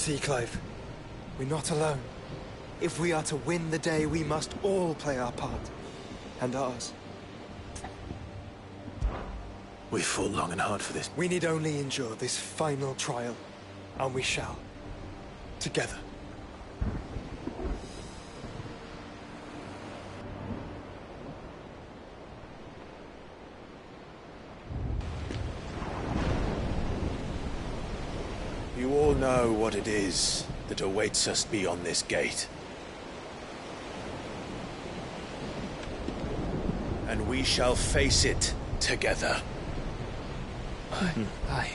See, Clive, we're not alone. If we are to win the day, we must all play our part. And ours. We fought long and hard for this. We need only endure this final trial, and we shall. Together. You all know what it is that awaits us beyond this gate. And we shall face it together. Aye.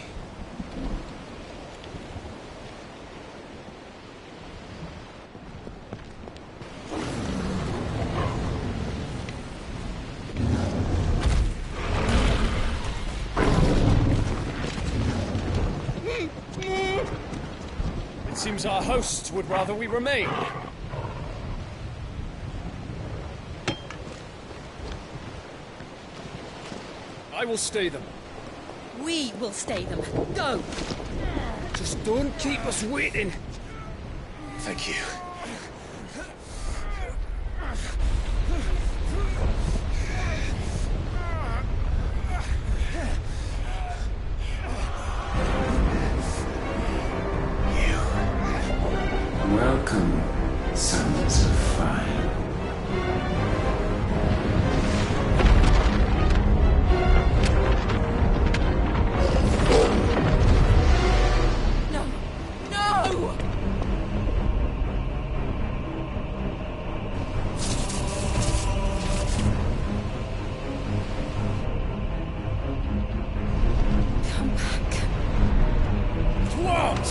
It seems our hosts would rather we remain. I will stay them. We will stay them. Go! Just don't keep us waiting. Thank you. Welcome, sons of fire. No! No! Come back. What?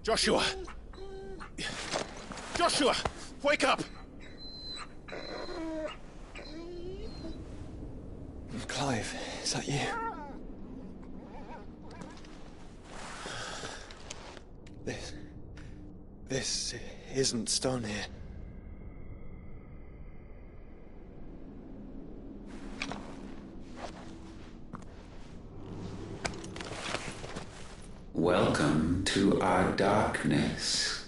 Joshua! Joshua! Wake up! Clive, is that you? This isn't stone here. Welcome to our darkness.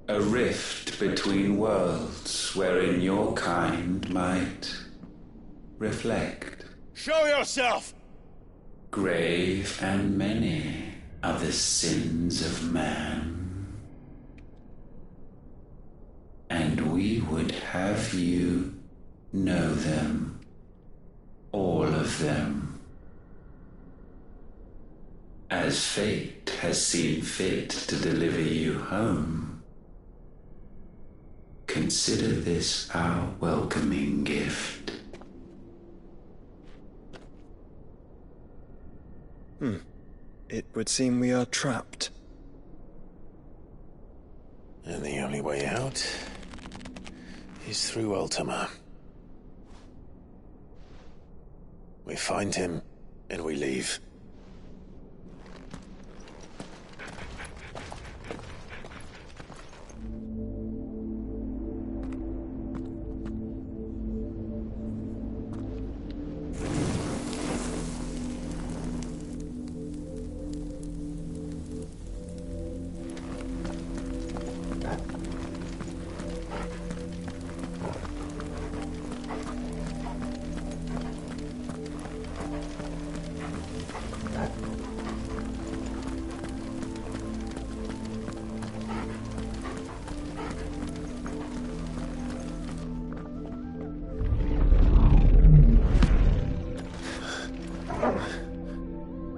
A rift between worlds wherein your kind might reflect. Show yourself! Grave and many are the sins of man. And we would have you know them. All of them. As fate has seen fit to deliver you home, consider this our welcoming gift. It would seem we are trapped. And the only way out is through Ultima. We find him, and we leave.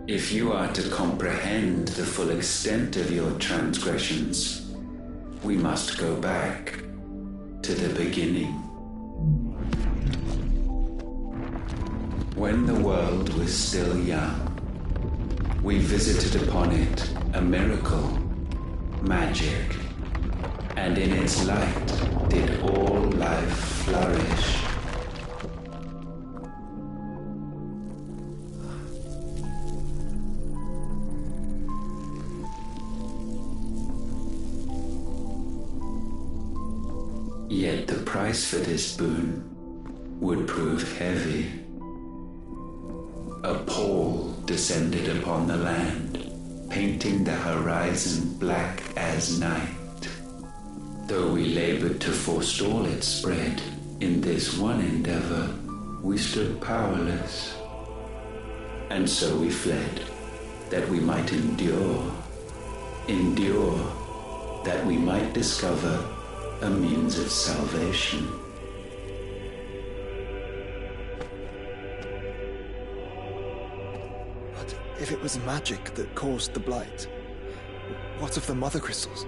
If you are to comprehend the full extent of your transgressions, we must go back to the beginning. When the world was still young, we visited upon it a miracle, magic, and in its light did all life flourish. Yet the price for this boon would prove heavy. A pall descended upon the land, painting the horizon black as night. Though we labored to forestall its spread, in this one endeavor we stood powerless. And so we fled, that we might endure, that we might discover a means of salvation. But if it was magic that caused the blight, what of the mother crystals?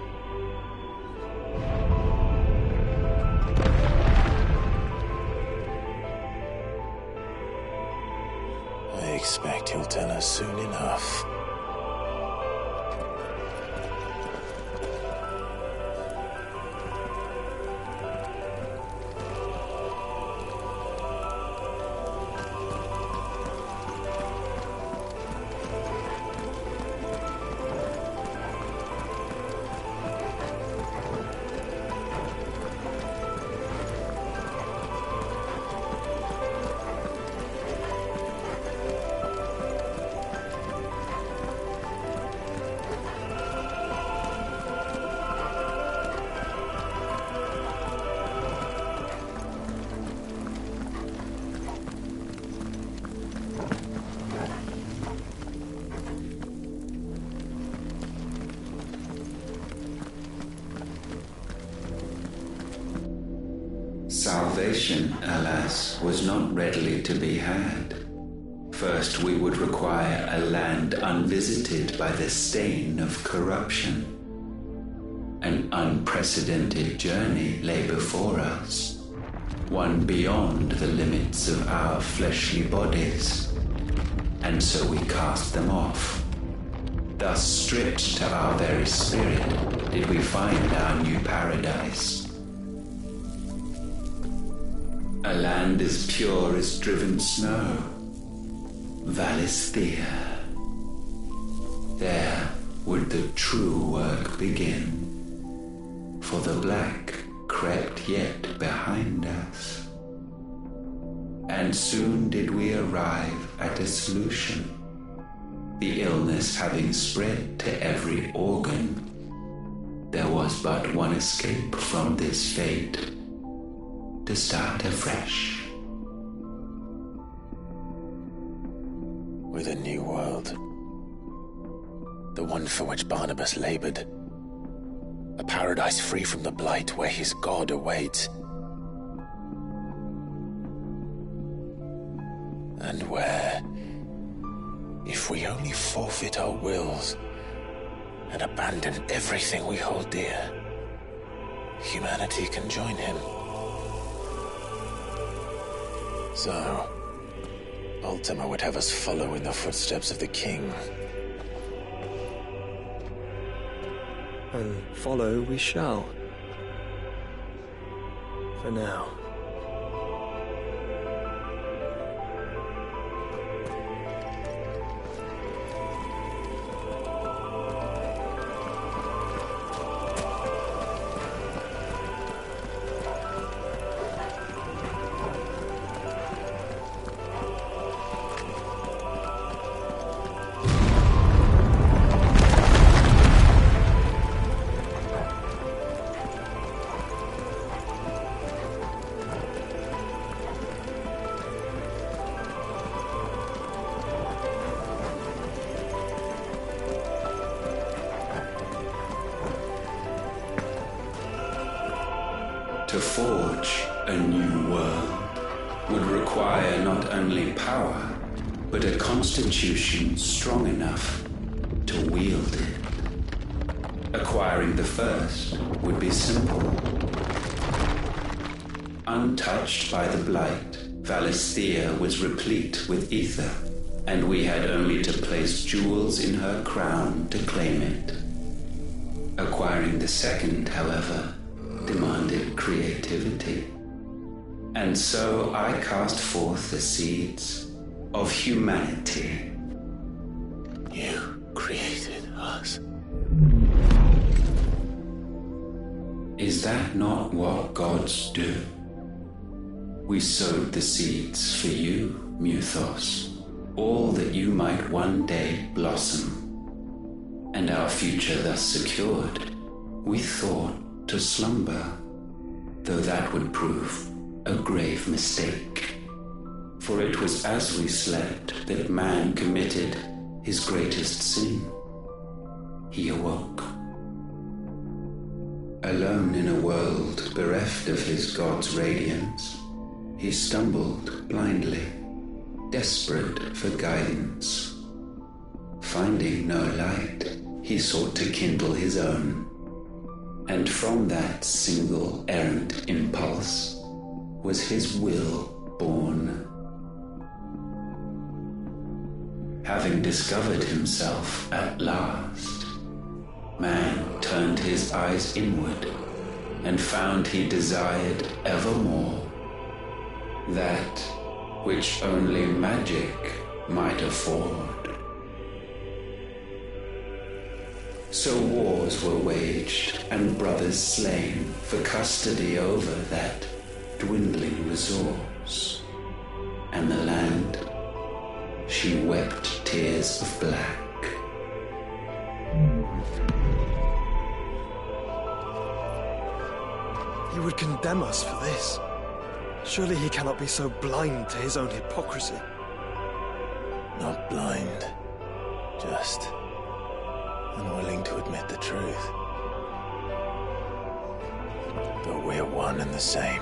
I expect he'll tell us soon enough. Salvation, alas, was not readily to be had. First, we would require a land unvisited by the stain of corruption. An unprecedented journey lay before us, one beyond the limits of our fleshly bodies. And so we cast them off. Thus, stripped to our very spirit, did we find our new paradise. A land as pure as driven snow, Valisthea. There would the true work begin, for the black crept yet behind us. And soon did we arrive at a solution, the illness having spread to every organ. There was but one escape from this fate, to start afresh. With a new world. The one for which Barnabas labored. A paradise free from the blight where his God awaits. And where, if we only forfeit our wills and abandon everything we hold dear, humanity can join him. So, Ultima would have us follow in the footsteps of the king. And follow we shall. For now. To forge a new world would require not only power, but a constitution strong enough to wield it. Acquiring the first would be simple. Untouched by the blight, Valisthea was replete with ether, and we had only to place jewels in her crown to claim it. Acquiring the second, however, demanded creativity. And so I cast forth the seeds of humanity. You created us. Is that not what gods do? We sowed the seeds for you, Muthos, all that you might one day blossom. And our future thus secured, we thought to slumber, though that would prove a grave mistake. For it was as we slept that man committed his greatest sin. He awoke. Alone in a world bereft of his god's radiance, he stumbled blindly, desperate for guidance. Finding no light, he sought to kindle his own, and from that single errant impulse was his will born. Having discovered himself at last, man turned his eyes inward and found he desired evermore that which only magic might afford. So wars were waged and brothers slain for custody over that dwindling resource, and the land, she wept tears of black. He would condemn us for this. Surely he cannot be so blind to his own hypocrisy. Not blind, just unwilling to admit the truth. But we're one and the same.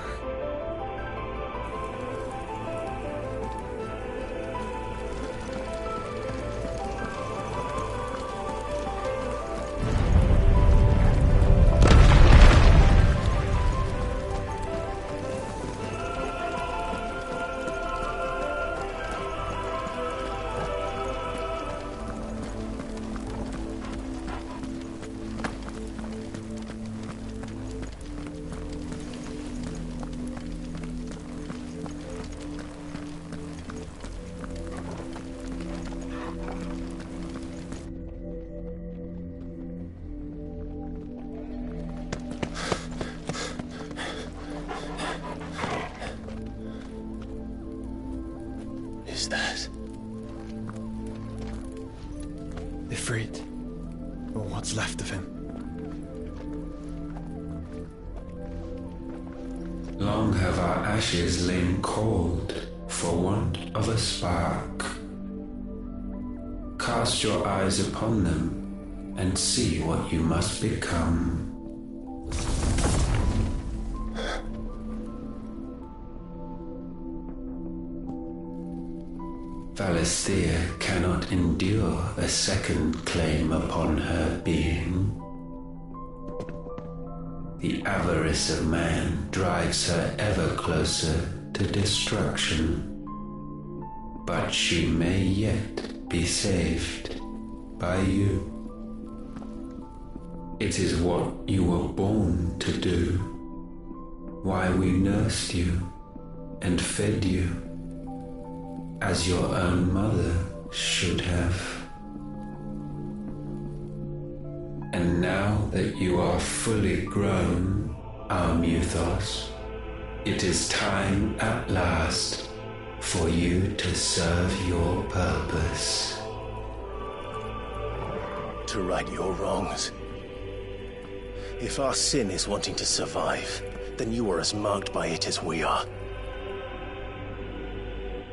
Ifrit, or what's left of him. Long have our ashes lain cold for want of a spark. Cast your eyes upon them and see what you must become. Valisthea cannot endure a second claim upon her being. The avarice of man drives her ever closer to destruction. But she may yet be saved by you. It is what you were born to do, why we nursed you and fed you, as your own mother should have. And now that you are fully grown, our Muthos, it is time at last for you to serve your purpose. To right your wrongs. If our sin is wanting to survive, then you are as marked by it as we are.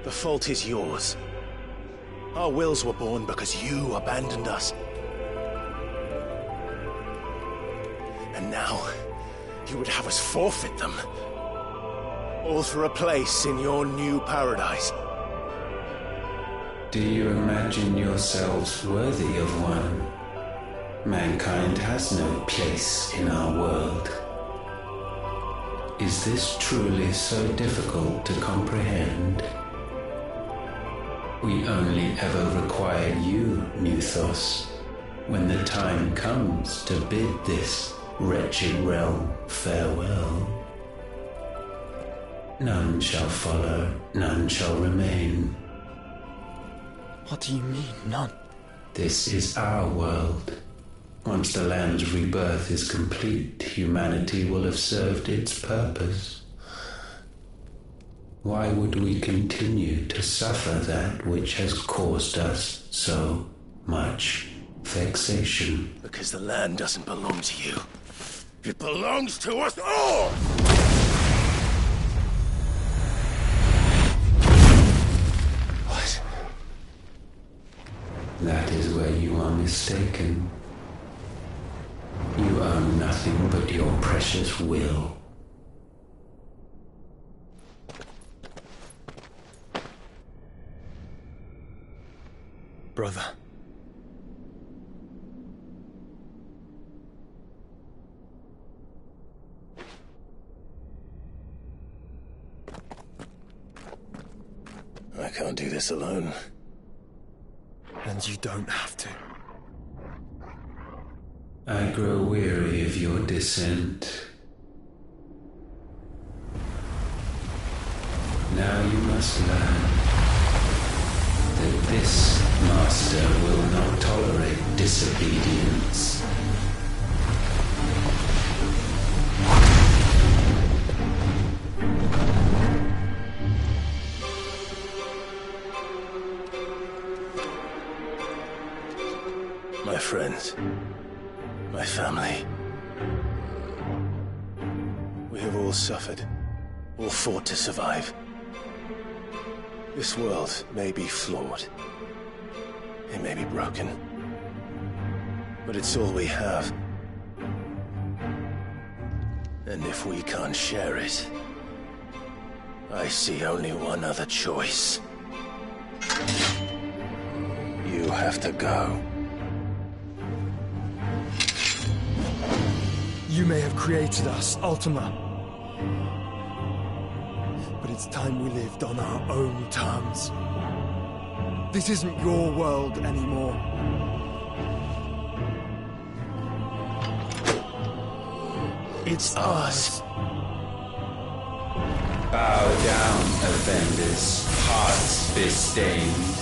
The fault is yours. Our wills were born because you abandoned us. And now, you would have us forfeit them. All for a place in your new paradise. Do you imagine yourselves worthy of one? Mankind has no place in our world. Is this truly so difficult to comprehend? We only ever require you, Nuthos, when the time comes to bid this wretched realm farewell. None shall follow, none shall remain. What do you mean, none? This is our world. Once the land's rebirth is complete, humanity will have served its purpose. Why would we continue to suffer that which has caused us so much vexation? Because the land doesn't belong to you. It belongs to us all! What? That is where you are mistaken. You own nothing but your precious will. Brother. I can't do this alone. And you don't have to. I grow weary of your dissent. Now you must learn that this master will not tolerate disobedience. My friends, my family. We have all suffered, all fought to survive. This world may be flawed. It may be broken. But it's all we have. And if we can't share it, I see only one other choice. You have to go. You may have created us, Ultima. But it's time we lived on our own terms. This isn't your world anymore. It's ours. Bow down, offenders, hearts bestained.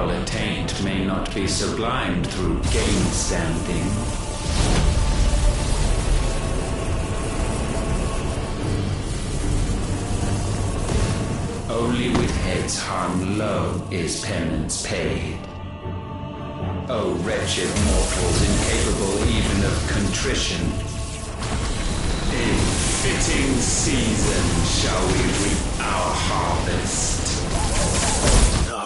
ideal attained may not be sublimed through game-standing. Only with heads hung low is penance paid. O wretched mortals incapable even of contrition, in fitting season shall we reap our harvest. No.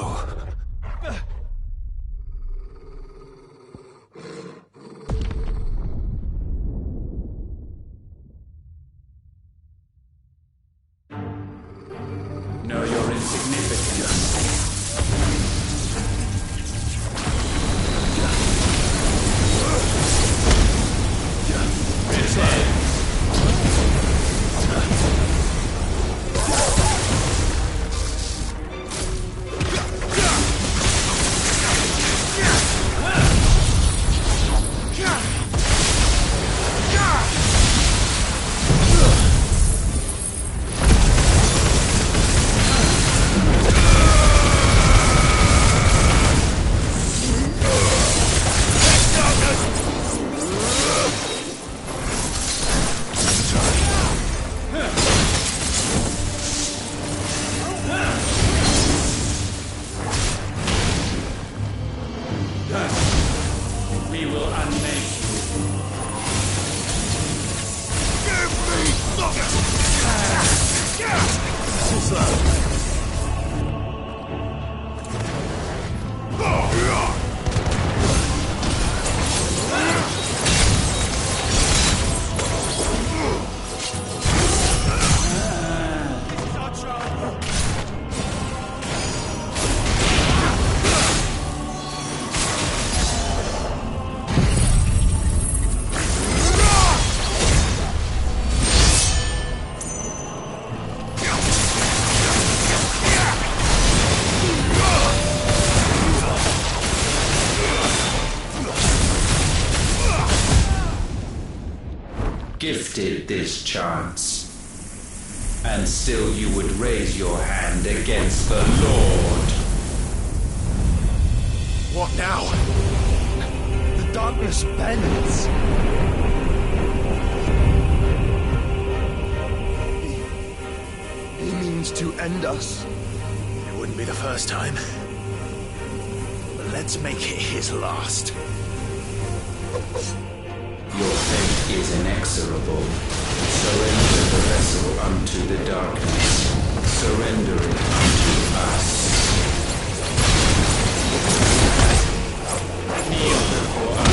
Know your insignificance. We will unmake gifted this chance, and still you would raise your hand against the Lord. What now? The darkness bends. He means to end us. It wouldn't be the first time. But let's make it his last. Your fate is inexorable. Surrender the vessel unto the darkness. Surrender it unto us. Kneel before us.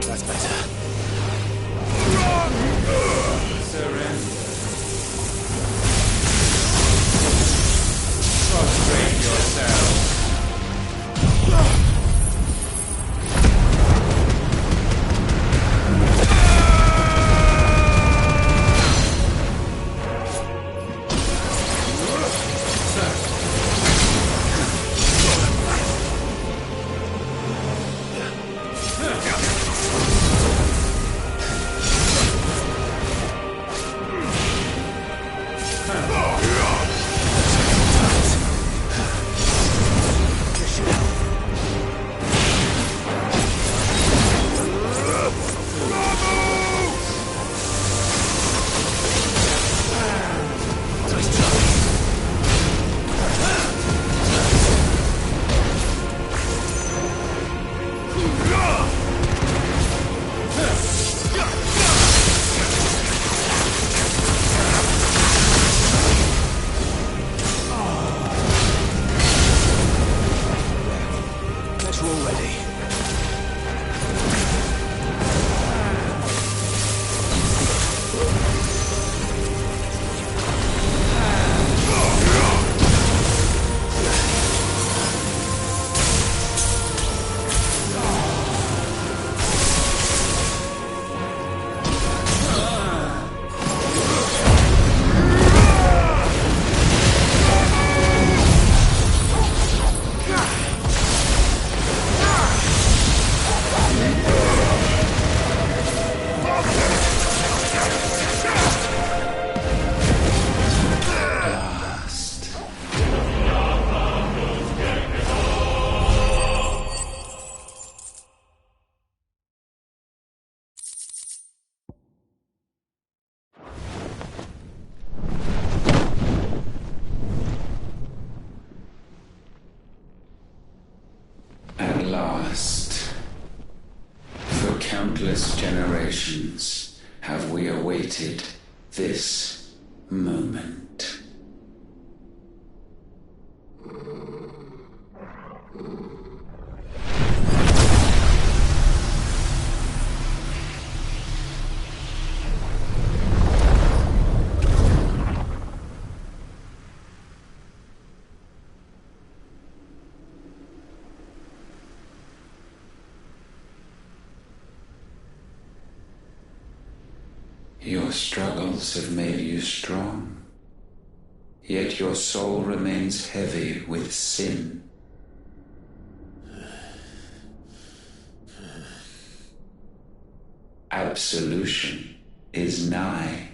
That's better. Surrender. countless generations have we awaited this moment. Your struggles have made you strong, yet your soul remains heavy with sin. Absolution is nigh.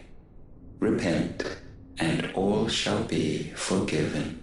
Repent, and all shall be forgiven.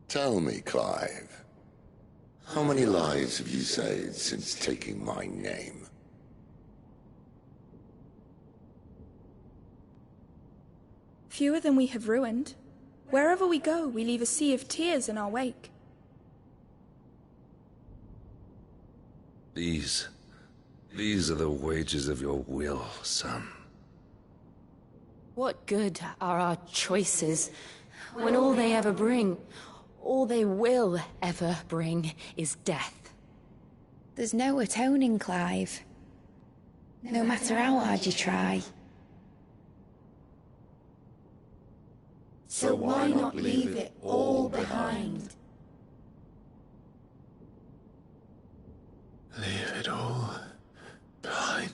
Tell me, Clive, how many lives have you saved since taking my name? Fewer than we have ruined. Wherever we go, we leave a sea of tears in our wake. These are the wages of your will, son. What good are our choices when all they ever bring, all they will ever bring, is death? There's no atoning, Clive. No matter how hard you try. So why not leave it all behind? Leave it all behind.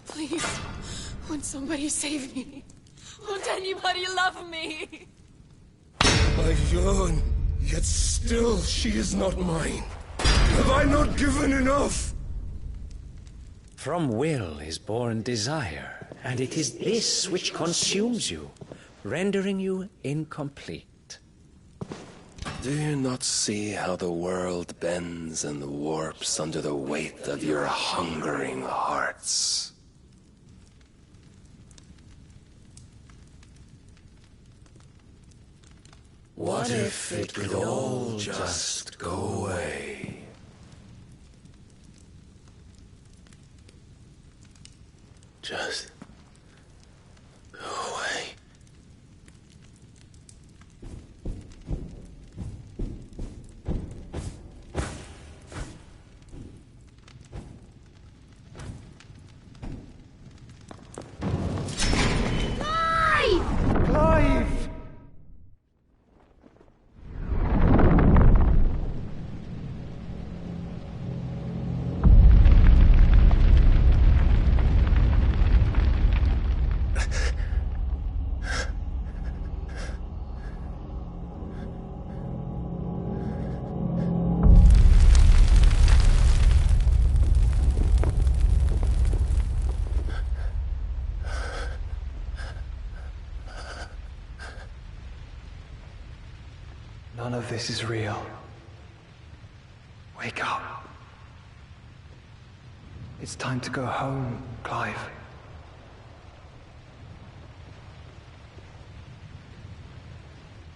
Please, won't somebody save me? Won't anybody love me? I yearn, yet still she is not mine. Have I not given enough? From will is born desire, and it is this which consumes you, rendering you incomplete. Do you not see how the world bends and warps under the weight of your hungering hearts? What if it could all just go away? Just go away. Clive! None of this is real. Wake up. It's time to go home, Clive.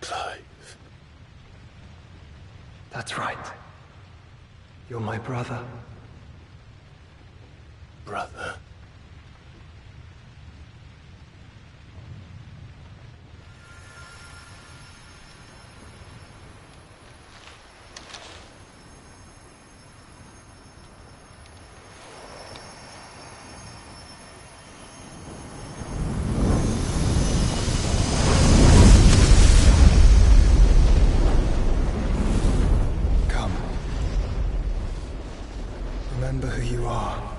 Clive. That's right. You're my brother. Brother. who you are.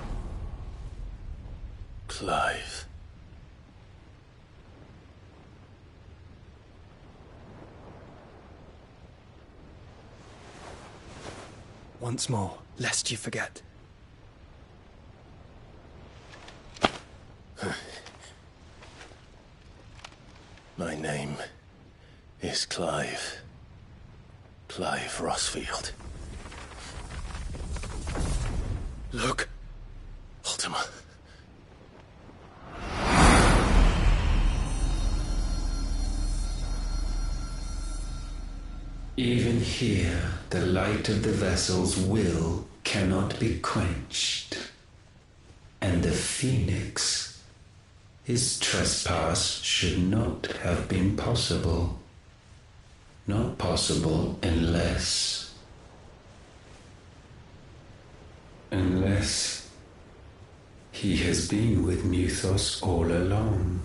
Clive. Once more, lest you forget. My name is Clive. Clive Rossfield. Look, Ultima. Even here, the light of the vessel's will cannot be quenched. And the Phoenix, his trespass should not have been possible. Not possible unless he has been with Mythos all along.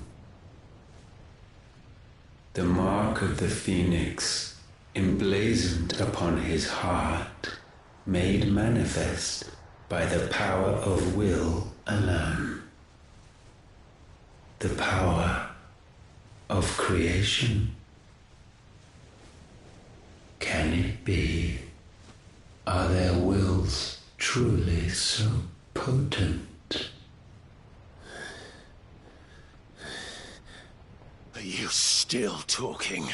The mark of the Phoenix, emblazoned upon his heart, made manifest by the power of will alone. The power of creation. Can it be? Are their wills truly so potent? Are you still talking?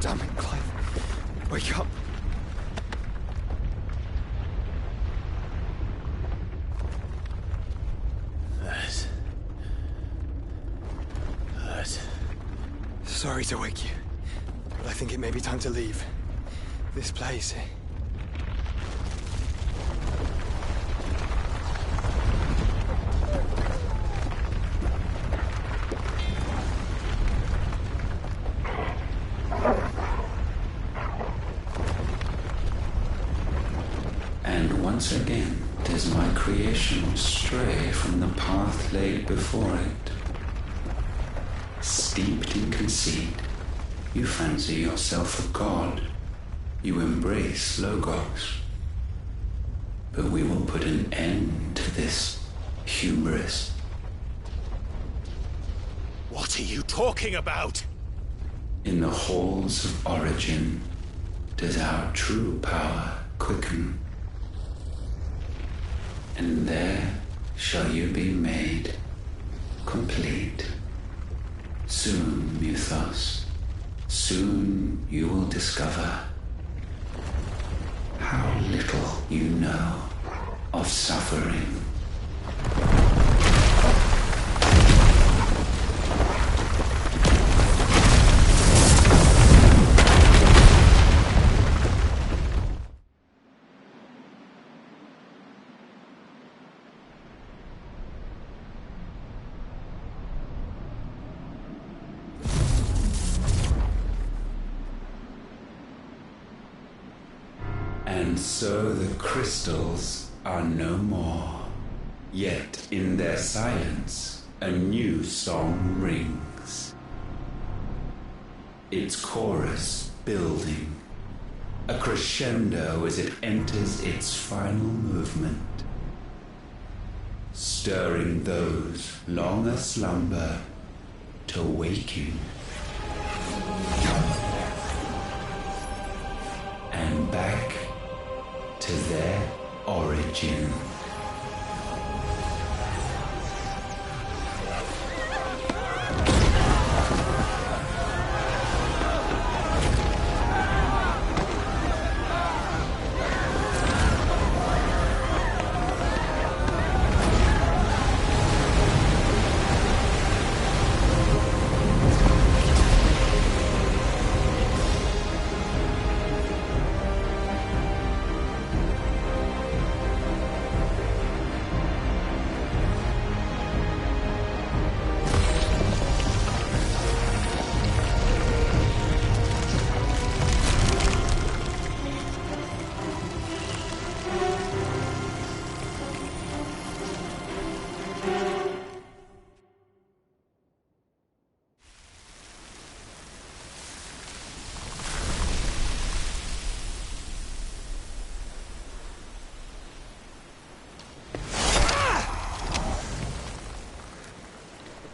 Damn it, Clive. Wake up. That. Sorry to wake you, but I think it may be time to leave. This place. And once again, does my creation stray from the path laid before it? Steeped in conceit, you fancy yourself a god. You embrace Logos. But we will put an end to this hubris. What are you talking about? In the halls of origin, does our true power quicken. And there shall you be made complete. Soon, Mythos, soon you will discover how little you know of suffering. And so the crystals are no more. Yet in their silence, a new song rings. Its chorus building, a crescendo as it enters its final movement, stirring those long aslumber to waking. And back to their origin.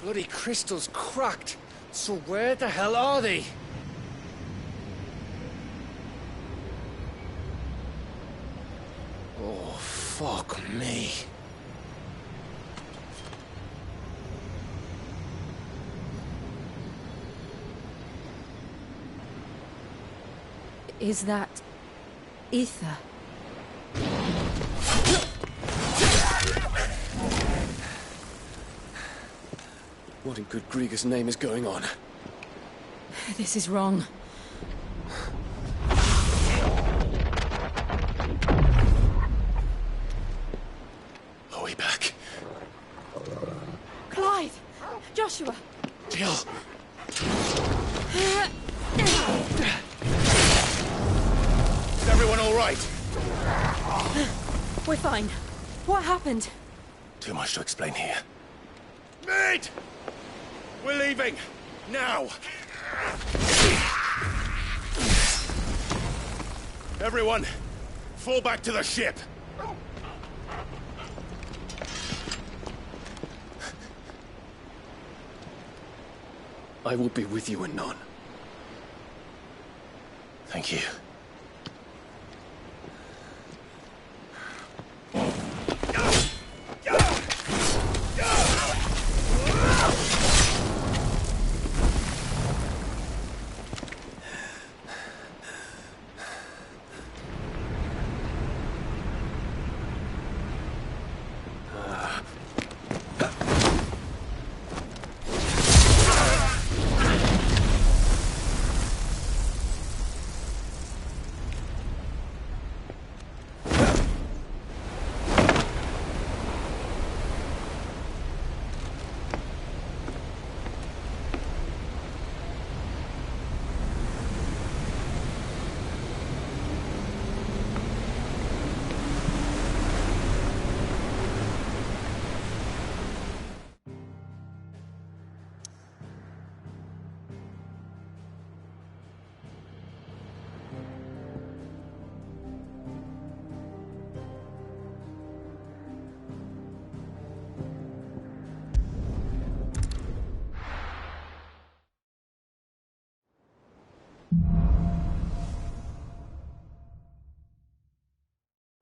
Bloody crystal's cracked. So where the hell are they? Oh, fuck me. Is that ether? What in good Grieger's name is going on? This is wrong. Are we back? Clive! Joshua! Jill! Is everyone all right? We're fine. What happened? Too much to explain here. Mate! We're leaving! Now! Everyone, fall back to the ship! I will be with you anon. Thank you.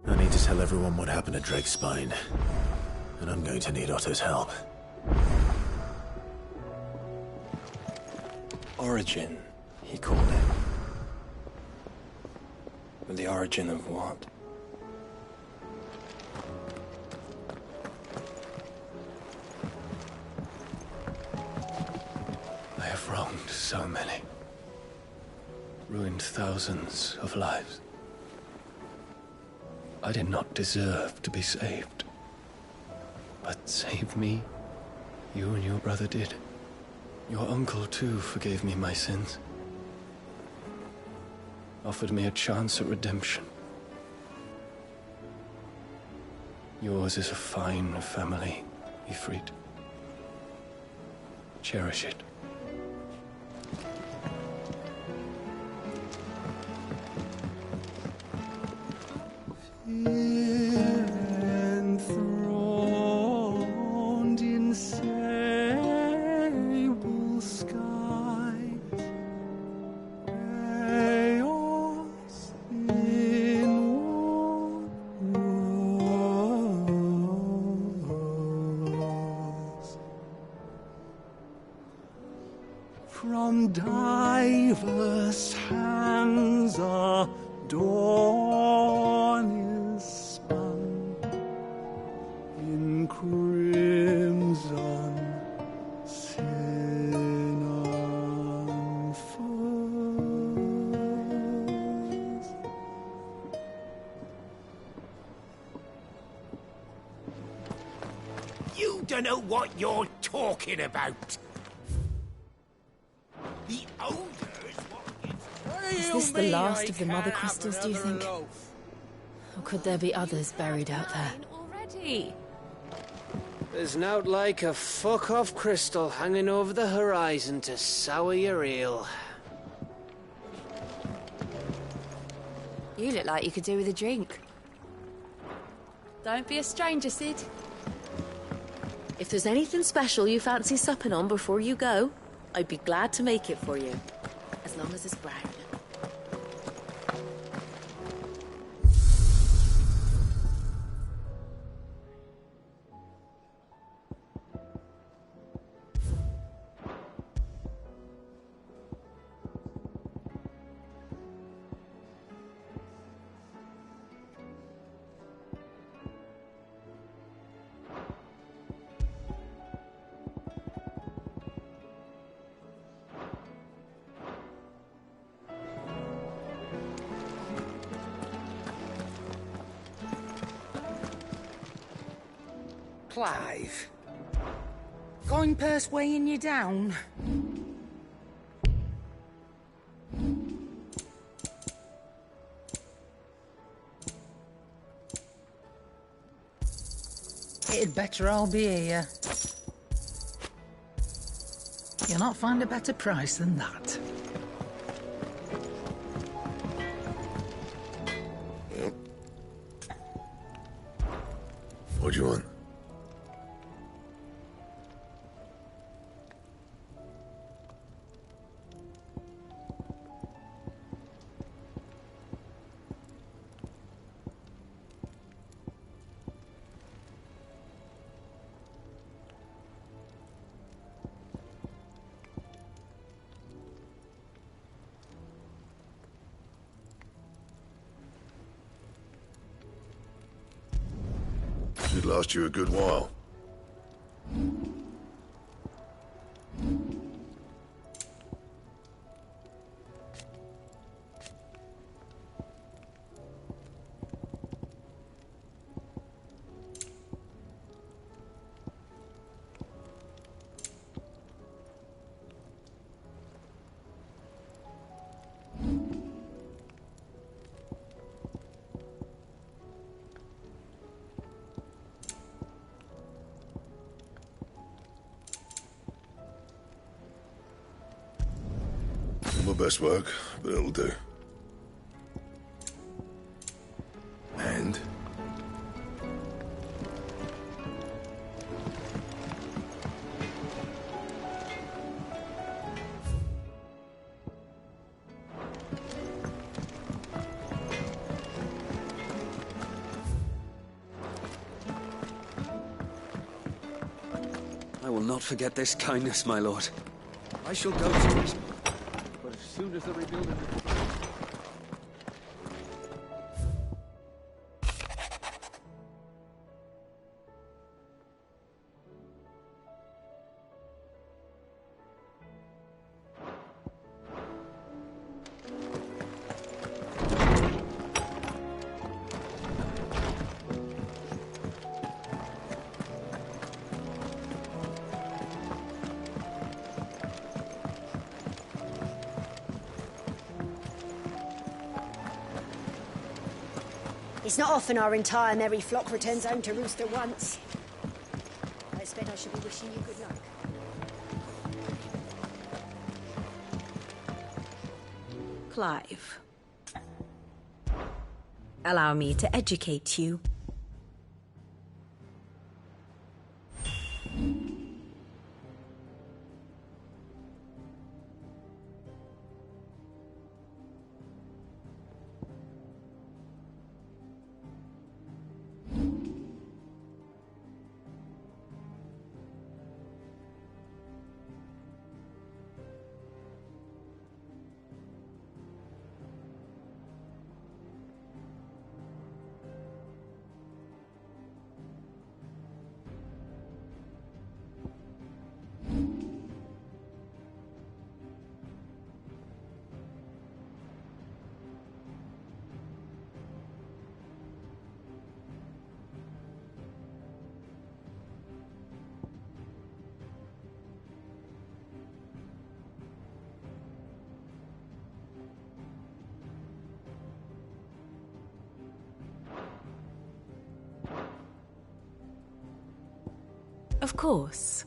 I need to tell everyone what happened at Drake's Spine. And I'm going to need Otto's help. Origin, he called it. But the origin of what? I have wronged so many. Ruined thousands of lives. I did not deserve to be saved. But save me, you and your brother did. Your uncle, too, forgave me my sins. Offered me a chance at redemption. Yours is a fine family, Ifrit. Cherish it. Enthroned in sable skies, chaos in wars. From diverse hands a dawn is spun in crimson sin unfurls. You don't know what you're talking about. The odors. Is this the last of the mother crystals, do you think? Or could there be others buried out there? Already. There's nowt like a fuck-off crystal hanging over the horizon to sour your ale. You look like you could do with a drink. Don't be a stranger, Sid. If there's anything special you fancy supping on before you go, I'd be glad to make it for you. As long as it's brown. Clive. Guinepost weighing you down. It'd better I'll be here. You'll not find a better price than that. What do you want? Should last you a good while. My best work, but it'll do. And? I will not forget this kindness, my lord. I shall go to it. But as soon as the rebuilding... It's not often our entire merry flock returns home to roost at once. I expect I should be wishing you good luck. Clive. Allow me to educate you. Of course.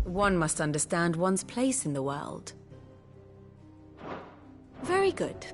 One must understand one's place in the world. Very good.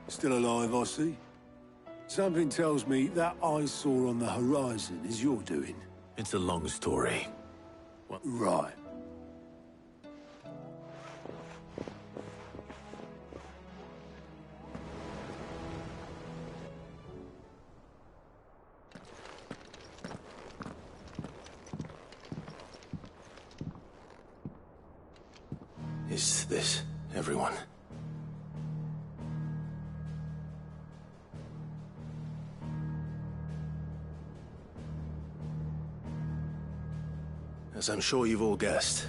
Still alive, I see. Something tells me that eyesore on the horizon is your doing. It's a long story. What? Right. Is this everyone? As I'm sure you've all guessed,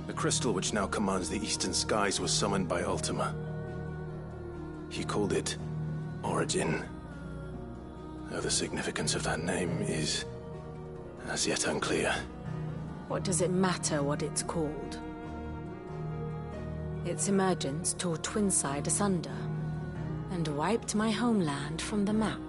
the crystal which now commands the eastern skies was summoned by Ultima. He called it Origin. Though the significance of that name is as yet unclear. What does it matter what it's called? Its emergence tore Twinside asunder and wiped my homeland from the map.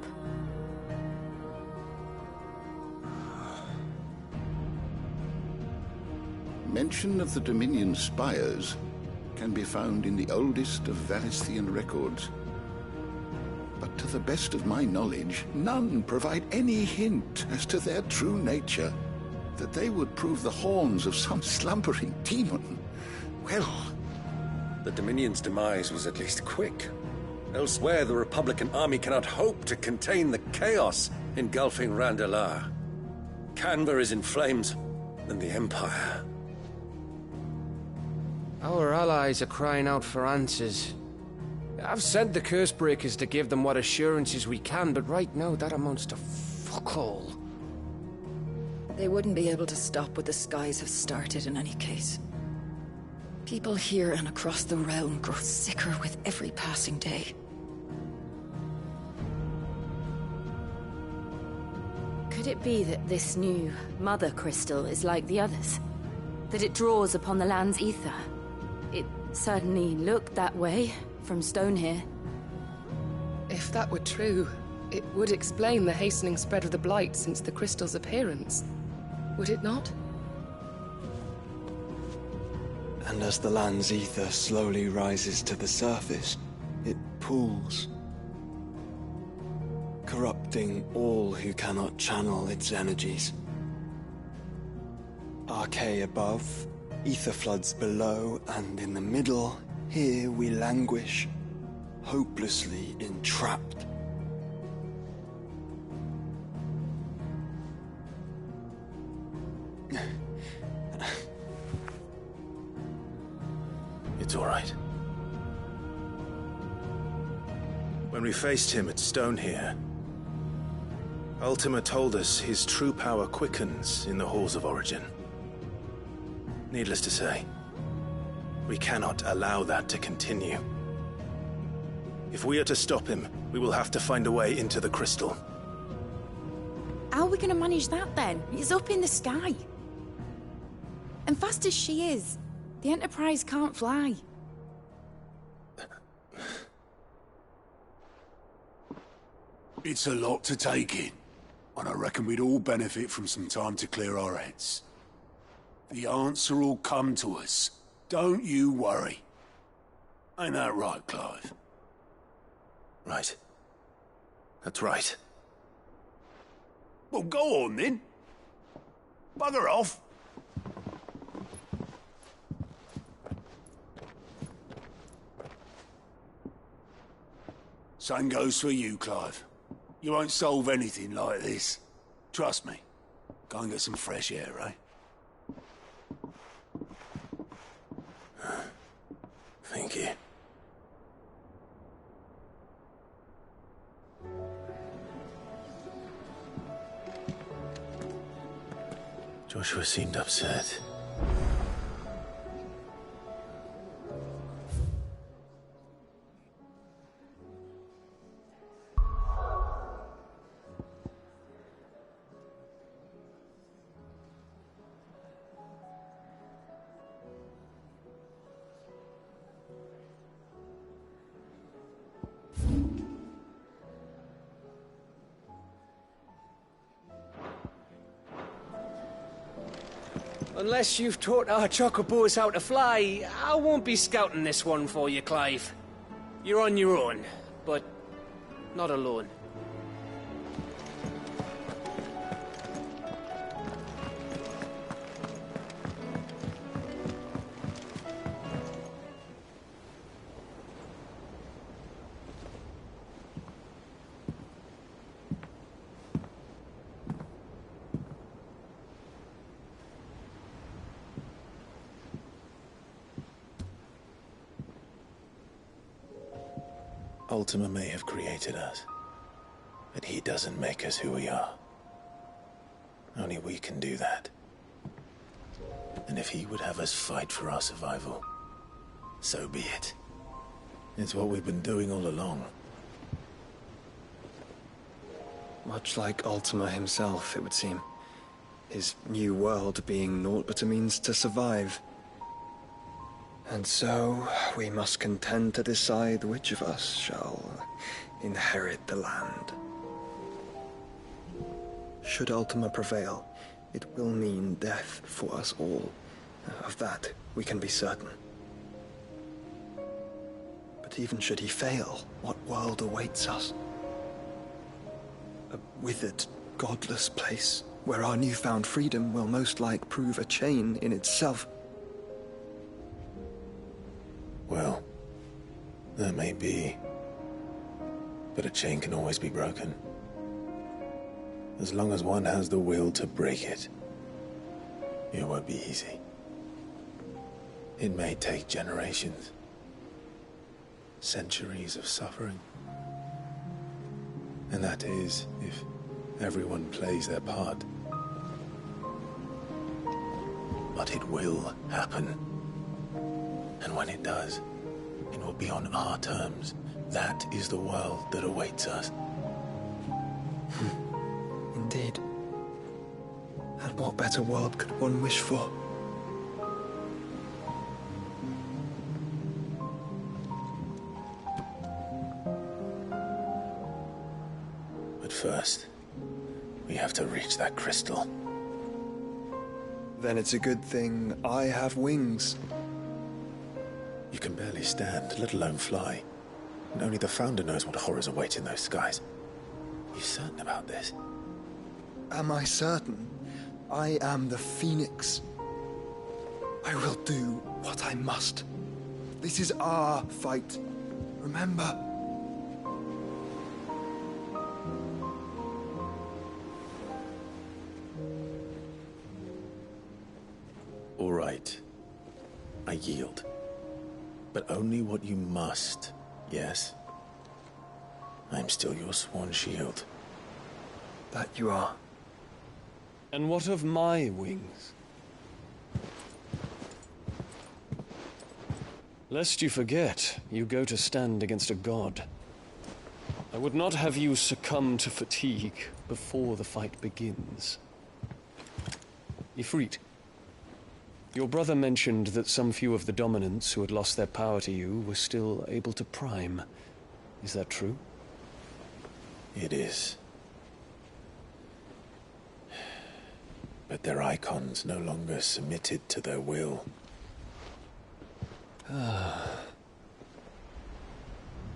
Mention of the Dominion spires can be found in the oldest of Valisthian records. But to the best of my knowledge, none provide any hint as to their true nature. That they would prove the horns of some slumbering demon. Well... The Dominion's demise was at least quick. Elsewhere, the Republican army cannot hope to contain the chaos engulfing Randalar. Canva is in flames, and the Empire... Our allies are crying out for answers. I've sent the Cursebreakers to give them what assurances we can, but right now that amounts to fuck all. They wouldn't be able to stop what the skies have started in any case. People here and across the realm grow sicker with every passing day. Could it be that this new Mother Crystal is like the others? That it draws upon the land's ether? It certainly looked that way from stone here. If that were true, it would explain the hastening spread of the Blight since the crystal's appearance. Would it not? And as the land's ether slowly rises to the surface, it pools. corrupting all who cannot channel its energies. Archaea above, ether floods below, and in the middle, here we languish, hopelessly entrapped. It's all right. When we faced him at Stone here, Ultima told us his true power quickens in the halls of origin. Needless to say, we cannot allow that to continue. If we are to stop him, we will have to find a way into the crystal. How are we going to manage that then? It's up in the sky. And fast as she is, the Enterprise can't fly. It's a lot to take in, and I reckon we'd all benefit from some time to clear our heads. The answer will come to us. Don't you worry. Ain't that right, Clive? Right. That's right. Well, go on then. Bugger off. Same goes for you, Clive. You won't solve anything like this. Trust me. Go and get some fresh air, eh? Thank you. Joshua seemed upset. Unless you've taught our chocobos how to fly, I won't be scouting this one for you, Clive. You're on your own, but not alone. Ultima may have created us, but he doesn't make us who we are. Only we can do that. And if he would have us fight for our survival, so be it. It's what we've been doing all along. Much like Ultima himself, it would seem. His new world being naught but a means to survive. And so, we must contend to decide which of us shall inherit the land. Should Ultima prevail, it will mean death for us all. Of that, we can be certain. But even should he fail, what world awaits us? A withered, godless place, where our newfound freedom will most like prove a chain in itself. Well, that may be, but a chain can always be broken. As long as one has the will to break it, it won't be easy. It may take generations, centuries of suffering. And that is, if everyone plays their part. But it will happen. And when it does, it will be on our terms. That is the world that awaits us. Indeed. And what better world could one wish for? But first, we have to reach that crystal. Then it's a good thing I have wings. You can barely stand, let alone fly. And only the Founder knows what horrors await in those skies. You certain about this? Am I certain? I am the Phoenix. I will do what I must. This is our fight. Remember? All right. I yield. But only what you must, yes? I'm still your sworn shield. That you are. And what of my wings? Lest you forget, you go to stand against a god. I would not have you succumb to fatigue before the fight begins. Ifrit, your brother mentioned that some few of the dominants who had lost their power to you were still able to prime. Is that true? It is. But their icons no longer submitted to their will.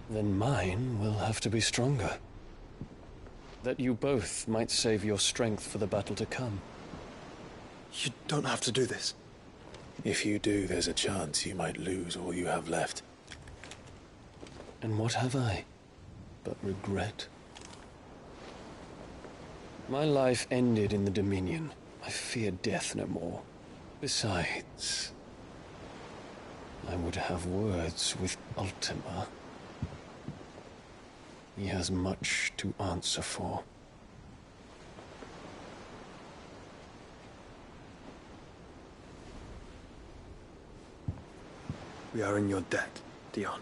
Then mine will have to be stronger. That you both might save your strength for the battle to come. You don't have to do this. If you do, there's a chance you might lose all you have left. And what have I but regret? My life ended in the Dominion. I fear death no more. Besides, I would have words with Ultima. He has much to answer for. We are in your debt, Dion.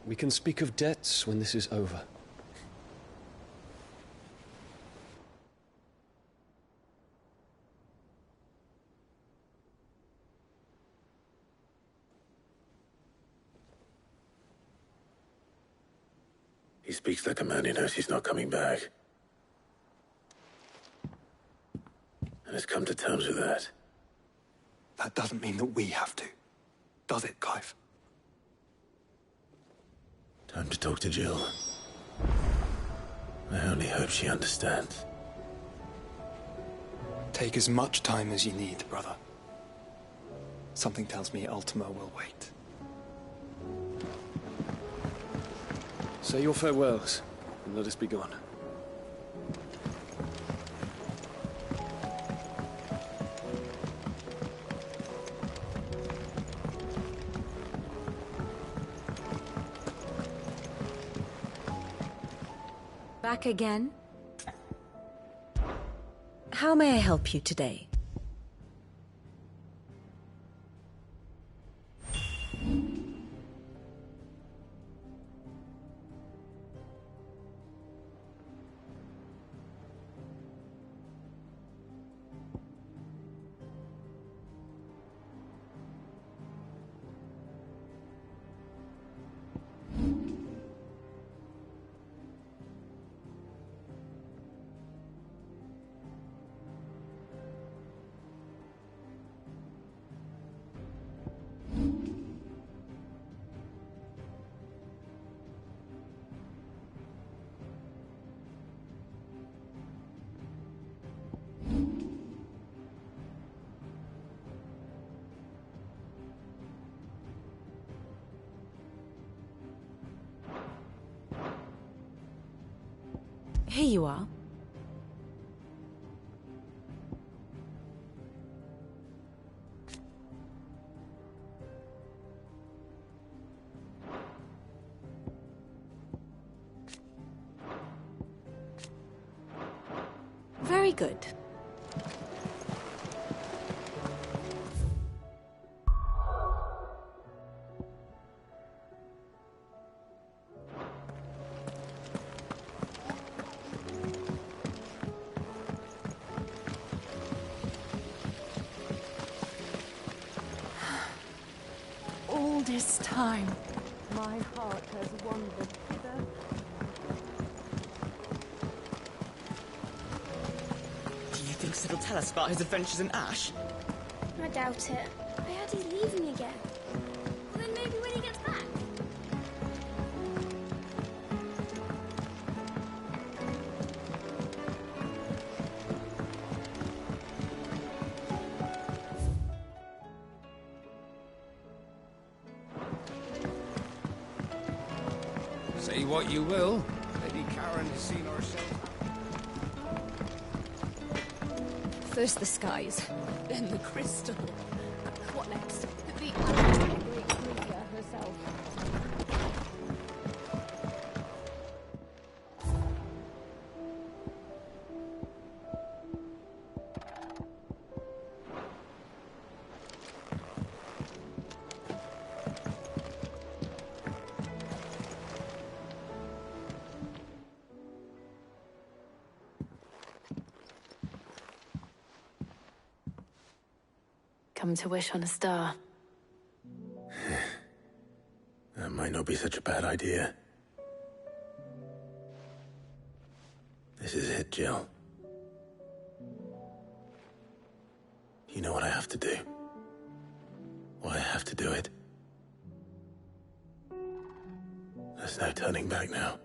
We can speak of debts when this is over. He speaks like a man who knows he's not coming back. And has come to terms with that. That doesn't mean that we have to. Does it, Clive? Time to talk to Jill. I only hope she understands. Take as much time as you need, brother. Something tells me Ultima will wait. Say your farewells, and let us be gone. Back again? How may I help you today? Here you are. Very good. This time, my heart has wandered hither. Do you think Sid will tell us about his adventures in Ash? I doubt it. I heard he's leaving again. Well, then maybe when he gets back. Say what you will, Lady Karen has seen herself. First the skies, then the crystal. What next? The great Kuza herself. Come to wish on a star. That might not be such a bad idea. This is it, Jill. You know what I have to do. Why I have to do it. There's no turning back now.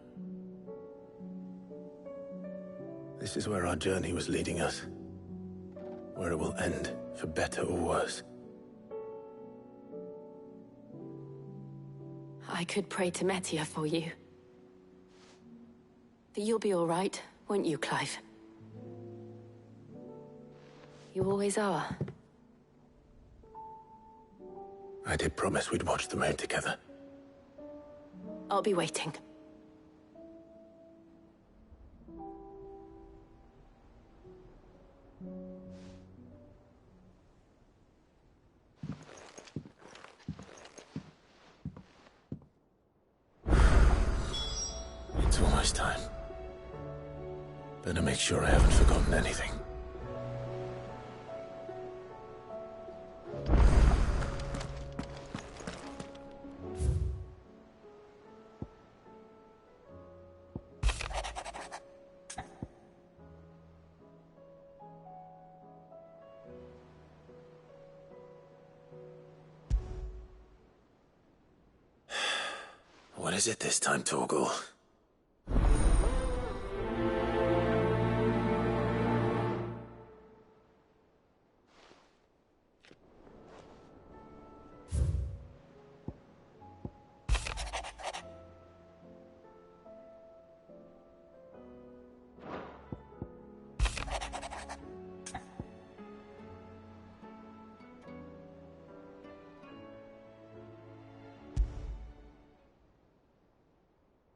This is where our journey was leading us. Where it will end, for better or worse. I could pray to Metia for you. But you'll be all right, won't you, Clive? You always are. I did promise we'd watch the moon together. I'll be waiting. It's almost time. Better make sure I haven't forgotten anything. What is it this time, Torgal?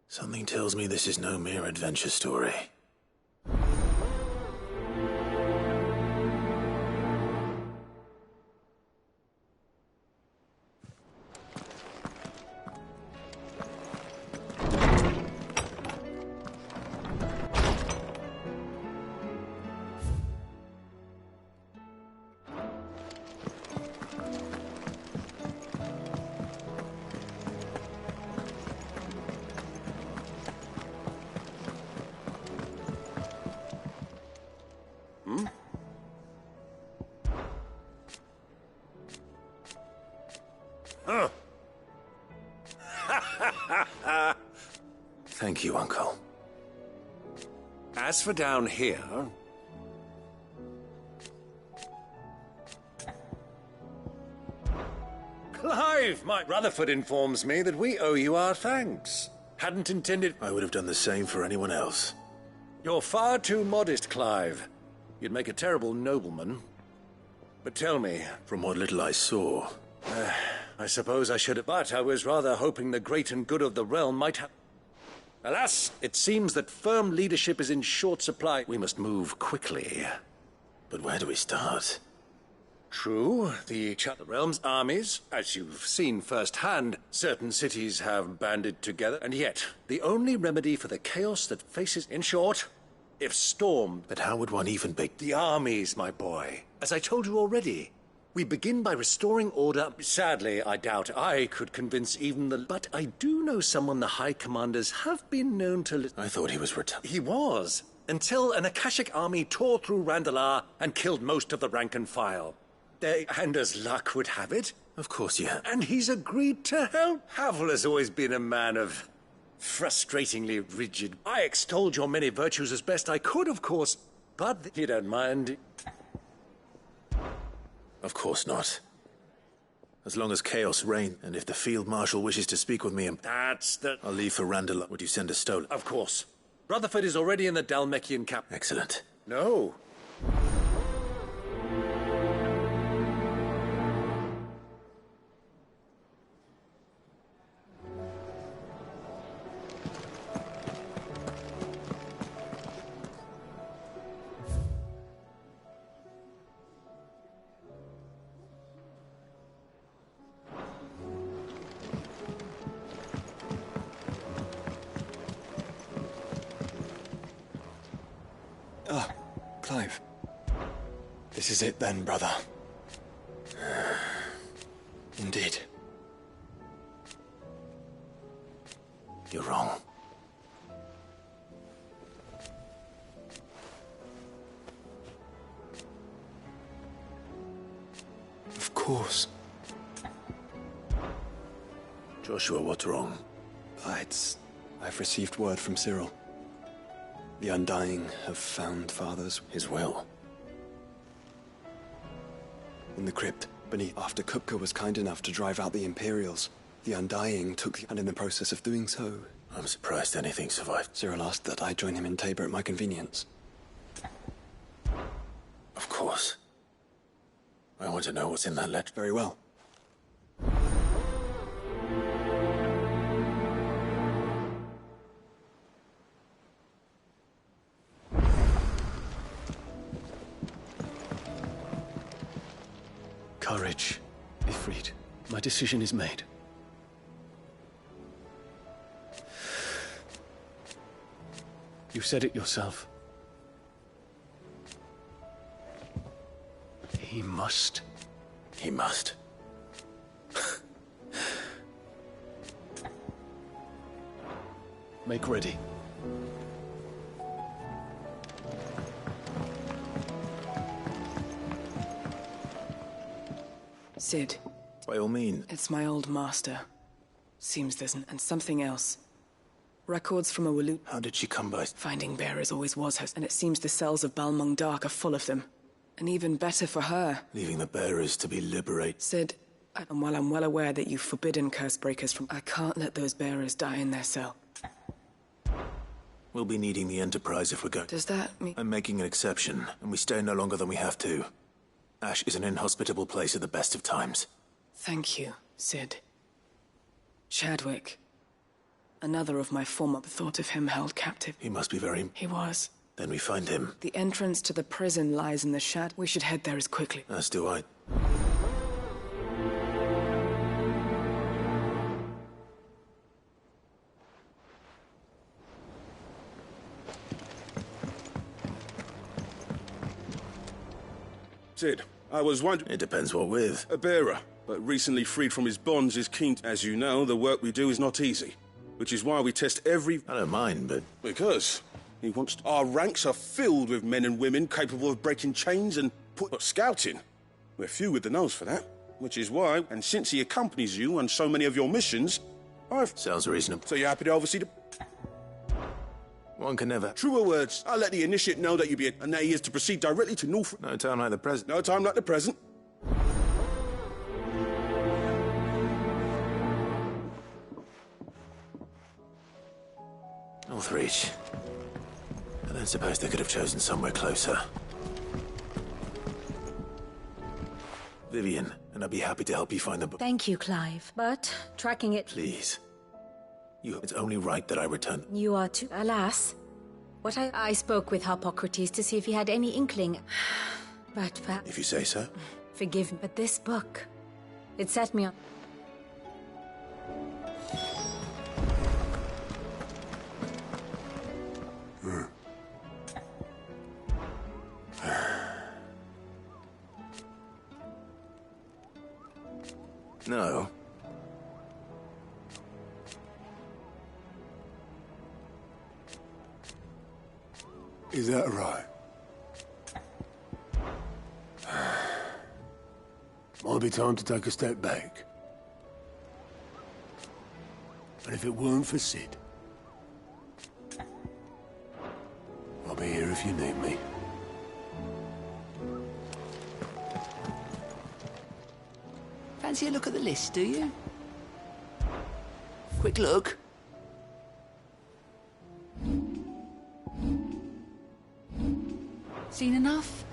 Something tells me this is no mere adventure story. Thank you, Uncle. As for down here... Clive! My Rutherford informs me that we owe you our thanks. Hadn't intended... I would have done the same for anyone else. You're far too modest, Clive. You'd make a terrible nobleman. But tell me... From what little I saw... I suppose I should have... But I was rather hoping the great and good of the realm might have... Alas, it seems that firm leadership is in short supply. We must move quickly. But where do we start? True, the realm's armies, as you've seen firsthand, certain cities have banded together, and yet, the only remedy for the chaos that faces, in short, if stormed... But how would one even begin? The armies, my boy. As I told you already, we begin by restoring order. Sadly, I doubt I could convince even the... But I do know someone the High Commanders have been known to... I thought he was retired. He was, until an Akashic army tore through Randalar and killed most of the rank and file. And as luck would have it... Of course, yeah. And he's agreed to help. Havel has always been a man of... frustratingly rigid. I extolled your many virtues as best I could, of course, but you don't mind... Of course not. As long as chaos reigns, and if the Field Marshal wishes to speak with me, That's the... I'll leave for Randalar. Would you send a stolen? Of course. Rutherford is already in the Dalmekian camp. Excellent. No. Clive. This is it then, brother. Indeed. You're wrong. Of course. Joshua, what's wrong? I've received word from Cyril. The Undying have found Father's... His will. In the crypt, beneath. After Kupka was kind enough to drive out the Imperials, the Undying took and in the process of doing so... I'm surprised anything survived. Cyril asked that I join him in Tabor at my convenience. Of course. I want to know what's in that letter. Very well. Courage, Ifrit. My decision is made. You said it yourself. He must. He must. Make ready. Sid. By all means. It's my old master. Seems there's and something else. Records from a Walut. How did she come by? Finding bearers always was her, and it seems the cells of Balmung Dark are full of them. And even better for her. Leaving the bearers to be liberated. Sid, and while I'm well aware that you've forbidden curse breakers from... I can't let those bearers die in their cell. We'll be needing the Enterprise if we're going. Does that mean... I'm making an exception, and we stay no longer than we have to. Ash is an inhospitable place at the best of times. Thank you, Sid. Chadwick. Another of my former thought of him held captive. He must be very... He was. Then we find him. The entrance to the prison lies in the shad. We should head there as quickly. As do I. Sid, I was wondering... It depends what with. A bearer, but recently freed from his bonds is keen to... As you know, the work we do is not easy. Which is why we test every... I don't mind, but... Because he wants to... Our ranks are filled with men and women capable of breaking chains and scouting. We're few with the nose for that. Which is why, and since he accompanies you on so many of your missions, I've... Sounds reasonable. So you're happy to oversee the... One can never... Truer words. I'll let the initiate know that you be... And that he is to proceed directly to North... No time like the present. No time like the present. Northreach. I don't suppose they could have chosen somewhere closer. Vivian, and I'd be happy to help you find the book. Thank you, Clive. But tracking it... Please. It's only right that I return. You are too... Alas. I spoke with Hippocrates to see if he had any inkling. But if you say so. Forgive me, but this book... It set me on... No. Is that right? Might be time to take a step back. But if it weren't for Sid, I'll be here if you need me. Fancy a look at the list, do you? Quick look. Seen enough?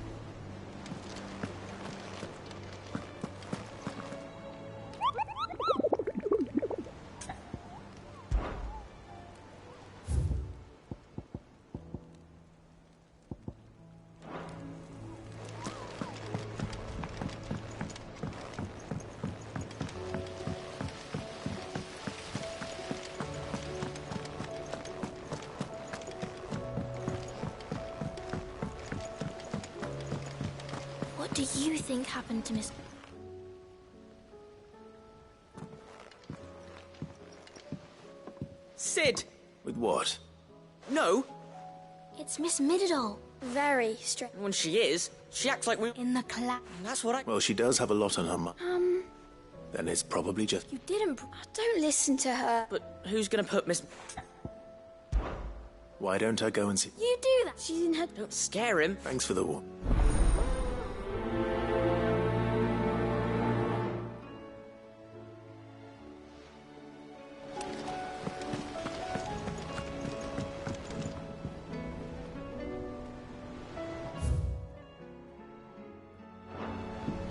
What do you think happened to Miss... Sid! With what? No! It's Miss Midadol. Very strange. When she is, she acts like we... In the class. That's what I... Well, she does have a lot on her mind. Then it's probably just... You didn't... Don't listen to her. But who's gonna put Miss... Why don't I go and see... You do that. She's in her... Don't scare him. Thanks for the warn.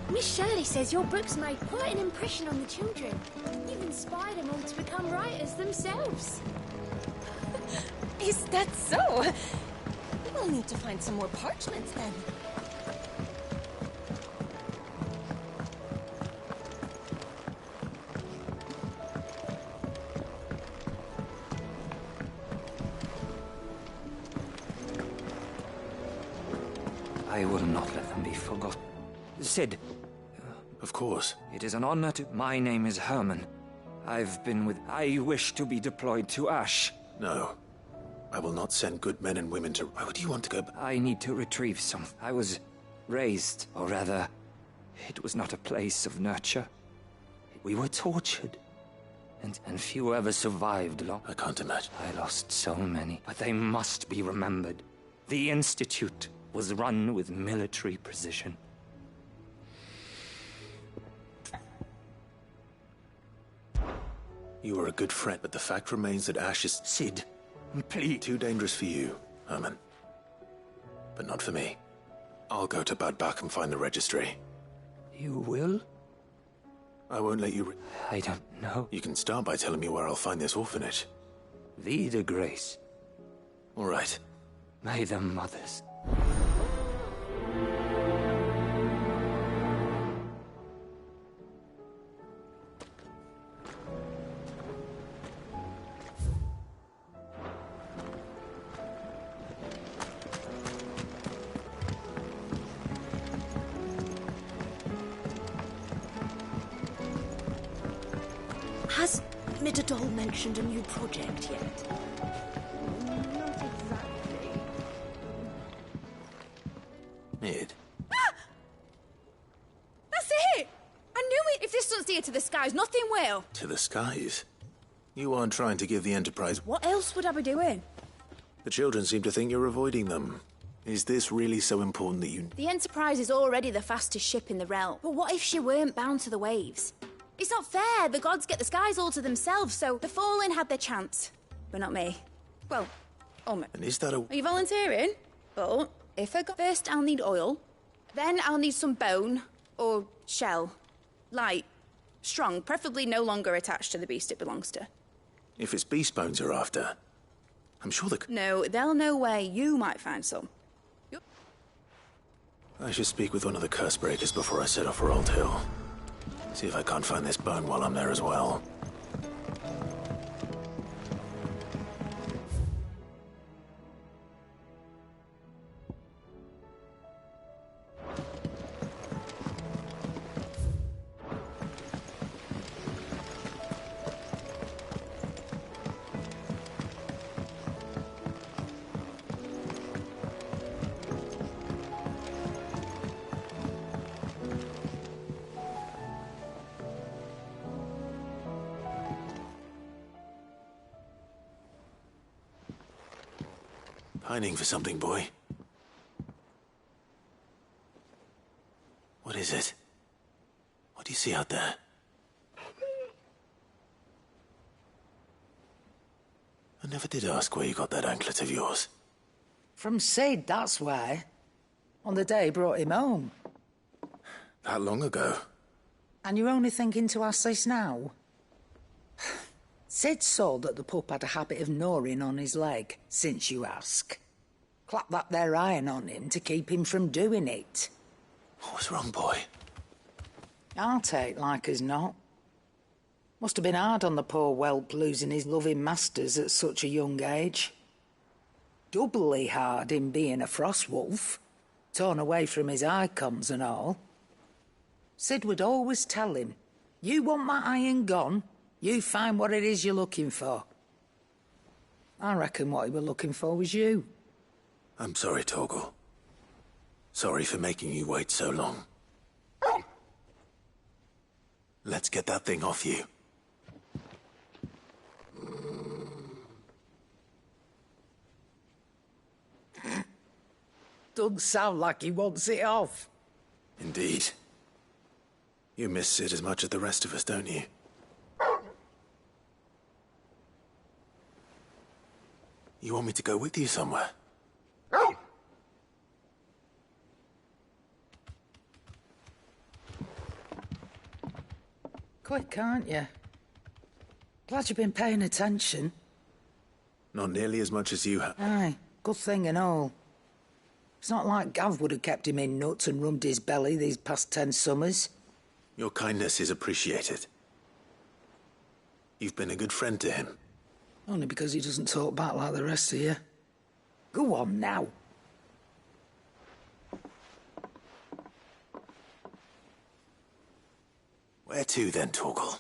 Miss Shirley says your books made quite an impression on the children. You've inspired them all to become writers themselves. Is that so? We'll need to find some more parchments then. I will not let them be forgotten. Sid. Of course. It is an honor to... My name is Herman. I've been with... I wish to be deployed to Ash. No. I will not send good men and women to... Why would you want to go... I need to retrieve some. I was raised, or rather, it was not a place of nurture. We were tortured. And few ever survived long. I can't imagine. I lost so many, but they must be remembered. The Institute was run with military precision. You were a good friend, but the fact remains that Ash is... Sid, please. Too dangerous for you, Herman. But not for me. I'll go to Bad Bach and find the registry. You will? I won't let you... I don't know. You can start by telling me where I'll find this orphanage. Vida Grace. All right. May the mothers... Has Midadol mentioned a new project yet? Not exactly. Mid. That's it! I knew it! If this doesn't steer to the skies, nothing will. To the skies? You aren't trying to give the Enterprise... What else would I be doing? The children seem to think you're avoiding them. Is this really so important that you... The Enterprise is already the fastest ship in the realm. But what if she weren't bound to the waves? It's not fair. The gods get the skies all to themselves, so the Fallen had their chance. But not me. Well, almost. And is that a... Are you volunteering? But if I go first, I'll need oil. Then I'll need some bone or shell. Light, strong, preferably no longer attached to the beast it belongs to. If it's beast bones you're after, I'm sure the... No, they'll know where you might find some. I should speak with one of the curse breakers before I set off for Old Hill. See if I can't find this bone while I'm there as well. Pining for something, boy. What is it? What do you see out there? I never did ask where you got that anklet of yours. From Sid, that's why. On the day he brought him home. That long ago? And you're only thinking to ask this now? Sid saw that the pup had a habit of gnawing on his leg, since you ask. Clap that there iron on him to keep him from doing it. What was wrong, boy? I'll take like as not. Must have been hard on the poor whelp losing his loving masters at such a young age. Doubly hard in being a frost wolf, torn away from his icons and all. Sid would always tell him, you want that iron gone, you find what it is you're looking for. I reckon what he were looking for was you. I'm sorry, Torgal. Sorry for making you wait so long. Let's get that thing off you. Doesn't sound like he wants it off. Indeed. You miss Sid as much as the rest of us, don't you? You want me to go with you somewhere? Quick, aren't you? Glad you've been paying attention. Not nearly as much as you have. Aye, good thing and all. It's not like Gav would have kept him in nuts and rubbed his belly these past 10 summers. Your kindness is appreciated. You've been a good friend to him. Only because he doesn't talk back like the rest of you. Go on now. Where to then, Torgal?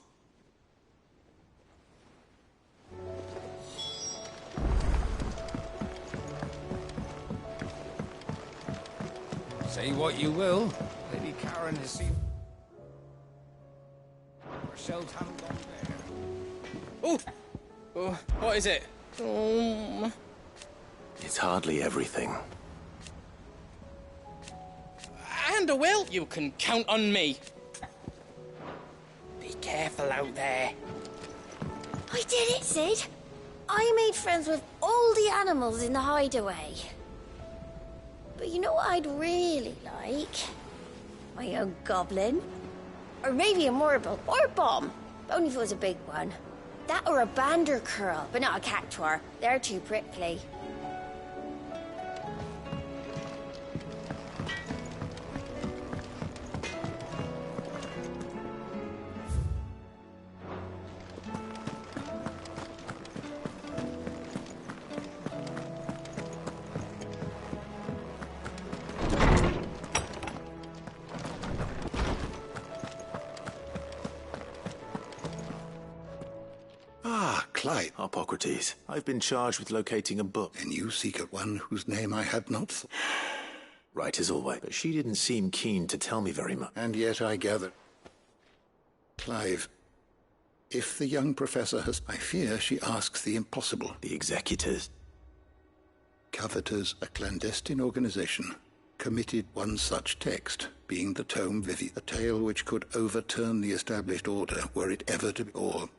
Say what you will, Lady Karen has seen herself hand on there. Oh, what is it? It's hardly everything. And a will? You can count on me. Be careful out there. I did it, Sid. I made friends with all the animals in the hideaway. But you know what I'd really like? My own goblin. Or maybe a morble or bomb. Only if it was a big one. That or a bander curl, but not a cactuar. They're too prickly. Clive. Hippocrates, I've been charged with locating a book. And you seek out one whose name I had not Right as always. But she didn't seem keen to tell me very much. And yet I gathered. Clive, if the young professor has... I fear she asks the impossible. The executors? Coveters, a clandestine organization, committed one such text, being the tome Vivi, a tale which could overturn the established order were it ever to be, or...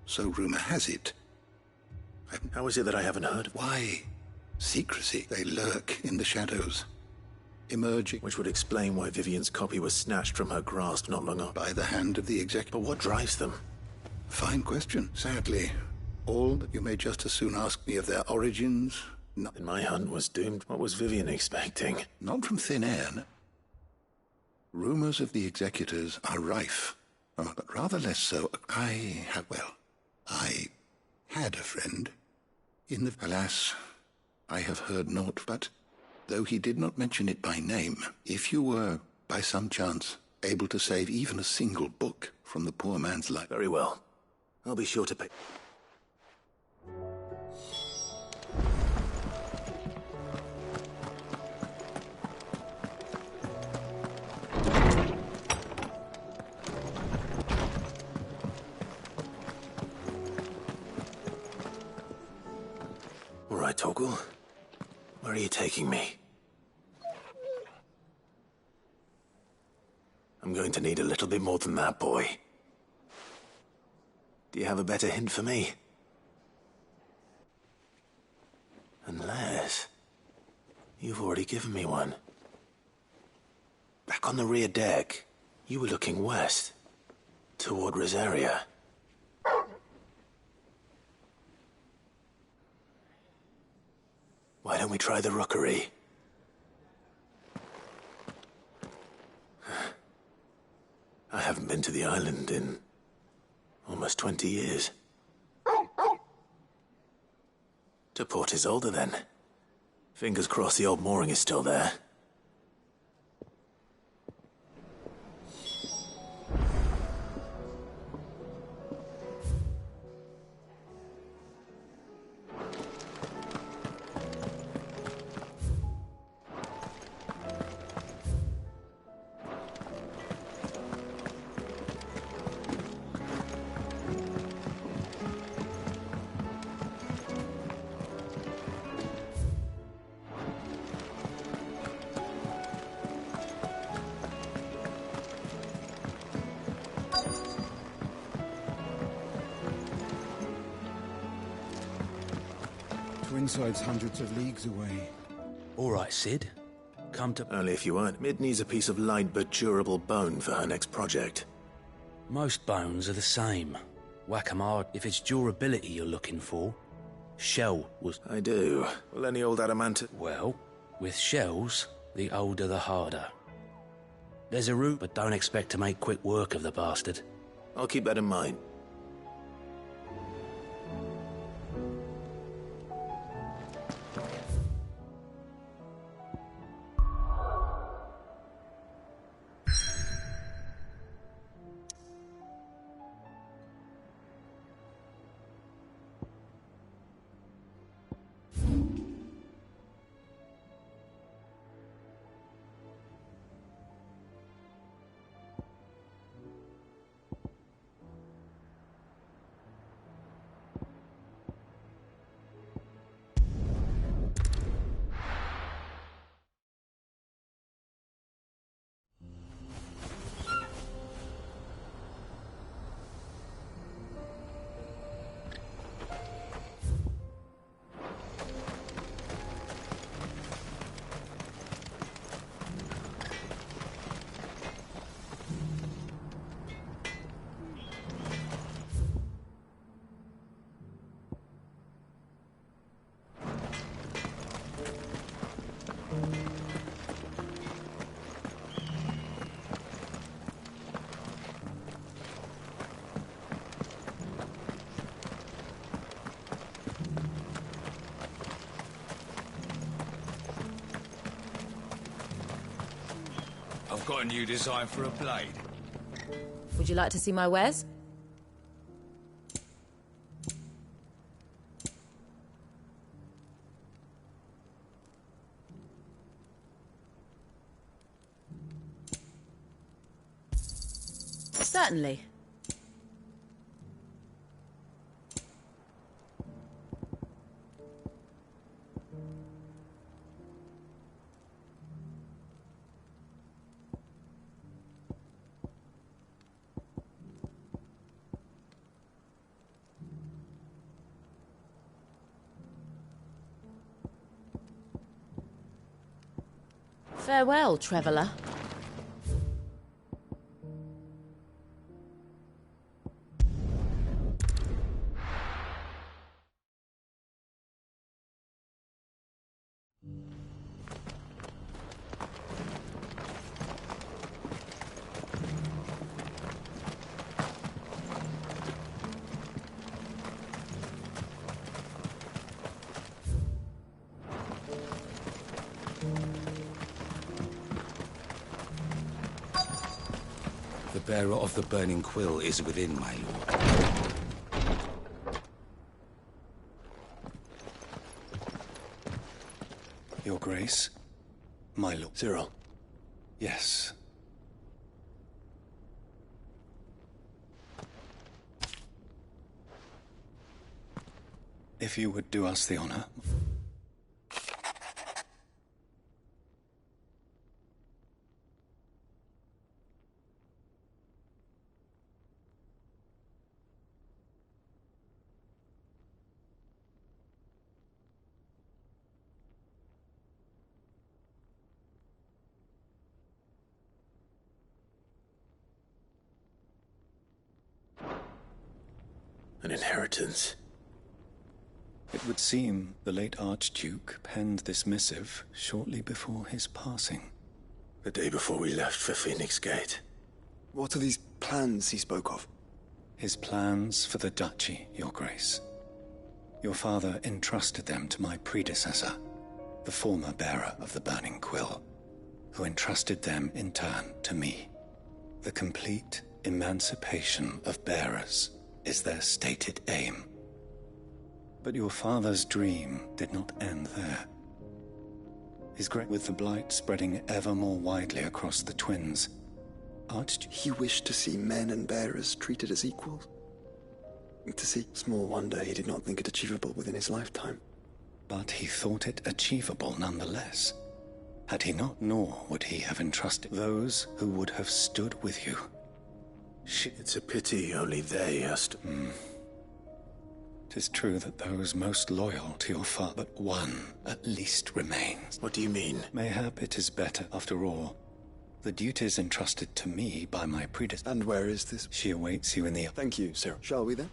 so rumor has it. How is it that I haven't heard? Why? Secrecy. They lurk in the shadows, emerging. Which would explain why Vivian's copy was snatched from her grasp not long ago. By the hand of the executive. But what drives them? Fine question. Sadly, all that you may just as soon ask me of their origins. Then my hunt was doomed. What was Vivian expecting? Not from thin air. No. Rumors of the executors are rife, but rather less so. I had a friend. In the... Alas, I have heard naught, but though he did not mention it by name, if you were, by some chance, able to save even a single book from the poor man's life... Very well. I'll be sure to pay... All right, Torgal. Where are you taking me? I'm going to need a little bit more than that, boy. Do you have a better hint for me? Unless... you've already given me one. Back on the rear deck, you were looking west, toward Rosaria. Why don't we try the rookery? I haven't been to the island in almost 20 years. To Port Isolde, then. Fingers crossed the old mooring is still there. Twinside's hundreds of leagues away. All right, Sid. Come to... Only if you weren't. Mid needs a piece of light but durable bone for her next project. Most bones are the same. Whack 'em hard if it's durability you're looking for. Shell was... I do. Will any old adamant... Well, with shells, the older the harder. There's a route, but don't expect to make quick work of the bastard. I'll keep that in mind. I've got a new design for a blade. Would you like to see my wares? Certainly. Farewell, traveller. The bearer of the burning quill is within, my lord. Your Grace, my lord. Cyril. Yes. If you would do us the honor. An inheritance. It would seem the late Archduke penned this missive shortly before his passing. The day before we left for Phoenix Gate. What are these plans he spoke of? His plans for the duchy, Your Grace. Your father entrusted them to my predecessor, the former bearer of the Burning Quill, who entrusted them in turn to me. The complete emancipation of bearers is their stated aim. But your father's dream did not end there. With the blight spreading ever more widely across the twins, He wished to see men and bearers treated as equals. Small wonder he did not think it achievable within his lifetime. But he thought it achievable nonetheless. Had he not, nor would he have entrusted those who would have stood with you. It's a pity only they asked. 'Tis true that those most loyal to your father, but one at least remains. What do you mean? Mayhap it is better, after all. The duties entrusted to me by my predecessor. And where is this? She awaits you in the... Thank you, sir. Shall we then?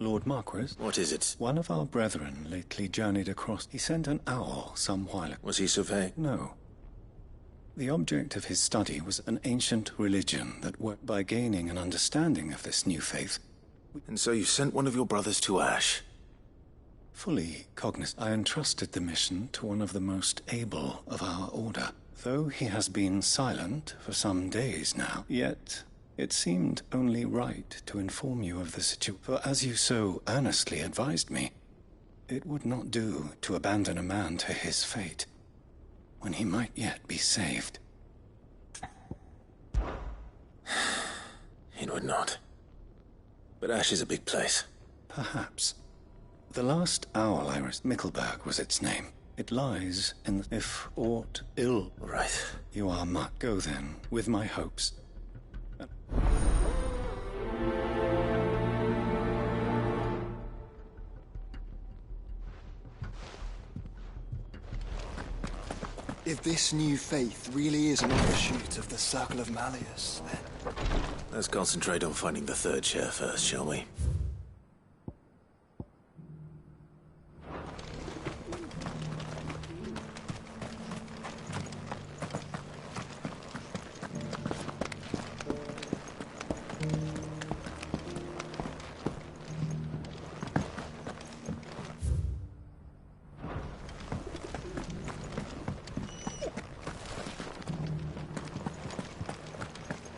Lord Marquis? What is it? One of our brethren lately journeyed across. He sent an owl some while ago. Was he surveying? No. The object of his study was an ancient religion that worked by gaining an understanding of this new faith. And so you sent one of your brothers to Ash? Fully cognizant, I entrusted the mission to one of the most able of our order. Though he has been silent for some days now, yet it seemed only right to inform you of the situation. For as you so earnestly advised me, it would not do to abandon a man to his fate, when he might yet be saved. It would not. But Ash is a big place. Perhaps. The last owl iris, Mickleburg was its name. It lies in the... If aught ill... Right. You are much. Go then, with my hopes. If this new faith really is an offshoot of the Circle of Malleus, then... Let's concentrate on finding the third chair first, shall we?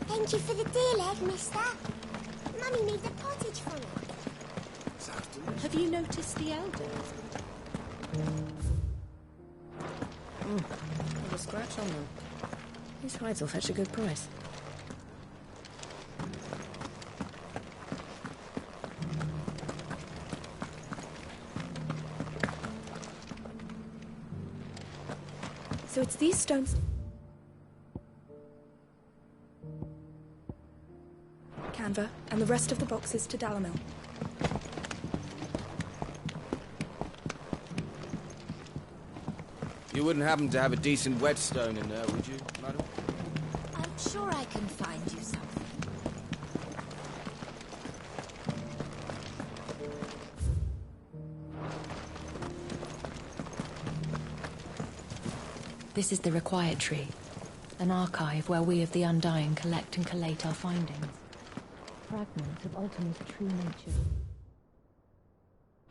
Thank you for the deal, leg, mister. Mummy made the pottage from it. Have you noticed the elder? Not a scratch on them. These hides will fetch a good price. So it's these stones. Canva, and the rest of the boxes to Dalamil. You wouldn't happen to have a decent whetstone in there, would you, madam? I'm sure I can find you something. This is the required tree, an archive where we of the Undying collect and collate our findings. Fragments of Ultima's true nature.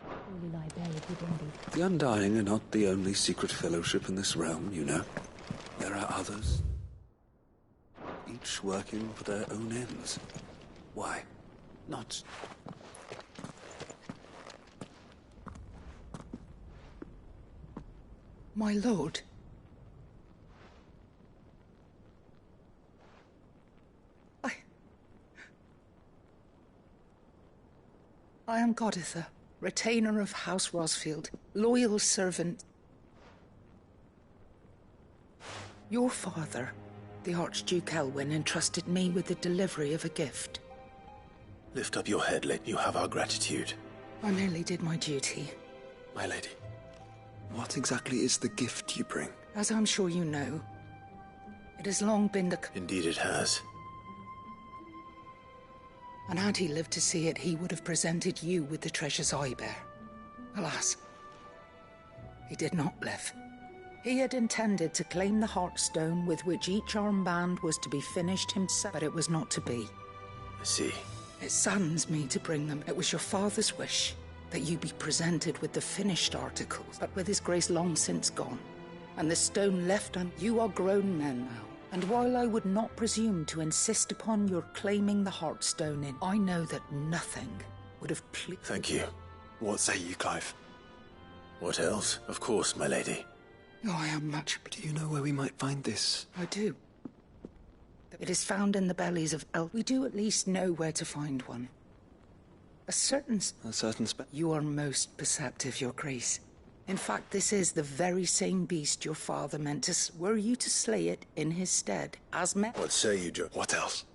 Surely lie buried within these. The Undying are not the only secret fellowship in this realm, you know. There are others, each working for their own ends. Why not? My lord. I am Goditha, retainer of House Rosfield, loyal servant. Your father, the Archduke Elwyn, entrusted me with the delivery of a gift. Lift up your head, lady. You have our gratitude. I merely did my duty. My lady, what exactly is the gift you bring? As I'm sure you know, it has long been the... Indeed it has. And had he lived to see it, he would have presented you with the treasures I bear. Alas, he did not live. He had intended to claim the Heartstone with which each armband was to be finished himself, but it was not to be. I see. It saddens me to bring them. It was your father's wish that you be presented with the finished articles, but with his grace long since gone, and the stone left on. You are grown men now, and while I would not presume to insist upon your claiming the Heartstone in, I know that nothing would have pleased. Thank you. What say you, Clive? What else? Of course, my lady. Oh, I am much... Do you know where we might find this? I do. It is found in the bellies of elk. We do at least know where to find one. A certain You are most perceptive, your grace. In fact, this is the very same beast your father meant to... Were you to slay it in his stead, as met... What say you, Joe? What else?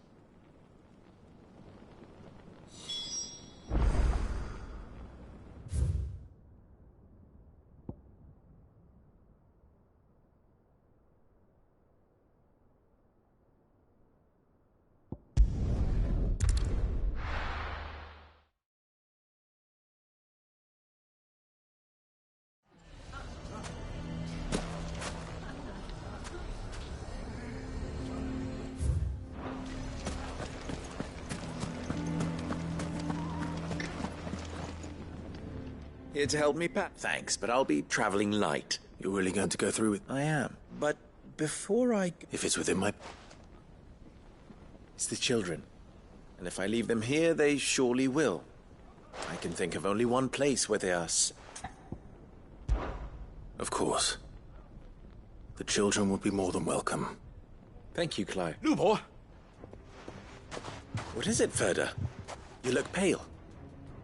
Here to help me pack? Thanks, but I'll be traveling light. You're really going to go through with... I am. But before I... If it's within my... It's the children. And if I leave them here, they surely will. I can think of only one place where they are... Of course. The children would be more than welcome. Thank you, Clive. Lubor! What is it, Ferda? You look pale.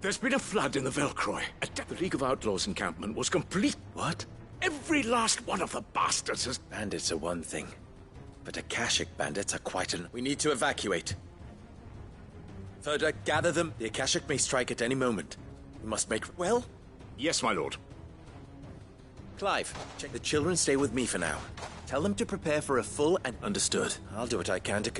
There's been a flood in the Velcroy. The League of Outlaws encampment was complete. What? Every last one of the bastards has... Bandits are one thing, but Akashic bandits are quite an... We need to evacuate. Ferda, gather them. The Akashic may strike at any moment. We must make... Well? Yes, my lord. Clive, the children stay with me for now. Tell them to prepare for a full and... Understood. I'll do what I can to...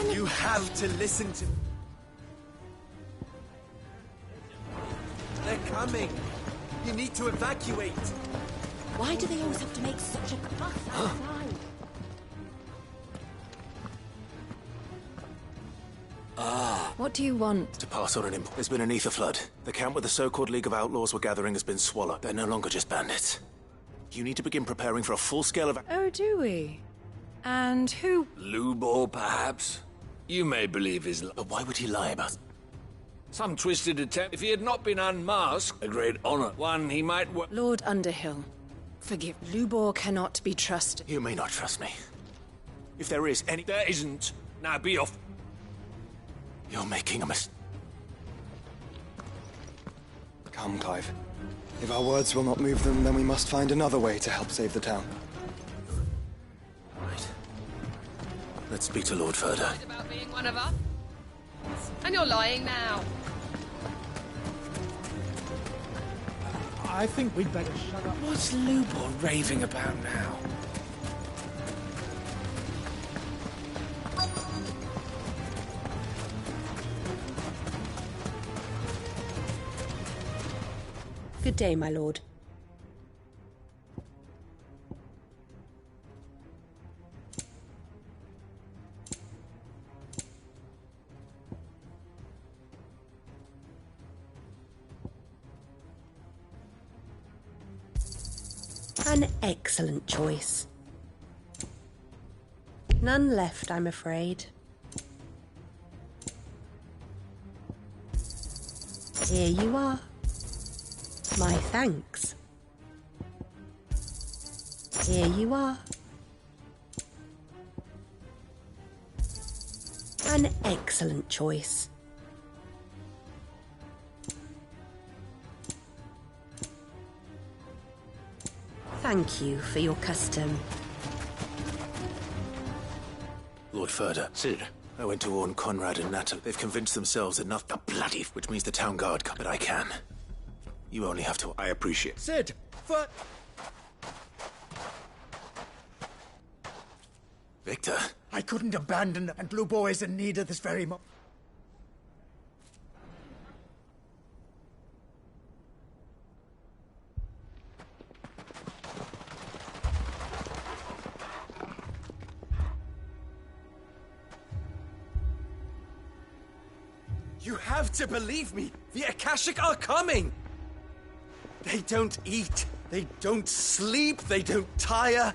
You have to listen to... They're coming. You need to evacuate. Why do they always have to make such a fuss outside? What do you want? To pass on an import. There's been an ether flood. The camp where the so-called League of Outlaws were gathering has been swallowed. They're no longer just bandits. You need to begin preparing for a full-scale Oh, do we? And who... Lubor, perhaps? You may believe his... But why would he lie about... Some twisted attempt. If he had not been unmasked, a great honor. One he might... Lord Underhill, forgive. Lubor cannot be trusted. You may not trust me. If there is any... There isn't. Now be off. You're making a mistake. Come, Clive. If our words will not move them, then we must find another way to help save the town. Right. Let's speak to Lord Ferda. About being one of us? And you're lying now. I think we'd better shut up. What's Lubor raving about now? Good day, my lord. An excellent choice. None left, I'm afraid. Here you are. My thanks. Here you are. An excellent choice. Thank you for your custom. Lord Ferda. Sid. I went to warn Conrad and Natalie. They've convinced themselves that not the bloody... which means the town guard come. But I can. You only have to... I appreciate... Sid! Victor? I couldn't abandon them, and Blue Boy is in need of this very moment. You have to believe me! The Akashic are coming! They don't eat, they don't sleep, they don't tire,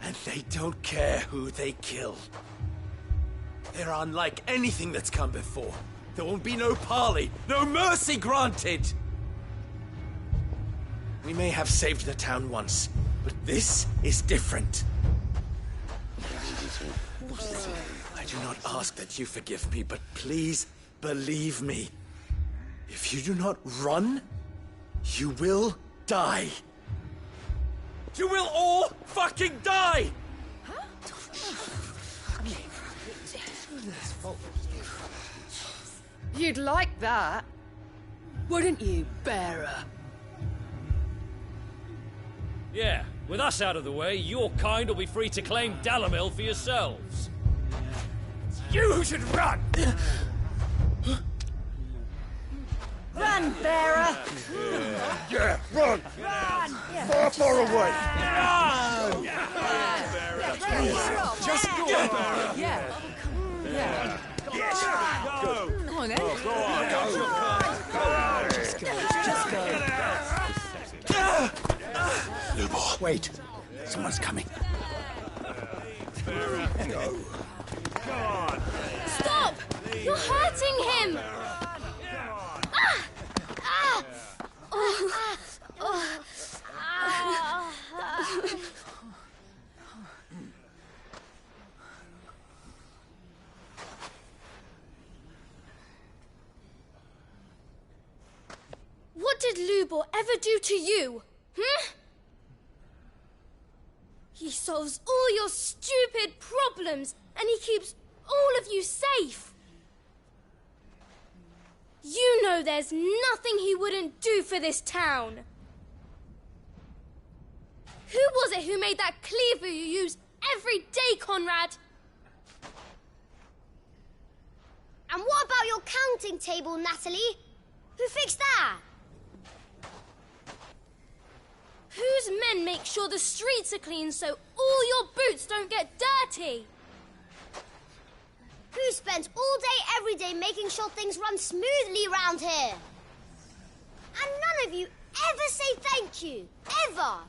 and they don't care who they kill. They're unlike anything that's come before. There won't be no parley, no mercy granted! We may have saved the town once, but this is different. I do not ask that you forgive me, but please believe me. If you do not run, you will die. You will all fucking die! You'd like that, wouldn't you, bearer? Yeah, with us out of the way, your kind will be free to claim Dalamil for yourselves. You should run! Run, bearer! Yeah, run! Run! Far, far away! Run! Just go, bearer! Yeah. Yeah. Yes. Go. Come on, then. Go on. Just go. Just go. Lubor. Wait. Someone's coming. Go. Go on. Stop! You're hurting him! What did Lubor ever do to you? He solves all your stupid problems, and he keeps all of you safe. You know there's nothing he wouldn't do for this town. Who was it who made that cleaver you use every day, Conrad? And what about your counting table, Natalie? Who fixed that? Whose men make sure the streets are clean so all your boots don't get dirty? Who spends all day, every day making sure things run smoothly round here? And none of you ever say thank you. Ever.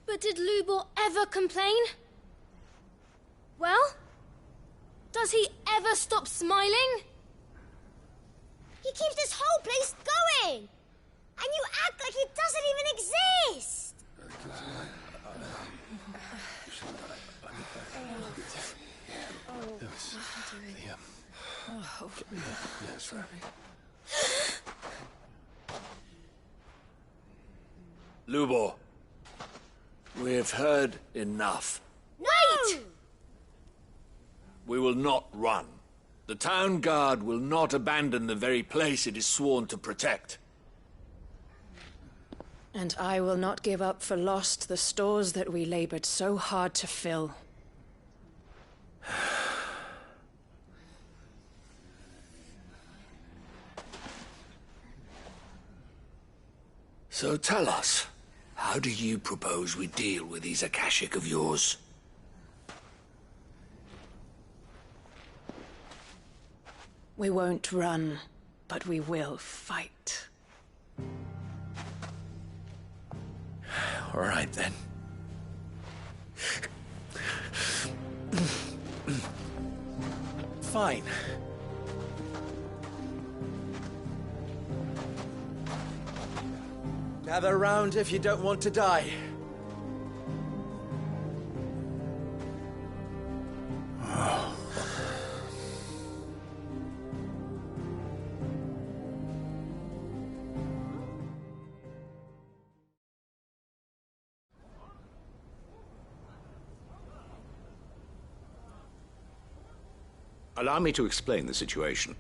But did Lubor ever complain? Well, does he ever stop smiling? He keeps this whole place going. And you act like it doesn't even exist. Lubor, we've heard enough. Wait! We will not run. The town guard will not abandon the very place it is sworn to protect. And I will not give up for lost the stores that we labored so hard to fill. So tell us, how do you propose we deal with these Akashic of yours? We won't run, but we will fight. All right, then. Fine. Gather round if you don't want to die. Allow me to explain the situation.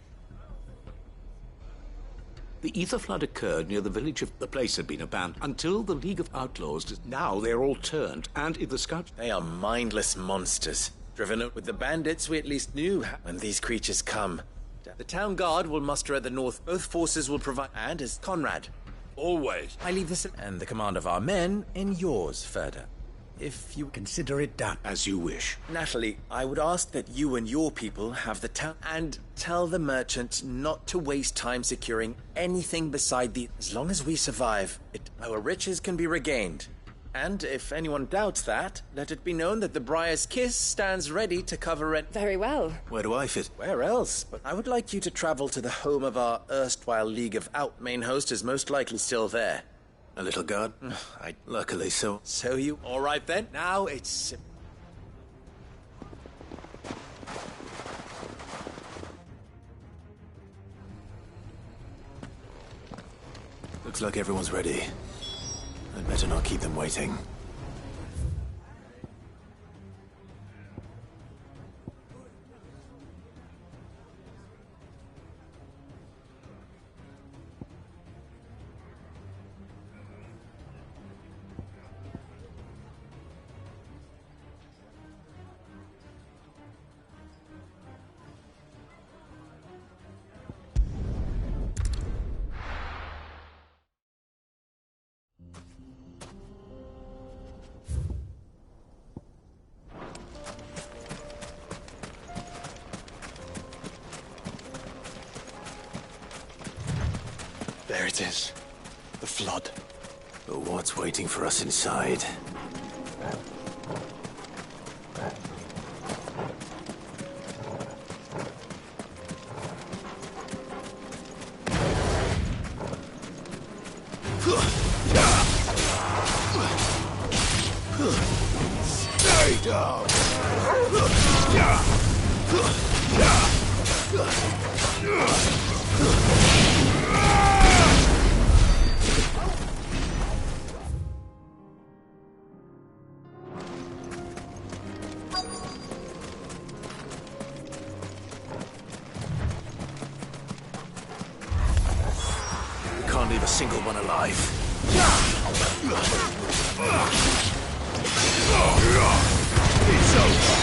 The ether flood occurred near the village of... The place had been abandoned until the League of Outlaws... Now they're all turned, and if the scouts... They are mindless monsters. Driven up with the bandits, we at least knew when these creatures come. The town guard will muster at the north. Both forces will provide... And as Conrad. Always. I leave this... And the command of our men in yours, Ferda. If you consider it done. As you wish. Natalie, I would ask that you and your people have the town... And tell the merchants not to waste time securing anything beside the... As long as we survive, our riches can be regained. And if anyone doubts that, let it be known that the Briar's Kiss stands ready to cover it. Very well. Where do I fit? Where else? But I would like you to travel to the home of our erstwhile League of Out. Main host is most likely still there. A little guard? Luckily so. So you... All right then. Now it's... Looks like everyone's ready. I'd better not keep them waiting. There it is. The flood. But what's waiting for us inside? Stay down! Can't leave a single one alive. It's over.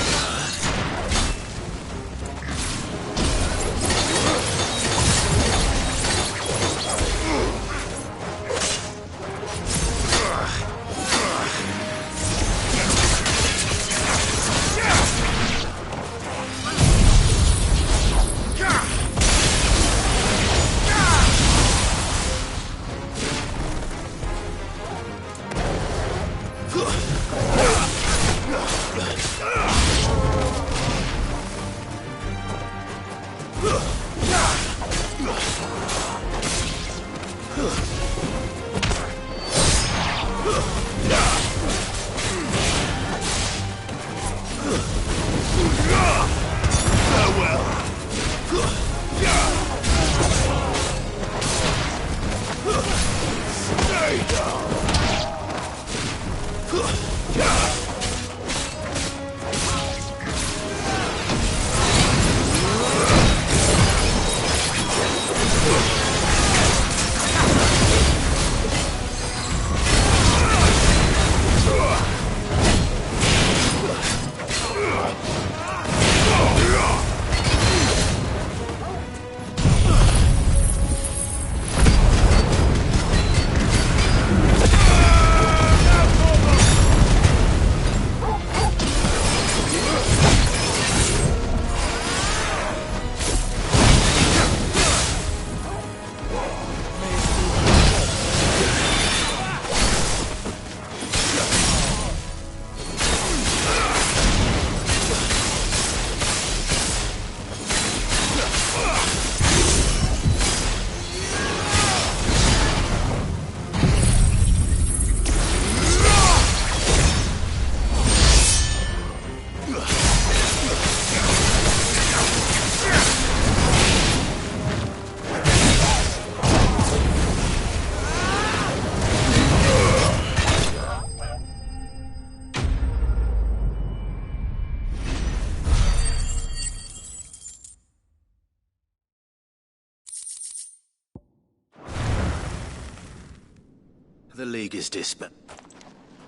The League is disbanded.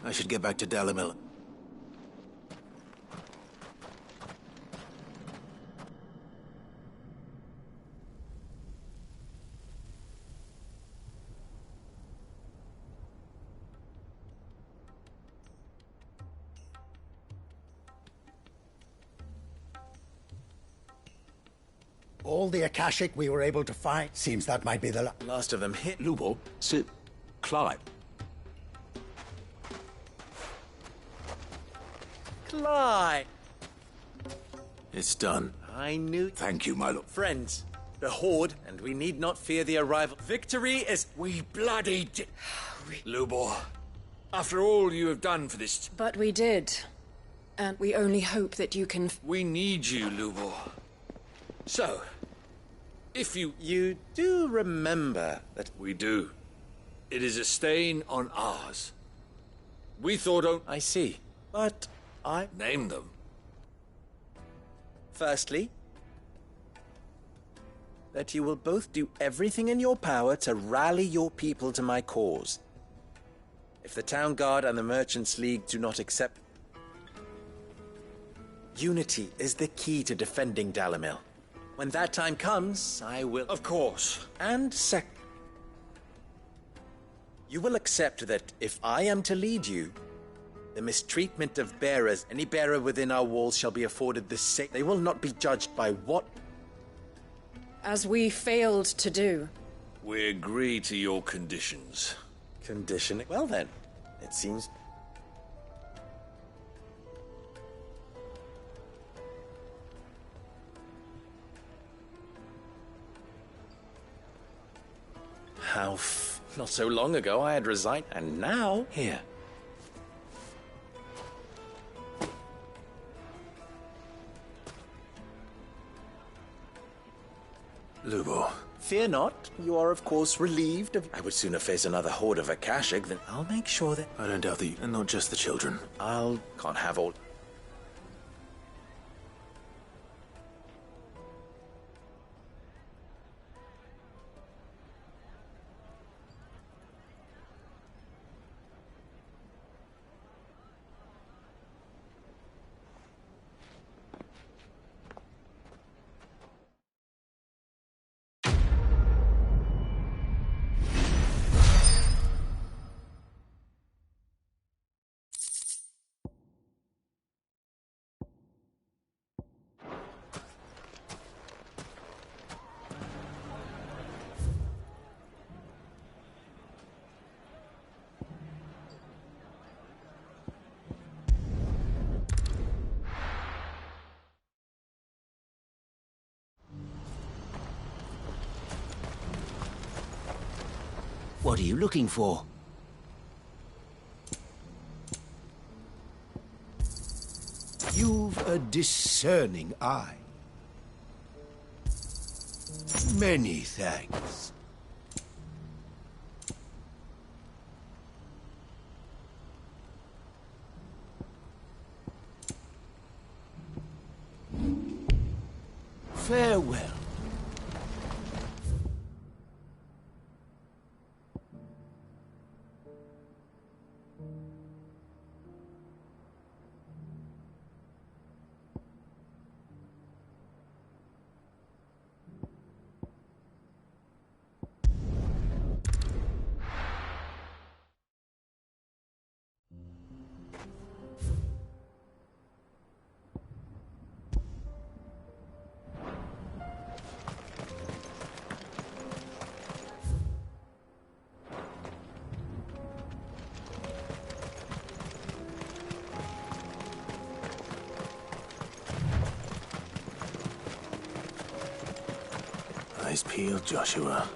I should get back to Dalimil. All the Akashic we were able to find. Seems that might be the last of them hit. Lubo, Clive. Clive! It's done. I knew... Thank you, my lord. Friends, the Horde, and we need not fear the arrival. Victory is... We bloody Lubo, after all you have done for this... But we did. And we only hope that you can... We need you, Lubo. So, if you... You do remember that... We do. It is a stain on ours. We thought... I see. But I... Name them. Firstly, that you will both do everything in your power to rally your people to my cause. If the Town Guard and the Merchants League do not accept... Unity is the key to defending Dalimil. When that time comes, I will... Of course. And you will accept that if I am to lead you, the mistreatment of bearers, any bearer within our walls shall be afforded the same. They will not be judged by what... As we failed to do. We agree to your conditions. Conditioning? Well then, it seems... Not so long ago I had resigned, and now... Here. Lubo. Fear not. You are, of course, relieved of... I would sooner face another horde of Akashic than... I'll make sure that... I don't doubt that you... And not just the children. Can't have all... What are you looking for? You've a discerning eye. Many thanks. Farewell. Eyes peeled, Joshua.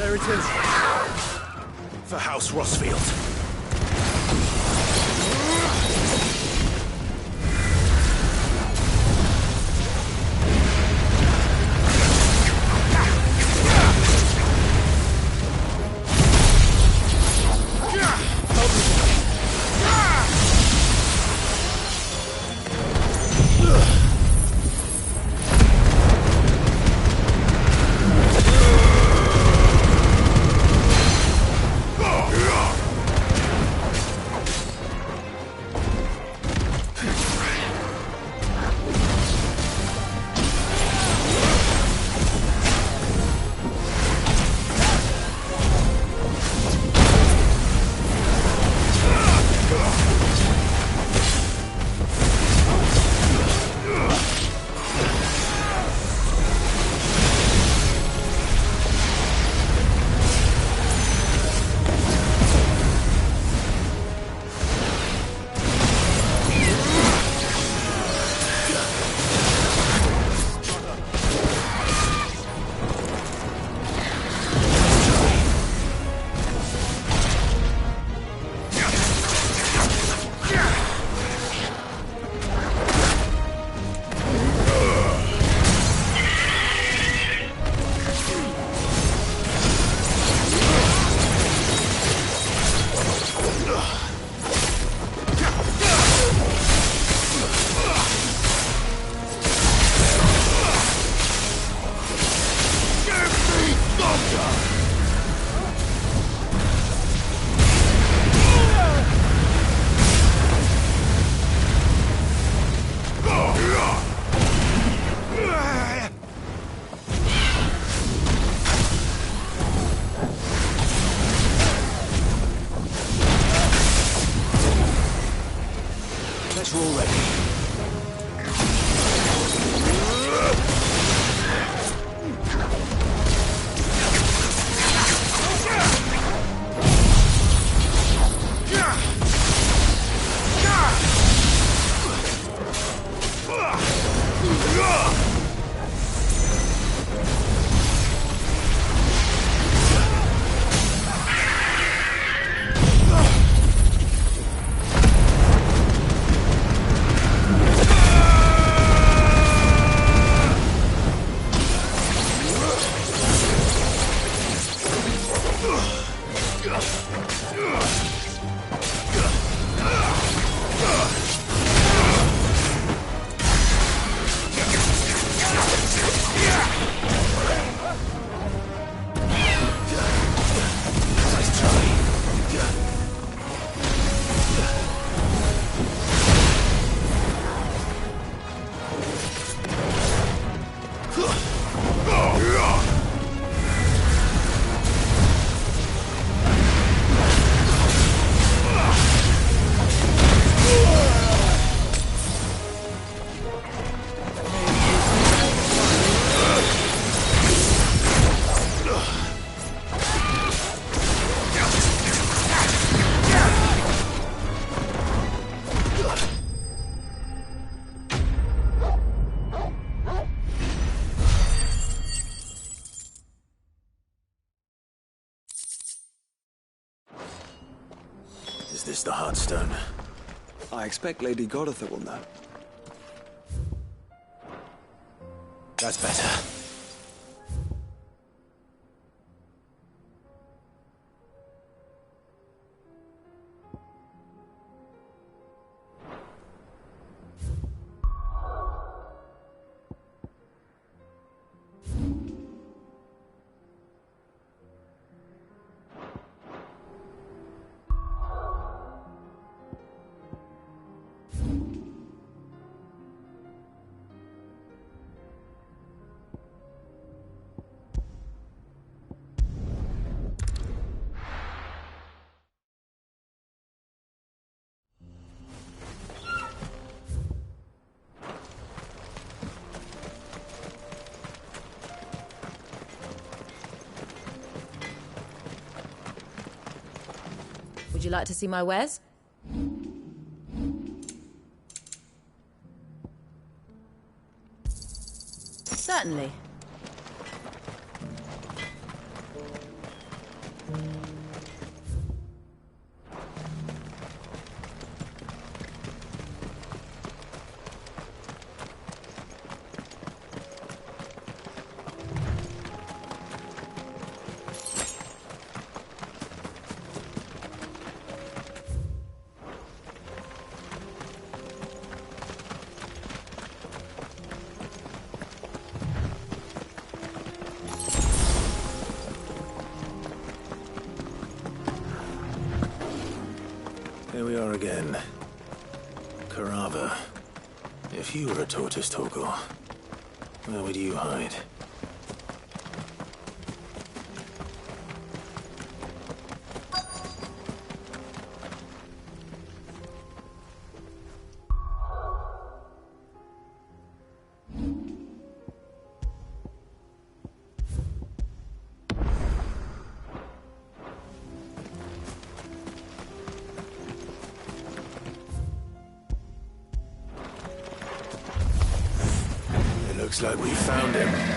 There it is. For House Rossfield. Is this the Heartstone? I expect Lady Godotha will know. That's better. Would you like to see my wares? Certainly. Here we are again. Carava. If you were a tortoise, Torgor, where would you hide? Looks like we found him.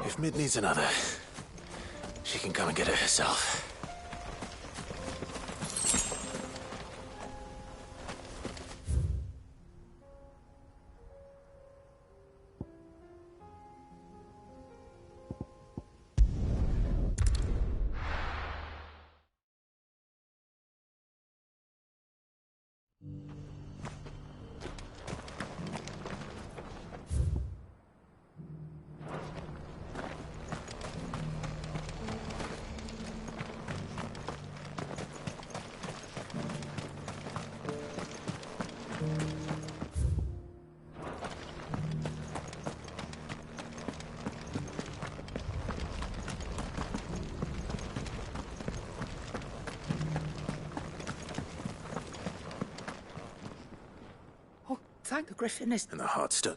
If Mid needs another, she can come and get it herself. Thank the Griffin is... And the Heartstone.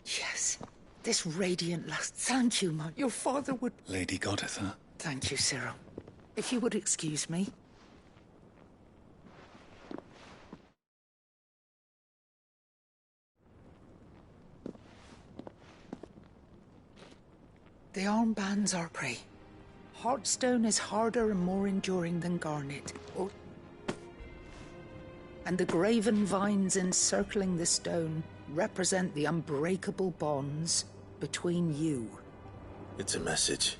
Yes. This radiant lust. Thank you, my... Your father would... Lady Goditha. Thank you, Cyril. If you would excuse me. The armbands are prey. Heartstone is harder and more enduring than garnet. Oh. And the graven vines encircling the stone represent the unbreakable bonds between you. It's a message.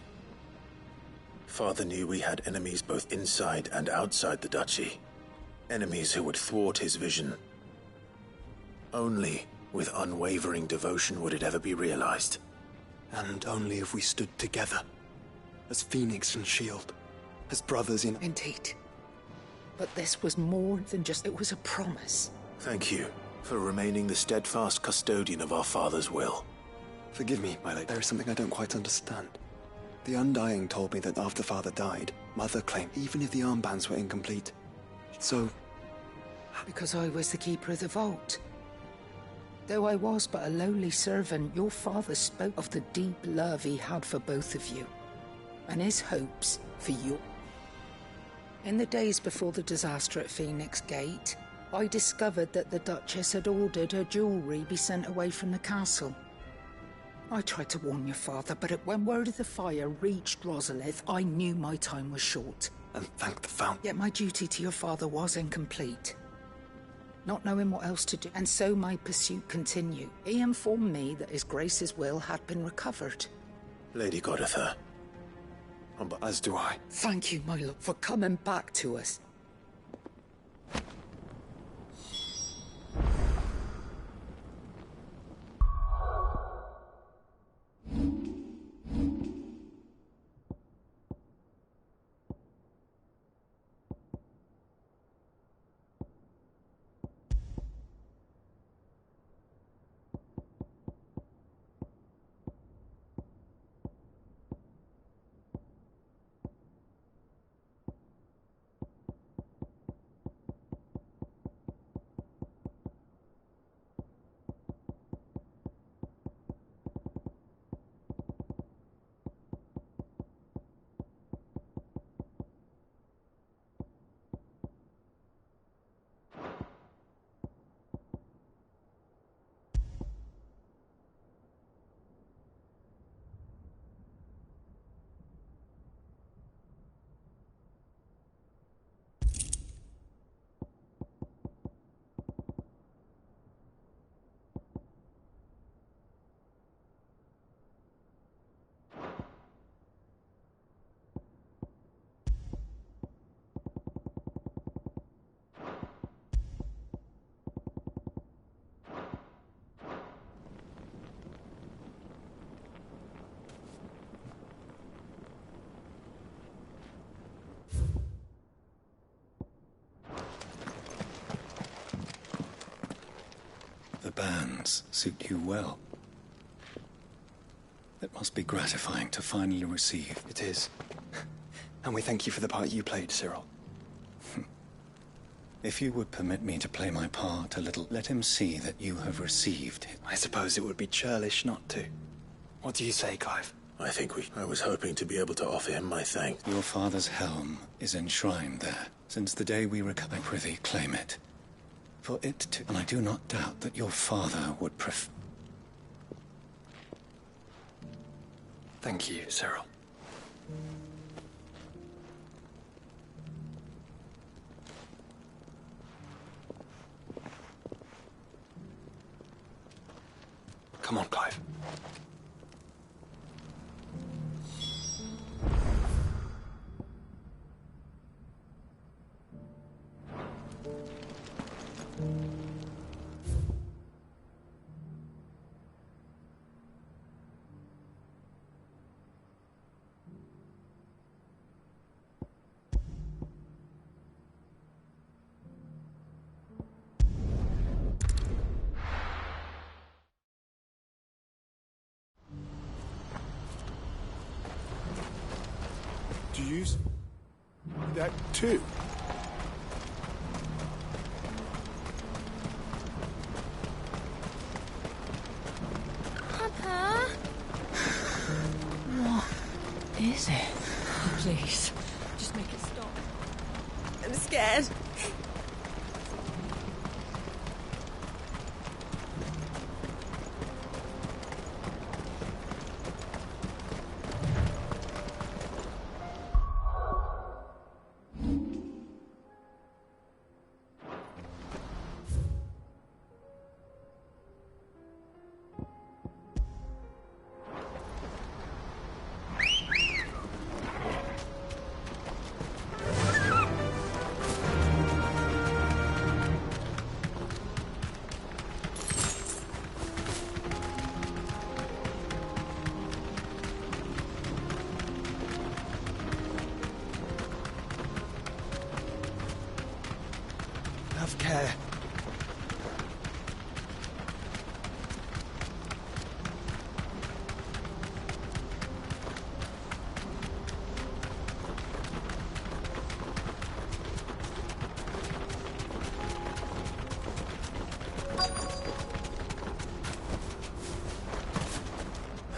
Father knew we had enemies both inside and outside the duchy. Enemies who would thwart his vision. Only with unwavering devotion would it ever be realized. And only if we stood together. As Phoenix and Shield. As brothers in... Indeed. But this was more than just... It was a promise. Thank you for remaining the steadfast custodian of our father's will. Forgive me, my lady. There is something I don't quite understand. The Undying told me that after Father died, Mother claimed even if the armbands were incomplete. So... Because I was the keeper of the vault. Though I was but a lowly servant, your father spoke of the deep love he had for both of you. And his hopes for you. In the days before the disaster at Phoenix Gate, I discovered that the Duchess had ordered her jewellery be sent away from the castle. I tried to warn your father, but when word of the fire reached Rosalith, I knew my time was short. And thank the Fountain. Yet my duty to your father was incomplete. Not knowing what else to do, and so my pursuit continued. He informed me that His Grace's will had been recovered. Lady Goditha. As do I. Thank you, my lord, for coming back to us. bands suit you well. It must be gratifying to finally receive. It is. And we thank you for the part you played, Cyril. If you would permit me to play my part a little, let him see that you have received it. I suppose it would be churlish not to. What do you say, Clive? I was hoping to be able to offer him my thanks. Your father's helm is enshrined there. Since the day we recover, I prithee claim it. For it to... And I do not doubt that your father would prefer... Thank you, Cyril. Come on, Clive. Do you use that too? Papa? What is it? Please, Just make it stop. I'm scared. Have care.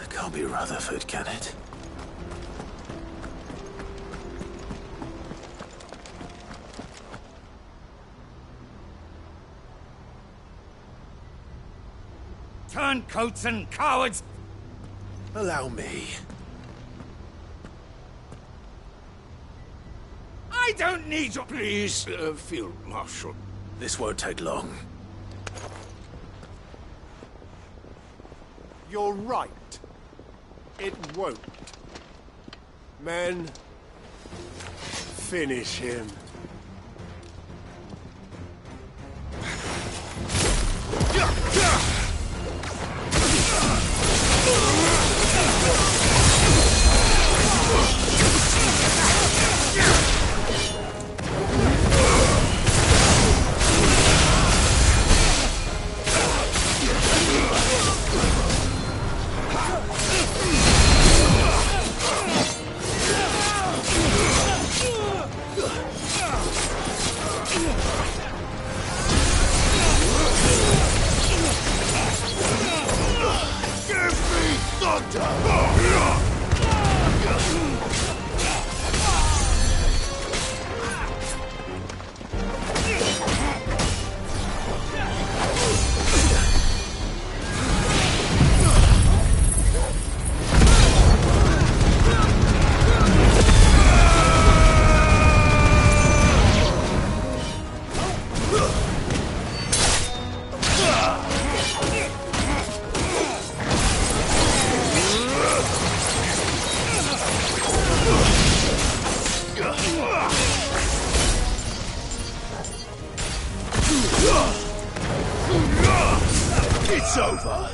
It can't be Rutherford, can it? Turncoats and cowards! Allow me. I don't need your... Please, Field Marshal. This won't take long. You're right. It won't. Men, finish him. It's over.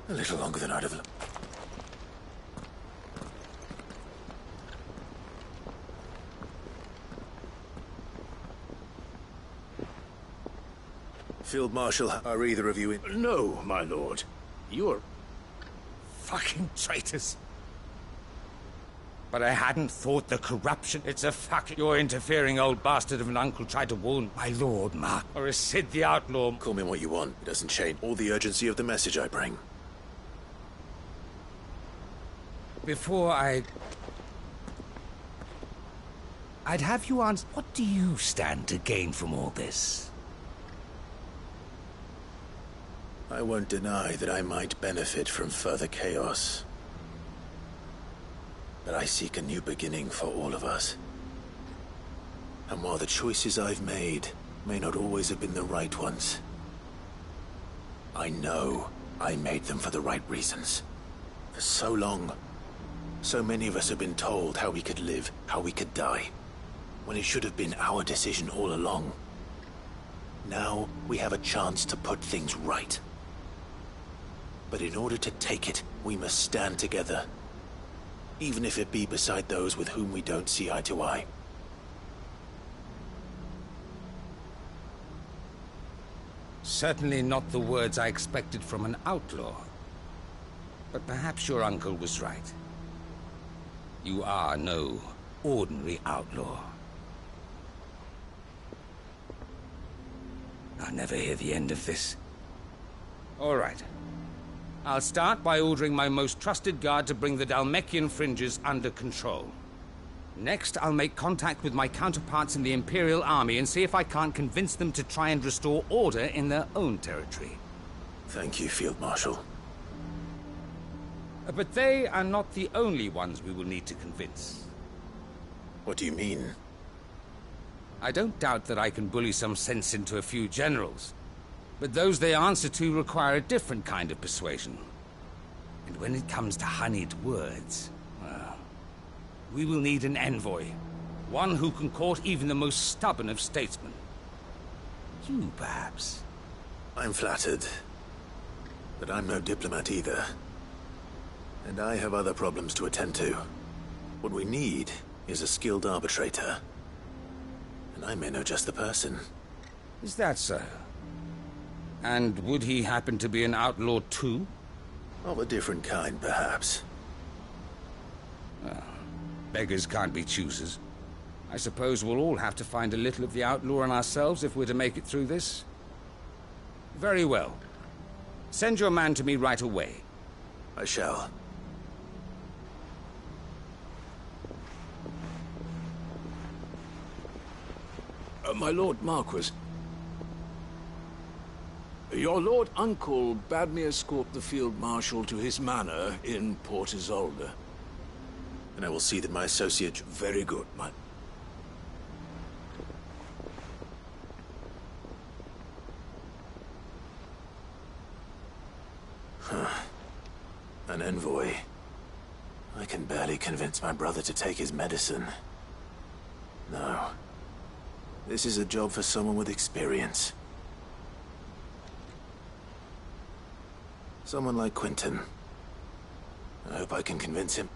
A little longer than I'd have... Field Marshal, are either of you in? No, my lord. You're... Fucking traitors. But I hadn't thought the corruption. It's a fucking... Your interfering old bastard of an uncle tried to warn my lord, Mark. Or is Sid the outlaw? Call me what you want. It doesn't change all the urgency of the message I bring. Before I'd have you answer, what do you stand to gain from all this? I won't deny that I might benefit from further chaos. But I seek a new beginning for all of us. And while the choices I've made may not always have been the right ones, I know I made them for the right reasons. For so long, so many of us have been told how we could live, how we could die, when it should have been our decision all along. Now, we have a chance to put things right. But in order to take it, we must stand together. Even if it be beside those with whom we don't see eye to eye. Certainly not the words I expected from an outlaw. But perhaps your uncle was right. You are no ordinary outlaw. I'll never hear the end of this. All right. I'll start by ordering my most trusted guard to bring the Dhalmekian fringes under control. Next, I'll make contact with my counterparts in the Imperial Army and see if I can't convince them to try and restore order in their own territory. Thank you, Field Marshal. But they are not the only ones we will need to convince. What do you mean? I don't doubt that I can bully some sense into a few generals. But those they answer to require a different kind of persuasion. And when it comes to honeyed words, well, we will need an envoy. One who can court even the most stubborn of statesmen. You, perhaps? I'm flattered. But I'm no diplomat either. And I have other problems to attend to. What we need is a skilled arbitrator. And I may know just the person. Is that so? And would he happen to be an outlaw too? Of a different kind, perhaps. Well, beggars can't be choosers. I suppose we'll all have to find a little of the outlaw in ourselves if we're to make it through this. Very well. Send your man to me right away. I shall. My Lord Marquis, your Lord Uncle bade me escort the Field Marshal to his manor in Port Isolde. And I will see that my associate... Very good, my... An envoy. I can barely convince my brother to take his medicine. No. This is a job for someone with experience. Someone like Quentin. I hope I can convince him.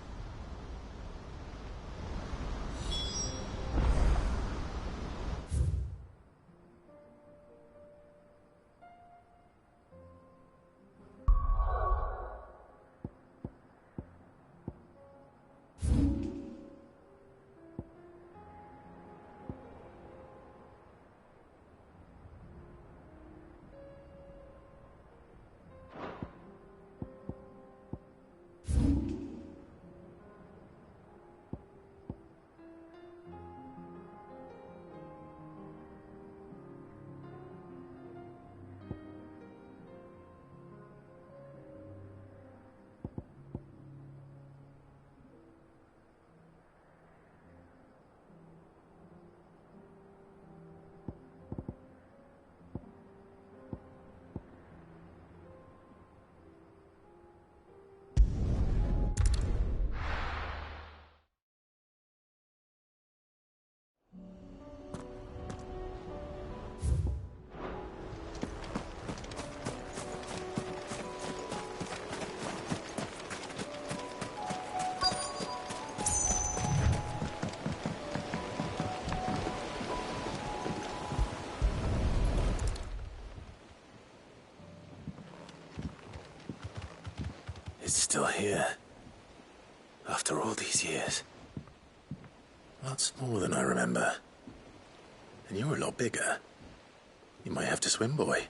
It's still here. After all these years. Lots more than I remember. And you're a lot bigger. You might have to swim, boy.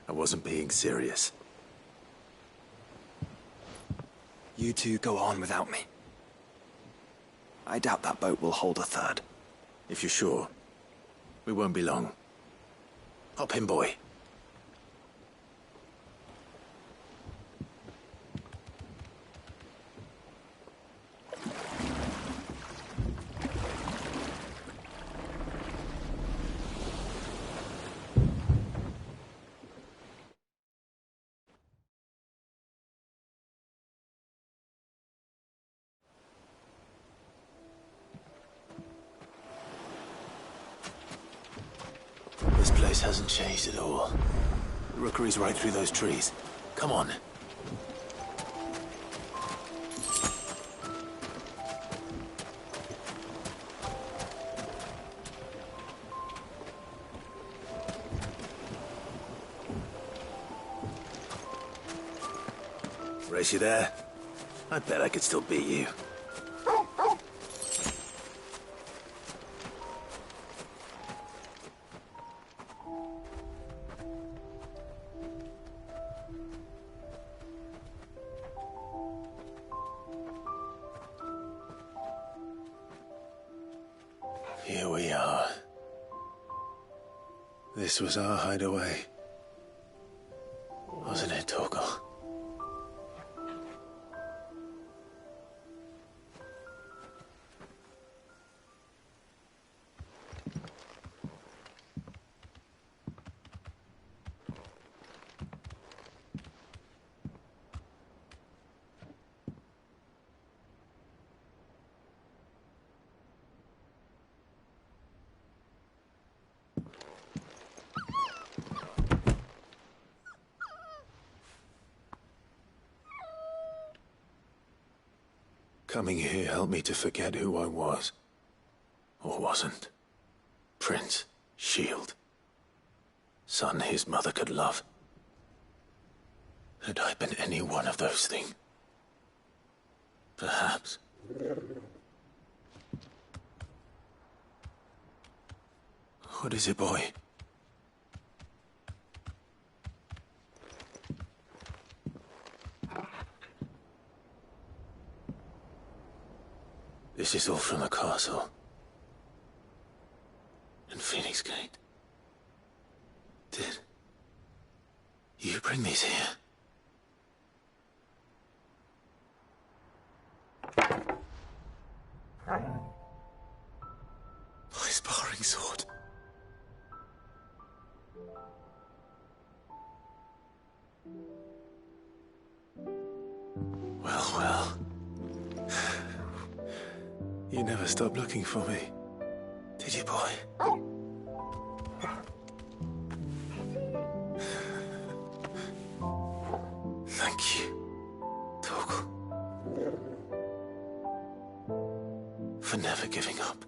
I wasn't being serious. You two go on without me. I doubt that boat will hold a third. If you're sure, we won't be long. Hop in, boy. This place hasn't changed at all. The rookery's right through those trees. Come on. Race you there? I bet I could still beat you. Here we are. This was our hideaway. Wasn't it, Torgal? Coming here helped me to forget who I was. Or wasn't. Prince, shield. Son his mother could love. Had I been any one of those things? Perhaps. What is it, boy? This is all from the castle. And Phoenix Gate. Did you bring these here? My sparring sword. Well, well. You never stopped looking for me, did you, boy? Thank you, Torgal. For never giving up.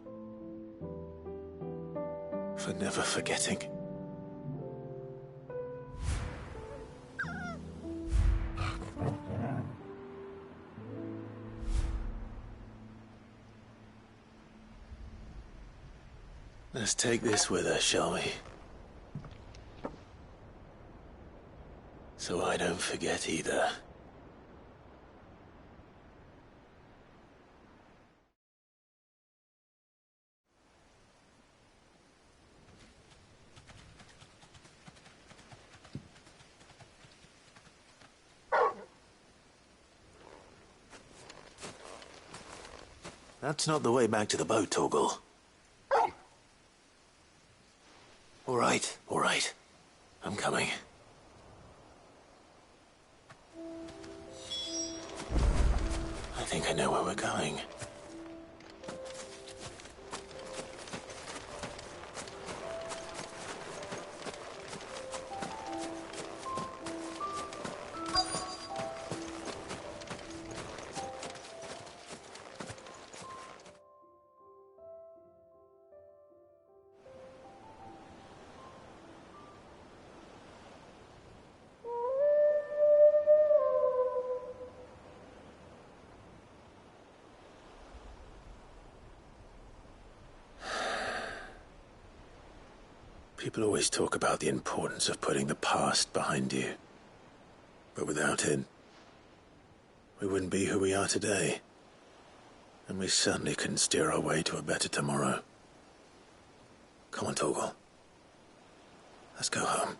For never forgetting. Let's take this with us, shall we? So I don't forget either. That's not the way back to the boat, Torgal. All right. I'm coming. I think I know where we're going. People always talk about the importance of putting the past behind you. But without it, we wouldn't be who we are today. And we certainly couldn't steer our way to a better tomorrow. Come on, Torgal. Let's go home.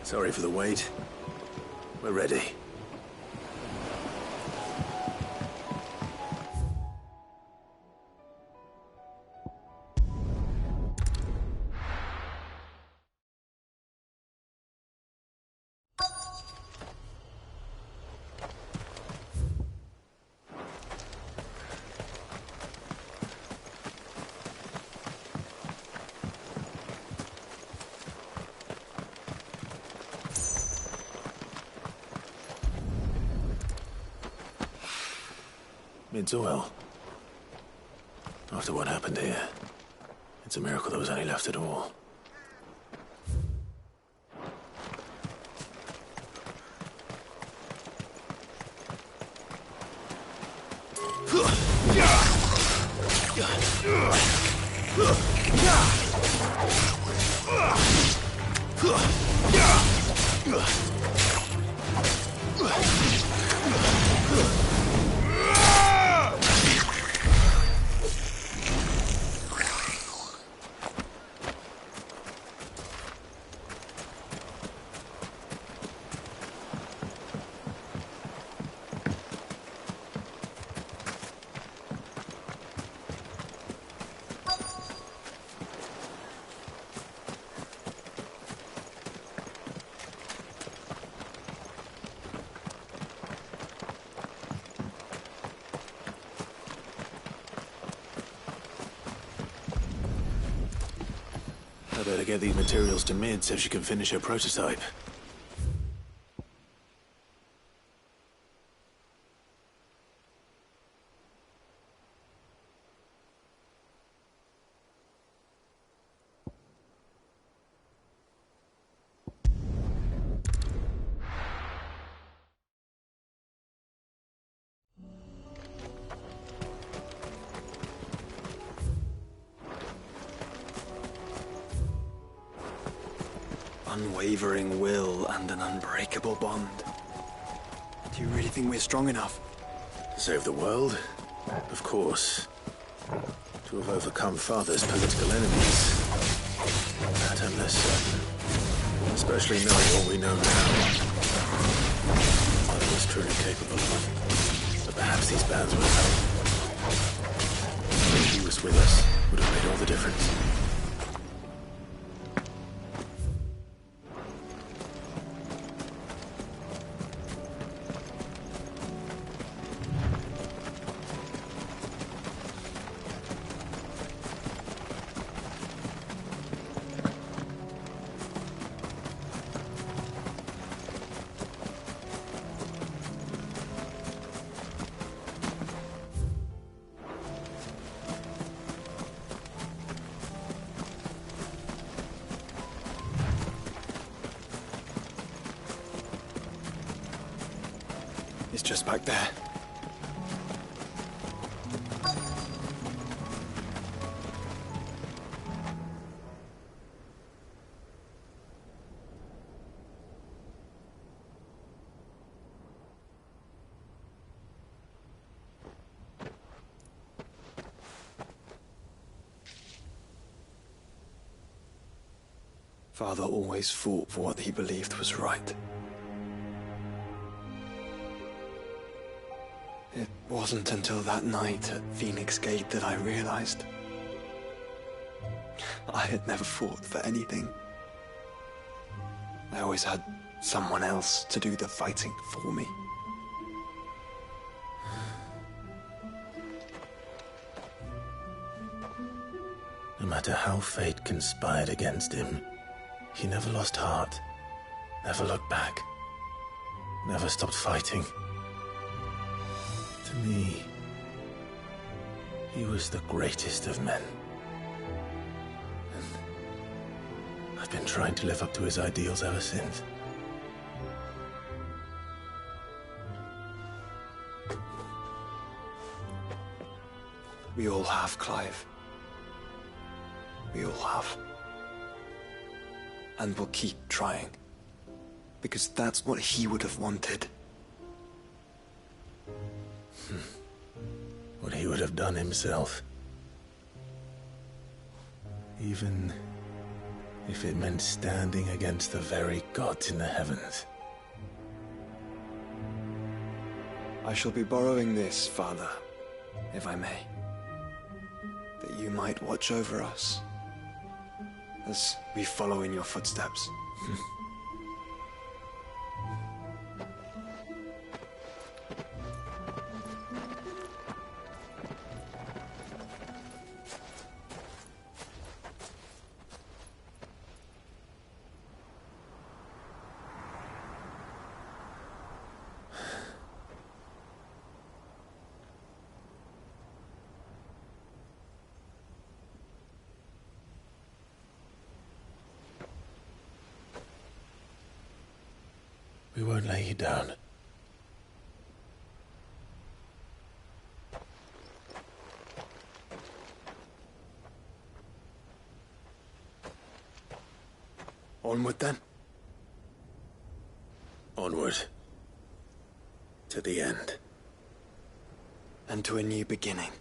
Sorry for the wait. We're ready. It's oil. After what happened here, it's a miracle there was any left at all. I better get these materials to Mid so she can finish her prototype. Unwavering will and an unbreakable bond. Do you really think we're strong enough? To save the world? Of course. To have overcome Father's political enemies? That I'm less certain. Especially knowing what we know now. Father was truly capable of. But perhaps these bands would help. If he was with us, would have made all the difference. It's just back there. Father always fought for what he believed was right. It wasn't until that night at Phoenix Gate that I realized I had never fought for anything. I always had someone else to do the fighting for me. No matter how fate conspired against him, he never lost heart, never looked back, never stopped fighting. To me, he was the greatest of men. And I've been trying to live up to his ideals ever since. We all have, Clive. We all have. And we'll keep trying. Because that's what he would have wanted. What he would have done himself. Even if it meant standing against the very gods in the heavens. I shall be borrowing this, Father, if I may. That you might watch over us as we follow in your footsteps. We won't lay you down. Onward then. Onward. To the end. And to a new beginning.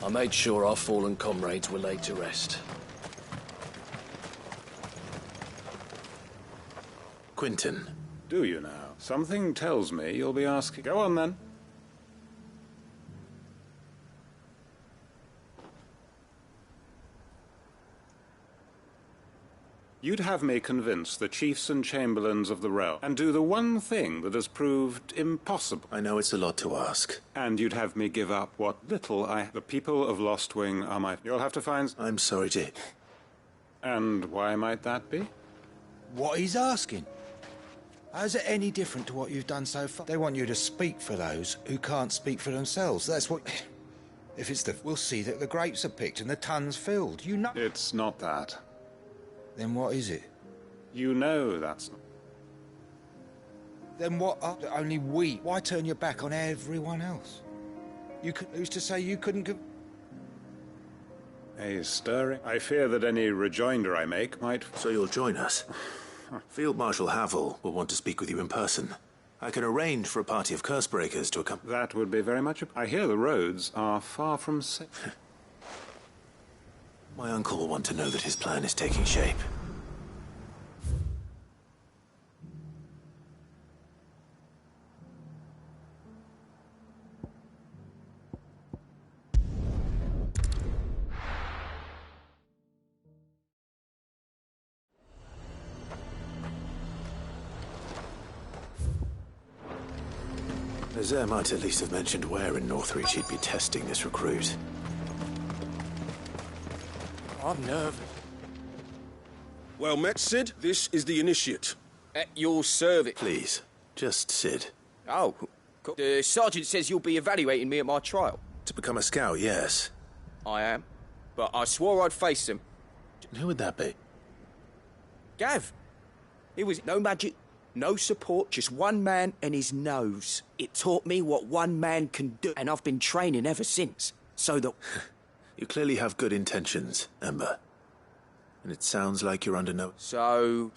I made sure our fallen comrades were laid to rest. Quinton. Do you now? Something tells me you'll be asking. Go on, then. You'd have me convince the chiefs and chamberlains of the realm, and do the one thing that has proved impossible. I know it's a lot to ask. And you'd have me give up what little the people of Lostwing are my... You'll have to find... I'm sorry to... And why might that be? What he's asking. How's it any different to what you've done so far? They want you to speak for those who can't speak for themselves. That's what... If it's the... We'll see that the grapes are picked and the tons filled. You know... It's not that. Then what is it? You know that's not... Then what are only we? Why turn your back on everyone else? You could... Who's to say you couldn't give... A stirring... I fear that any rejoinder I make might... So you'll join us? Field Marshal Havel will want to speak with you in person. I can arrange for a party of cursebreakers to accompany... That would be very much... I hear the roads are far from safe. My uncle will want to know that his plan is taking shape. Nazaire might at least have mentioned where in Northreach he'd be testing this recruit. I'm nervous. Well met, Sid. This is the initiate. At your service. Please, just Sid. Oh, cool. The sergeant says you'll be evaluating me at my trial. To become a scout, yes. I am. But I swore I'd face him. Who would that be? Gav. It was no magic, no support, just one man and his nose. It taught me what one man can do, and I've been training ever since. So that... You clearly have good intentions, Ember. And it sounds like you're under no... So...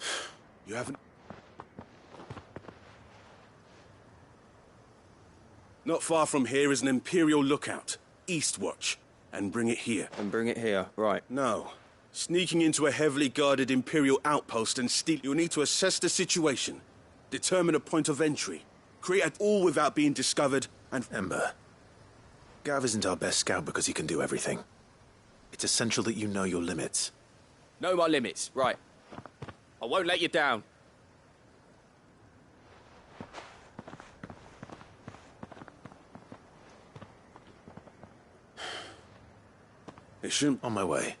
You haven't... Not far from here is an Imperial lookout. Eastwatch. And bring it here. And bring it here, right. No. Sneaking into a heavily guarded Imperial outpost and steal... You'll need to assess the situation. Determine a point of entry. Create it all without being discovered and... Ember. Gav isn't our best scout because he can do everything. It's essential that you know your limits. Know my limits, right. I won't let you down. It shouldn't... On my way.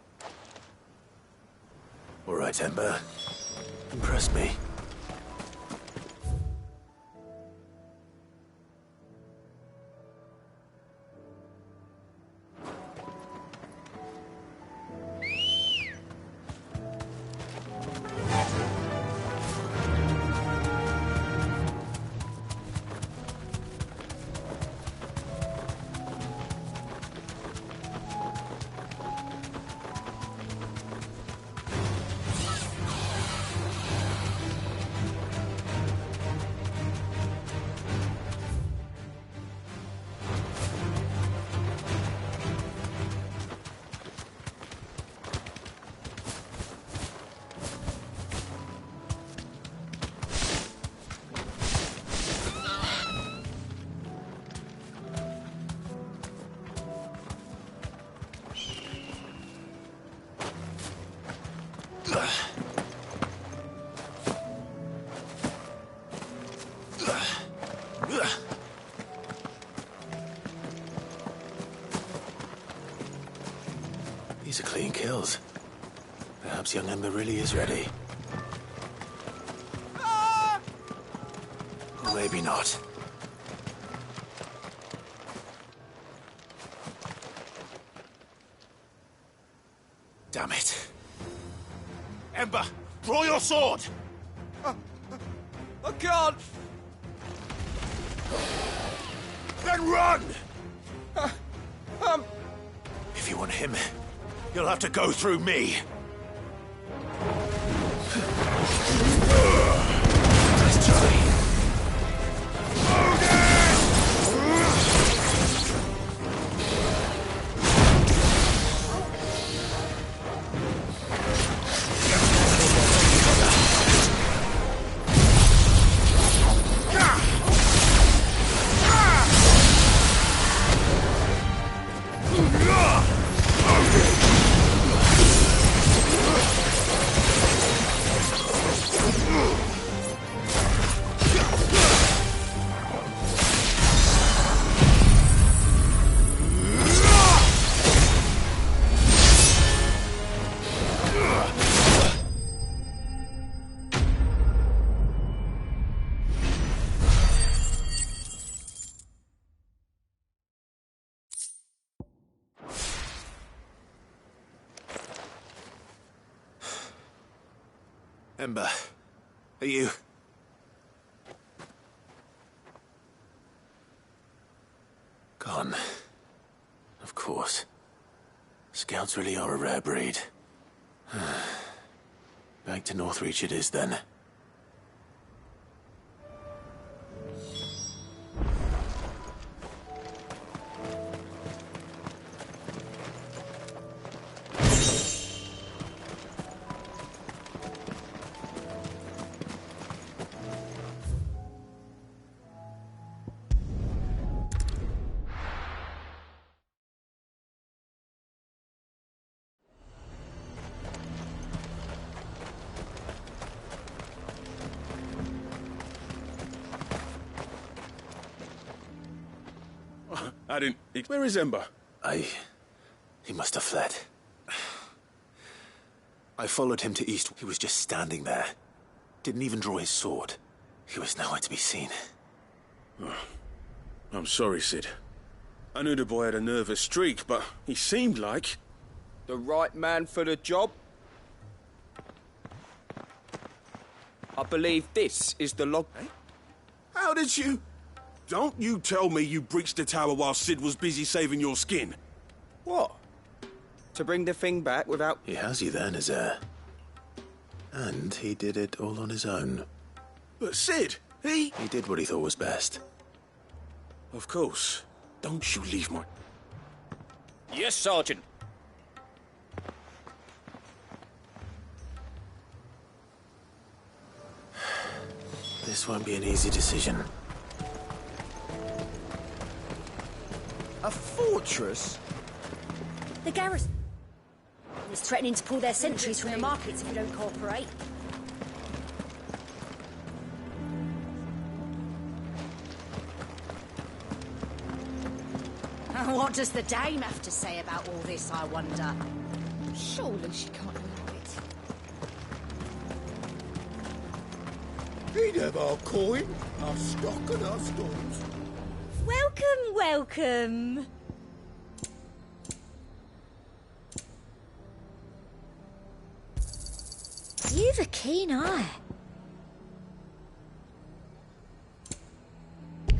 All right, Ember. Impress me. These are clean kills. Perhaps young Ember really is ready. Or maybe not. Damn it. Ember, draw your sword! I can't! Then run! If you want him, you'll have to go through me. Let's try. Ember, are you... Gone. Of course. Scouts really are a rare breed. Back to Northreach it is, then. I didn't... Where is Ember? He must have fled. I followed him to East. He was just standing there. Didn't even draw his sword. He was nowhere to be seen. Oh, I'm sorry, Sid. I knew the boy had a nervous streak, but he seemed like... The right man for the job? I believe this is the log... Eh? How did you... Don't you tell me you breached the tower while Sid was busy saving your skin. What? To bring the thing back without... He has you then, his heir. And he did it all on his own. But Sid, he... He did what he thought was best. Of course. Don't you leave my... Yes, Sergeant. This won't be an easy decision. A fortress? The garrison is threatening to pull their sentries from the markets if you don't cooperate. What does the dame have to say about all this, I wonder? Surely she can't allow it. He'd have our coin, our stock and our stores. Welcome, welcome. You've a keen eye.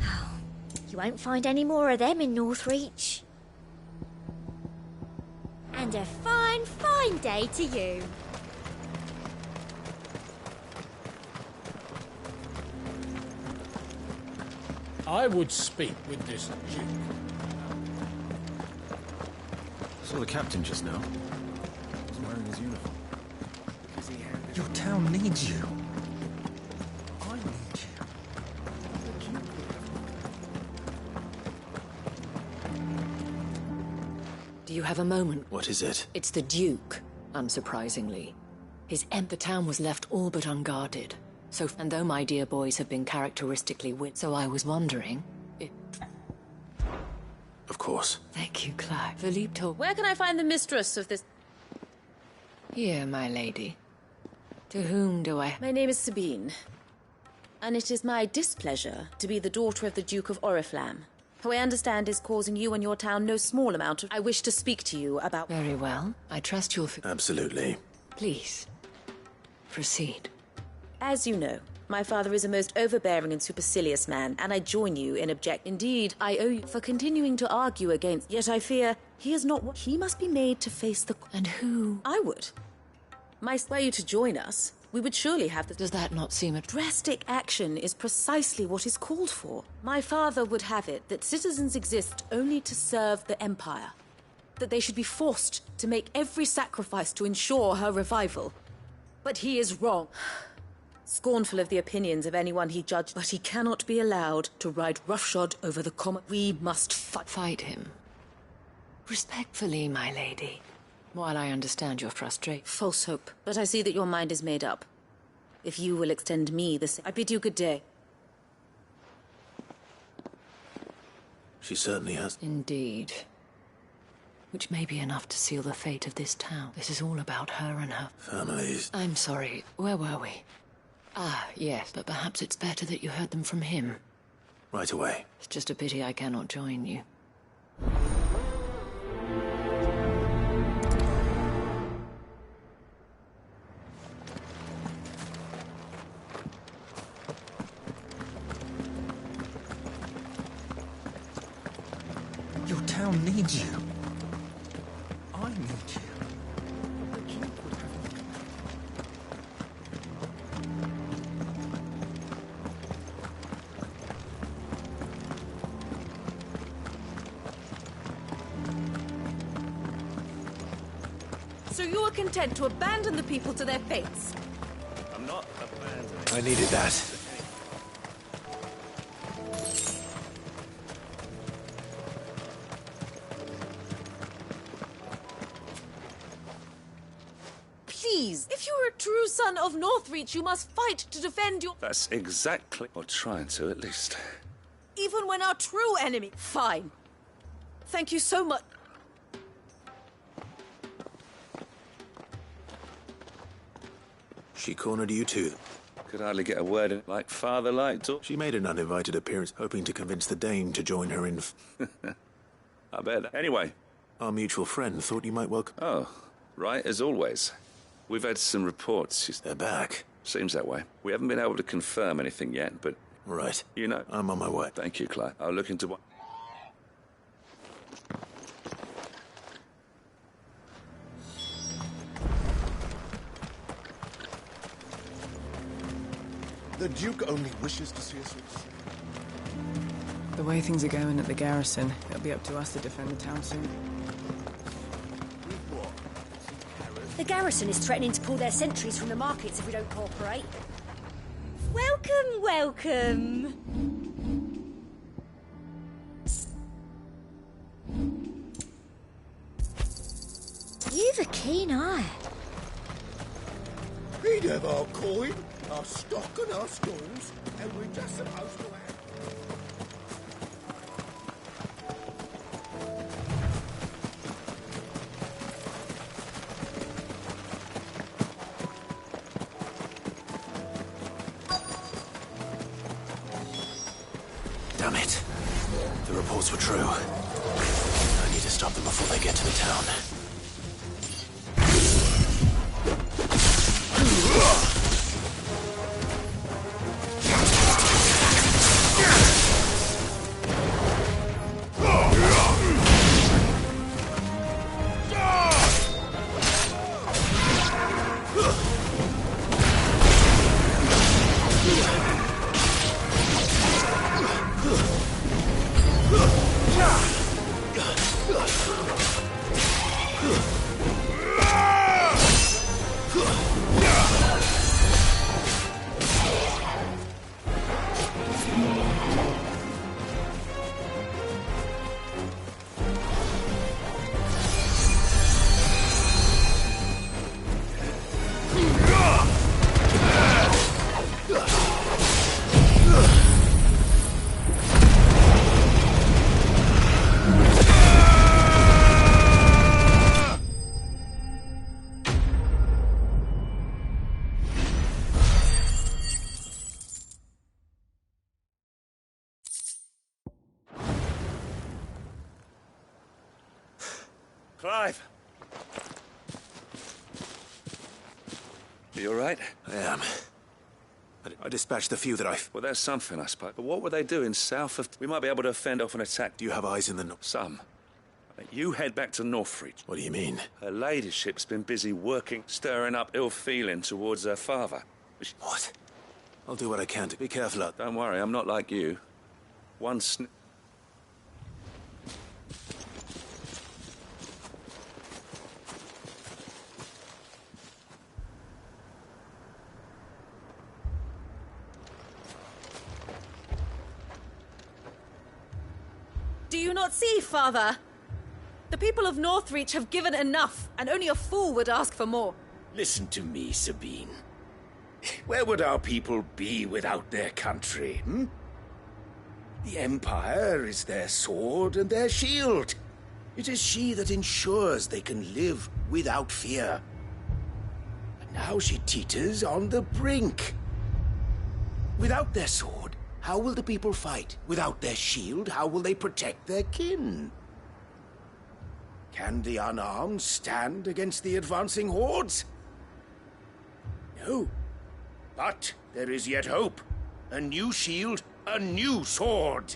Oh, you won't find any more of them in Northreach. And a fine, fine day to you. I would speak with this Duke. Saw the captain just now. He's wearing his uniform. Your town needs you. I need you. Do you have a moment? What is it? It's the Duke, unsurprisingly. The town was left all but unguarded. And though my dear boys have been characteristically so I was wondering if... Of course. Thank you, Clive. Philippe told... Where can I find the mistress of this... Here, my lady. To whom do I... My name is Sabine. And it is my displeasure to be the daughter of the Duke of Oriflamme, who I understand is causing you and your town no small amount of... I wish to speak to you about... Very well. I trust you'll... Absolutely. Please. Proceed. As you know, my father is a most overbearing and supercilious man, and I join you in Indeed, I owe you for continuing to argue against... Yet I fear he is not what... He must be made to face the... And who? I would. Were you to join us, we would surely have the... Does that not seem a... Drastic action is precisely what is called for. My father would have it that citizens exist only to serve the Empire. That they should be forced to make every sacrifice to ensure her revival. But he is wrong. Scornful of the opinions of anyone he judged, but he cannot be allowed to ride roughshod over the common... We must fight him. Respectfully, my lady. While I understand your frustration. False hope. But I see that your mind is made up. If you will extend me the same... I bid you good day. She certainly has. Indeed. Which may be enough to seal the fate of this town. This is all about her and her... Families. I'm sorry. Where were we? Ah, yes, but perhaps it's better that you heard them from him. Right away. It's just a pity I cannot join you. town needs you. I need you. So you are content to abandon the people to their fates? I'm not abandoning. I needed that. Please, if you are a true son of Northreach, you must fight to defend your... That's exactly... or trying to, at least. Even when our true enemy... Fine. Thank you so much. She cornered you too. Could hardly get a word in like father, like daughter. She made an uninvited appearance, hoping to convince the Dane to join her in... I bet. Anyway. Our mutual friend thought you might welcome... Oh, right, as always. We've had some reports. They're back. Seems that way. We haven't been able to confirm anything yet, but... Right. You know. I'm on my way. Thank you, Clive. I'll look into what... The Duke only wishes to see us. The way things are going at the garrison, it'll be up to us to defend the town soon. The garrison is threatening to pull their sentries from the markets if we don't cooperate. Welcome, welcome. You've a keen eye. We'd have our coin, our stock and our stalls, and we're just supposed to have... Damn it. The reports were true. I need to stop them before they get to the town. Clive! You all right? I am. I dispatched the few that I... Well, that's something, I suppose. But what were they doing south of... We might be able to fend off an attack. Do you have eyes in the north? Some. You head back to Northreach. What do you mean? Her ladyship's been busy working, stirring up ill feeling towards her father. What? I'll do what I can to be careful out. Don't worry, I'm not like you. One Do you not see, Father? The people of Northreach have given enough, and only a fool would ask for more. Listen to me, Sabine. Where would our people be without their country, hmm? The Empire is their sword and their shield. It is she that ensures they can live without fear. And now she teeters on the brink. Without their sword, how will the people fight? Without their shield, how will they protect their kin? Can the unarmed stand against the advancing hordes? No. But there is yet hope. A new shield, a new sword.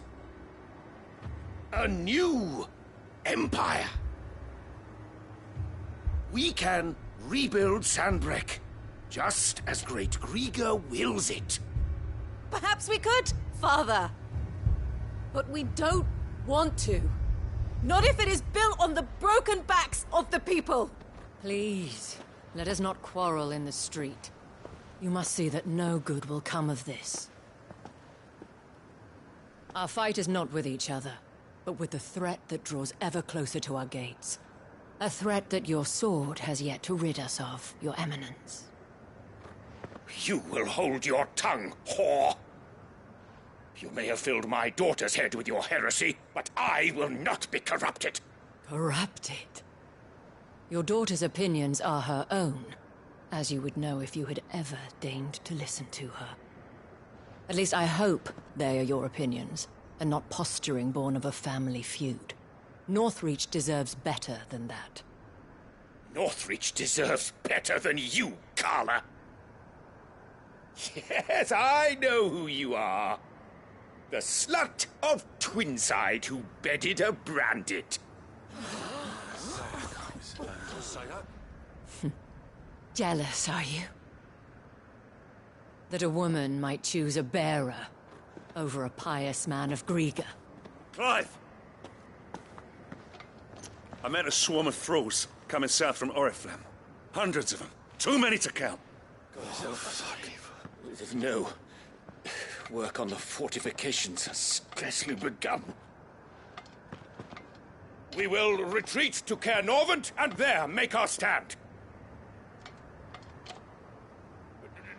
A new empire. We can rebuild Sandbreck, just as Great Grieger wills it. Perhaps we could, Father. But we don't want to. Not if it is built on the broken backs of the people. Please, let us not quarrel in the street. You must see that no good will come of this. Our fight is not with each other, but with the threat that draws ever closer to our gates. A threat that your sword has yet to rid us of, Your Eminence. You will hold your tongue, whore! You may have filled my daughter's head with your heresy, but I will not be corrupted. Corrupted? Your daughter's opinions are her own, as you would know if you had ever deigned to listen to her. At least I hope they are your opinions, and not posturing born of a family feud. Northreach deserves better than that. Northreach deserves better than you, Carla. Yes, I know who you are. The slut of Twinside who bedded a Brandit. Jealous, are you? That a woman might choose a bearer over a pious man of Grieger. Clive! I met a swarm of thralls coming south from Oriflamme. Hundreds of them. Too many to count. No. Work on the fortifications has scarcely begun. We will retreat to Caer Norvent and there make our stand.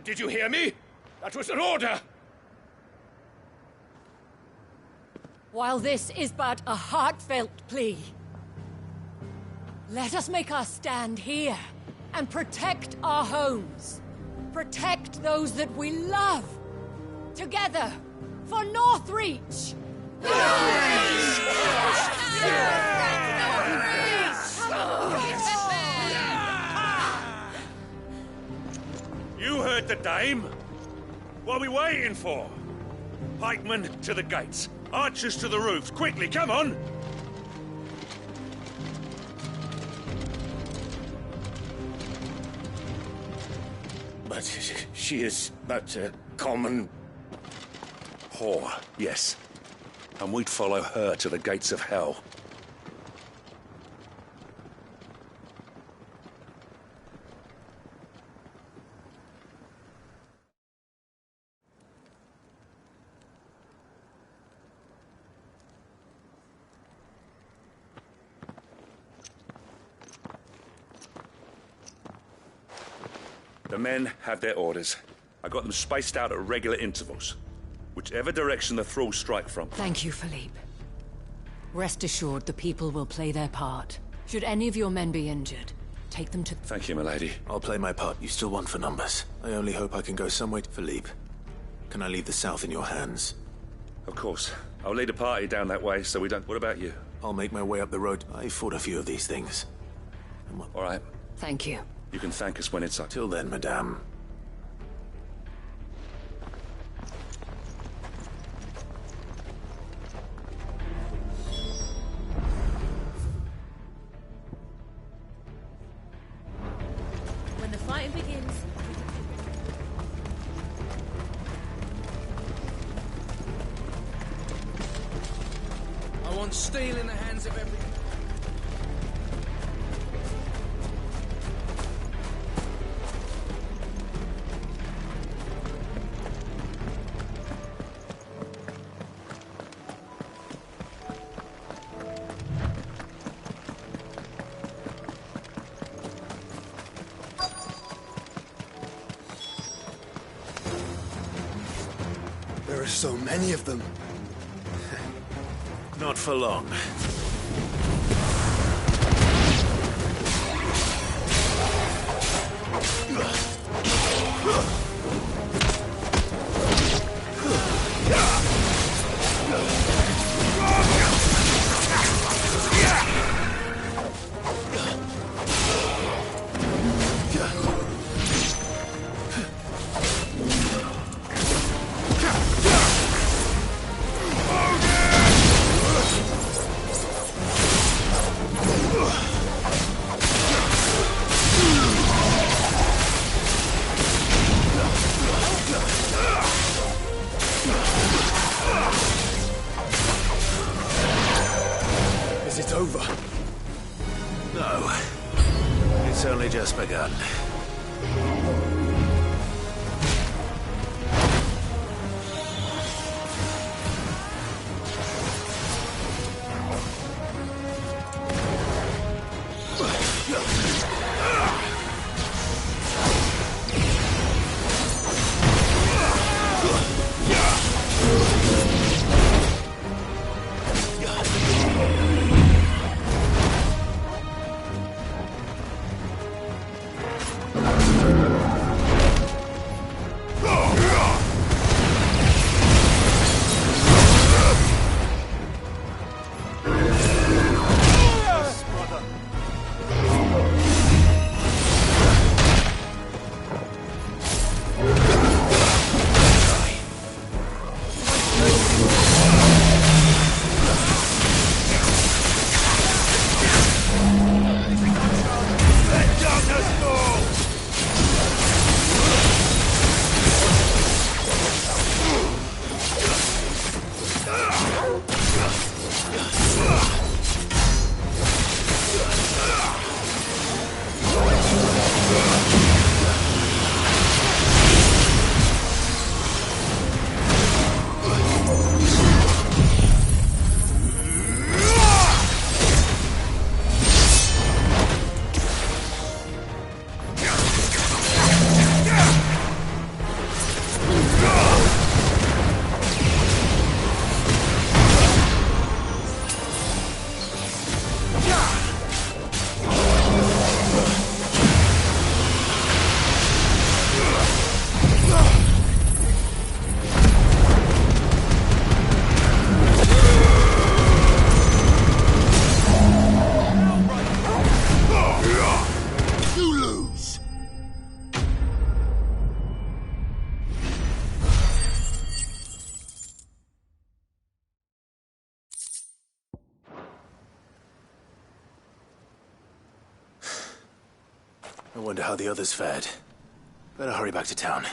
Did you hear me? That was an order! While this is but a heartfelt plea, let us make our stand here and protect our homes. Protect those that we love. Together, for Northreach! You heard the dame. What are we waiting for? Pikemen to the gates. Archers to the roofs. Quickly, come on! But she is but a common... whore, yes. And we'd follow her to the gates of hell. The men have their orders. I got them spaced out at regular intervals. Whichever direction the thralls strike from. Thank you, Philippe. Rest assured the people will play their part. Should any of your men be injured, take them to... Thank you, milady. I'll play my part. You still want for numbers. I only hope I can go somewhere. Philippe, can I leave the south in your hands? Of course. I'll lead a party down that way so we don't... What about you? I'll make my way up the road. I fought a few of these things. All right. Thank you. You can thank us when it's up. Till then, madame. When the fighting begins... I want steel in the hands of every... There are so many of them. Not for long. I wonder how the others fared. Better hurry back to town.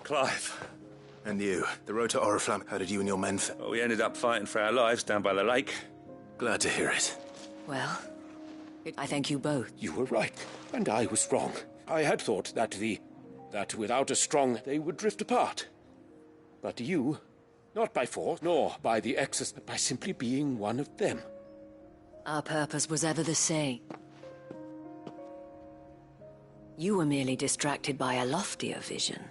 Clive. And you, the road to Oriflamme, how did you and your men fare? Well, we ended up fighting for our lives down by the lake. Glad to hear it. Well, I thank you both. You were right, and I was wrong. I had thought that without a strong, they would drift apart. But you, not by force, nor by the excess, but by simply being one of them. Our purpose was ever the same. You were merely distracted by a loftier vision.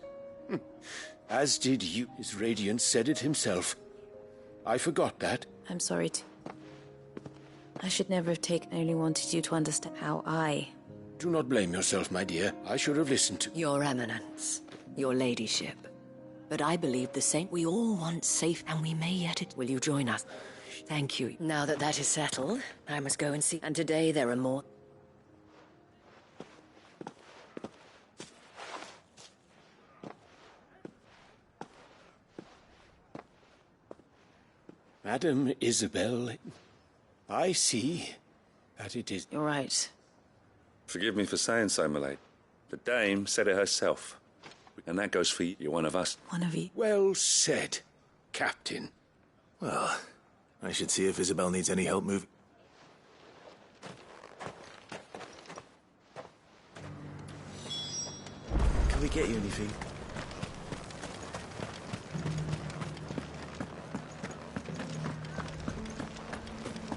As did you. His radiance said it himself. I forgot that. I'm sorry. I should never have taken. I only wanted you to understand how I... Do not blame yourself, my dear. I should have listened to... Your Eminence. Your Ladyship. But I believe the same. We all want safe, and we may yet... Will you join us? Thank you. Now that that is settled, I must go and see. And today there are more... Madam Isabel, I see that it is... You're right. Forgive me for saying so, my lady. The dame said it herself. And that goes for you. You're one of us. One of you. Well said, Captain. Well, I should see if Isabel needs any help moving. Can we get you anything?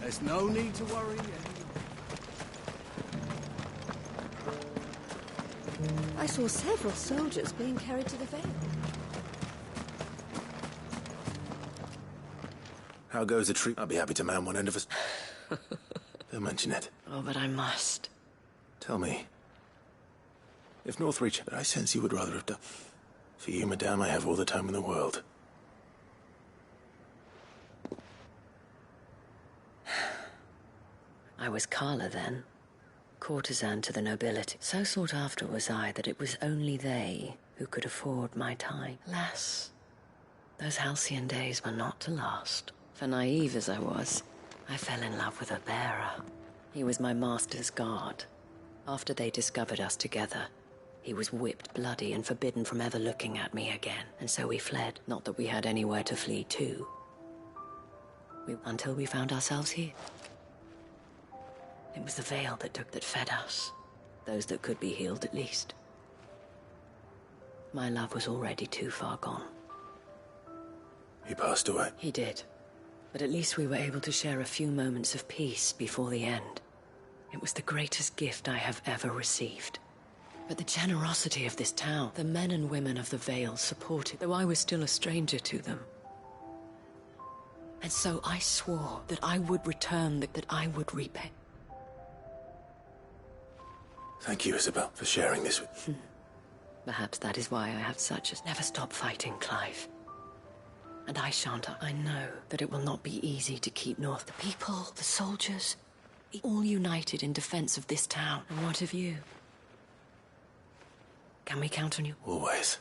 There's no need to worry. I saw several soldiers being carried to the Vale. How goes the treat? I'll be happy to man one end of us. Don't mention it. Oh, but I must. Tell me. If Northreach, but I sense you would rather have done. For you, madame, I have all the time in the world. I was Carla then, courtesan to the nobility. So sought after was I that it was only they who could afford my time. Alas, those halcyon days were not to last. For naive as I was, I fell in love with a bearer. He was my master's guard. After they discovered us together, he was whipped bloody and forbidden from ever looking at me again. And so we fled, not that we had anywhere to flee to. Until we found ourselves here. It was the veil that fed us. Those that could be healed at least. My love was already too far gone. He passed away. He did. But at least we were able to share a few moments of peace before the end. It was the greatest gift I have ever received. But the generosity of this town, the men and women of the Vale supported, though I was still a stranger to them. And so I swore that I would return, that I would repay. Thank you, Isabel, for sharing this with... Perhaps that is why I have such a... Never stop fighting, Clive. And I shan't. I know that it will not be easy to keep North. The people, the soldiers, all united in defense of this town. And what of you? Can we count on you? Always.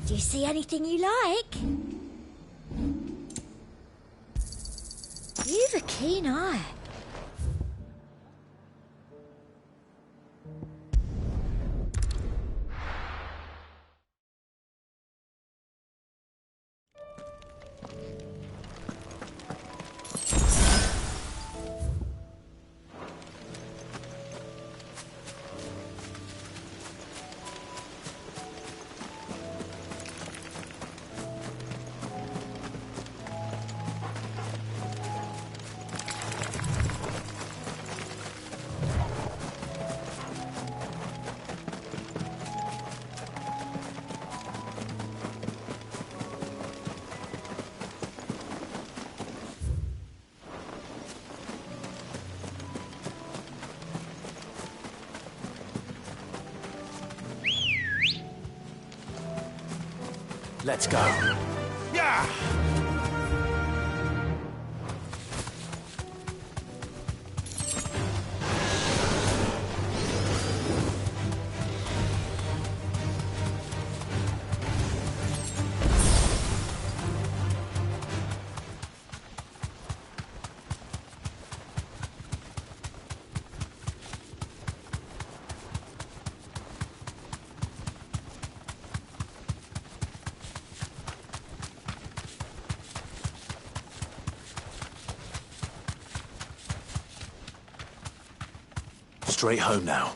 Do you see anything you like? You've a keen eye. Let's go. Yeah! Straight home now.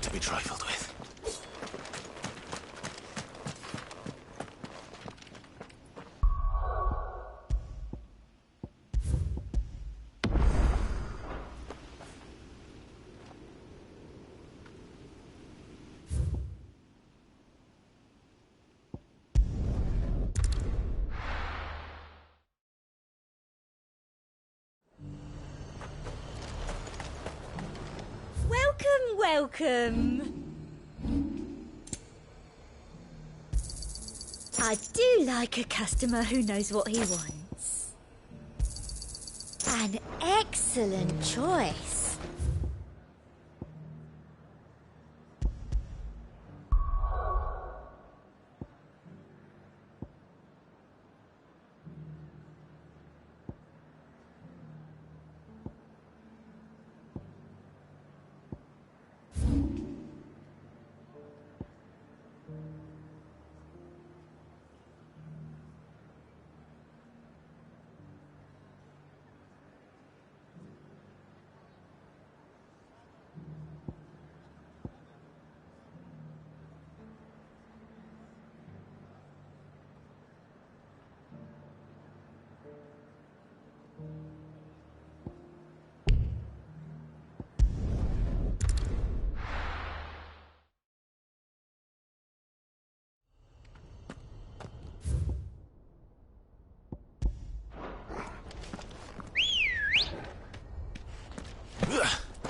to be trifled with. Welcome. I do like a customer who knows what he wants. An excellent choice.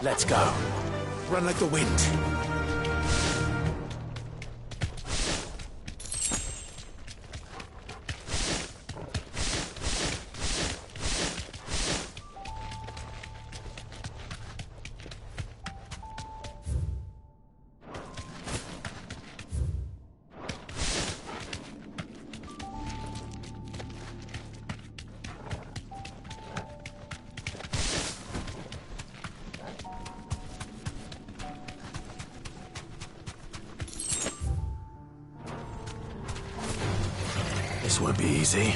Let's go. Run like the wind. This won't be easy.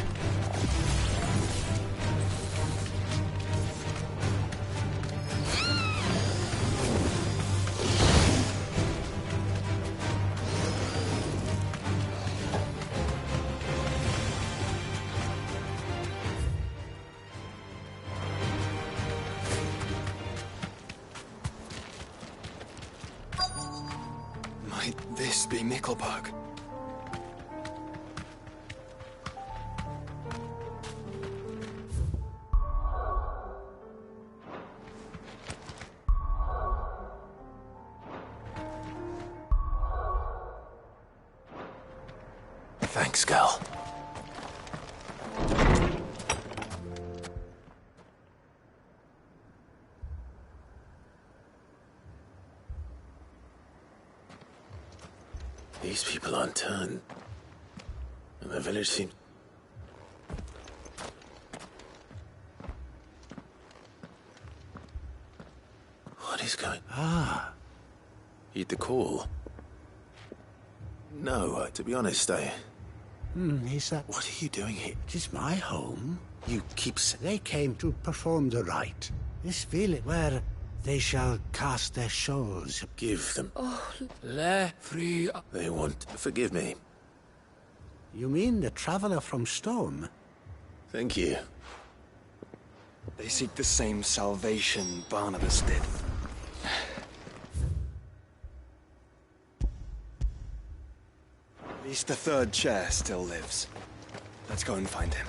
Might this be Nickelbug? Thanks, Gal. These people aren't turned. And the village seems... What is going... Ah. Heed the call. No, to be honest, Is that... What are you doing here? It is my home. You keep... They came to perform the rite. This village where they shall cast their souls. Give them... Oh, le free... They want... Forgive me. You mean the traveler from Storm? Thank you. They seek the same salvation Barnabas did. At least the third chair still lives. Let's go and find him.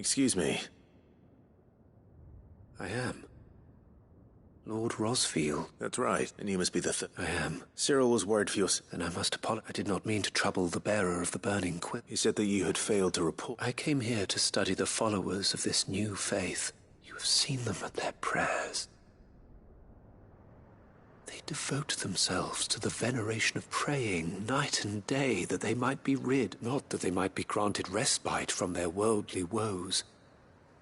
Excuse me. I am. Lord Rosfield. That's right, and you must be the I am. Cyril was worried for your... Then I must apologize. I did not mean to trouble the bearer of the burning quill. He said that you had failed to report. I came here to study the followers of this new faith. You have seen them at their prayers. They devote themselves to the veneration of praying night and day that they might be rid, not that they might be granted respite from their worldly woes,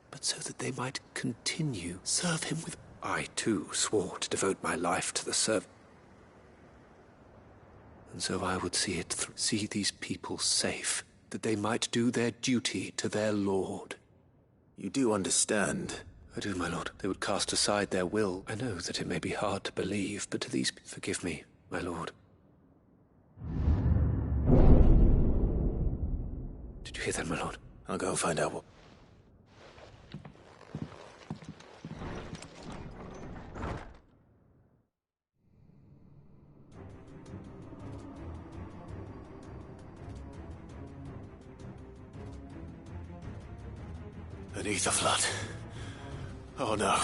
but so that they might continue serve him with... I, too, swore to devote my life to the service. And so I would see it through, see these people safe, that they might do their duty to their lord. You do understand? I do, my lord. They would cast aside their will. I know that it may be hard to believe, but to these... Forgive me, my lord. Did you hear that, my lord? I'll go and find out what... An ether flood. Oh no.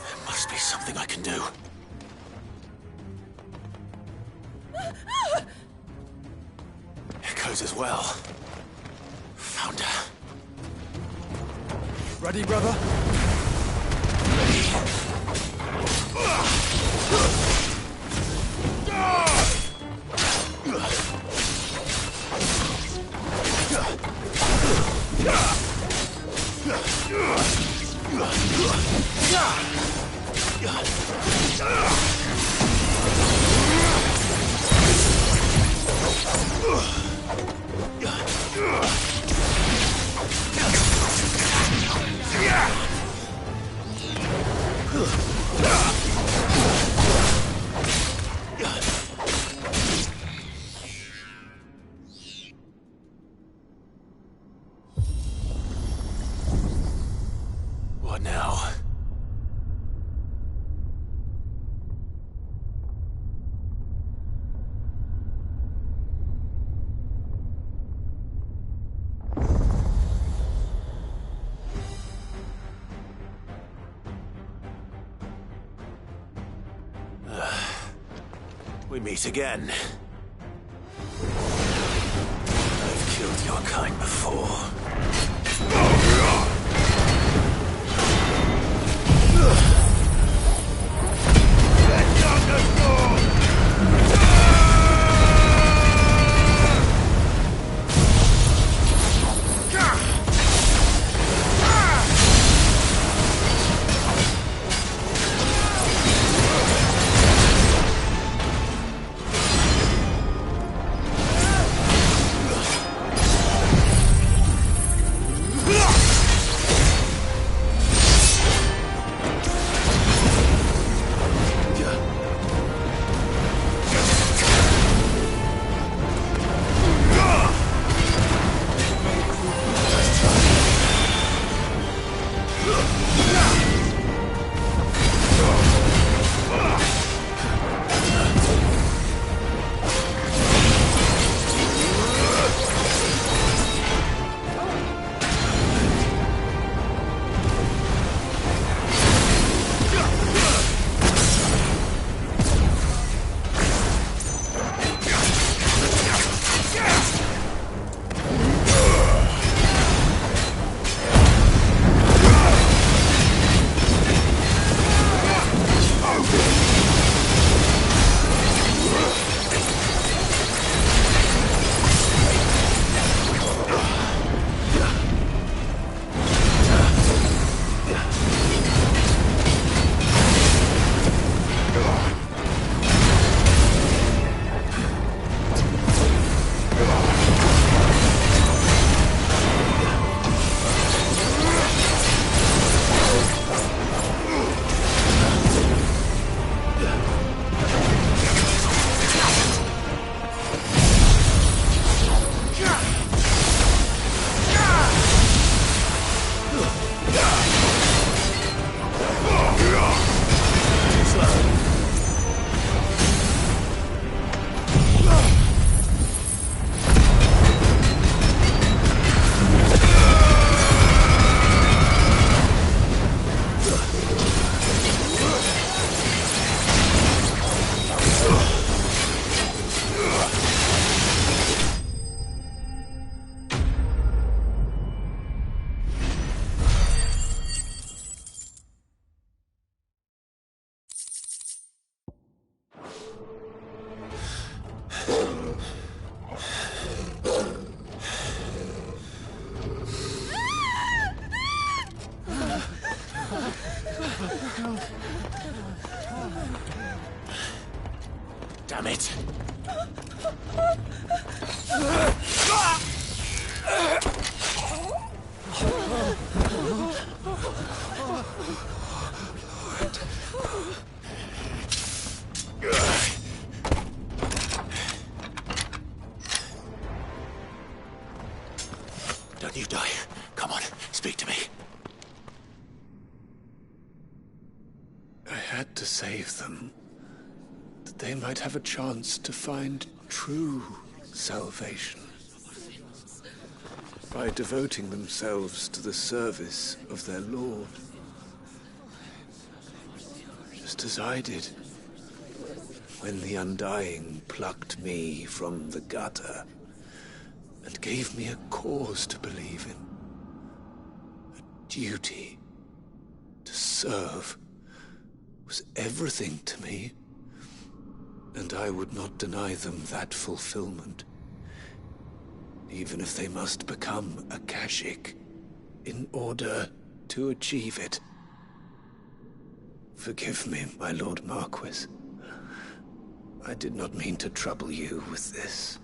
There must be something I can do. Echoes as well. Found her. Ready, brother? What now? We meet again. I've killed your kind before. Damn it! Don't you die. Come on, speak to me. I had to save them, that they might have a chance to find true salvation. By devoting themselves to the service of their Lord. Just as I did, when the Undying plucked me from the gutter and gave me a cause to believe in. A duty to serve was everything to me, and I would not deny them that fulfillment, even if they must become a Kashik in order to achieve it. Forgive me, my Lord Marquis. I did not mean to trouble you with this.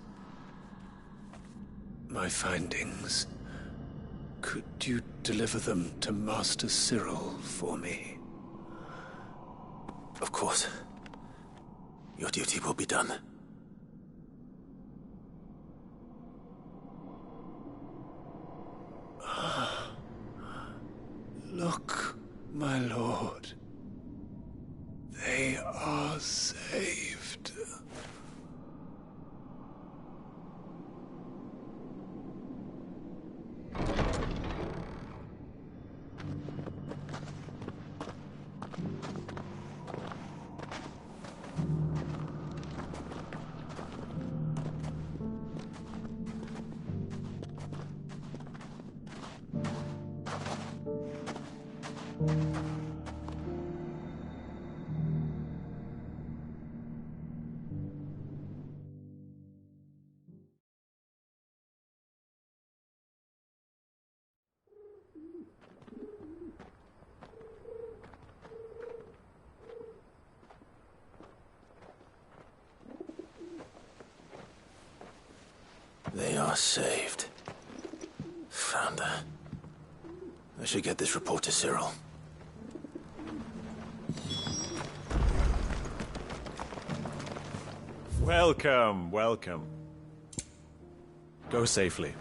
My findings. Could you deliver them to Master Cyril for me? Of course. Your duty will be done. Look, my lord. They are saved. They are saved. Founder. I should get this report to Cyril. Welcome, welcome. Go safely.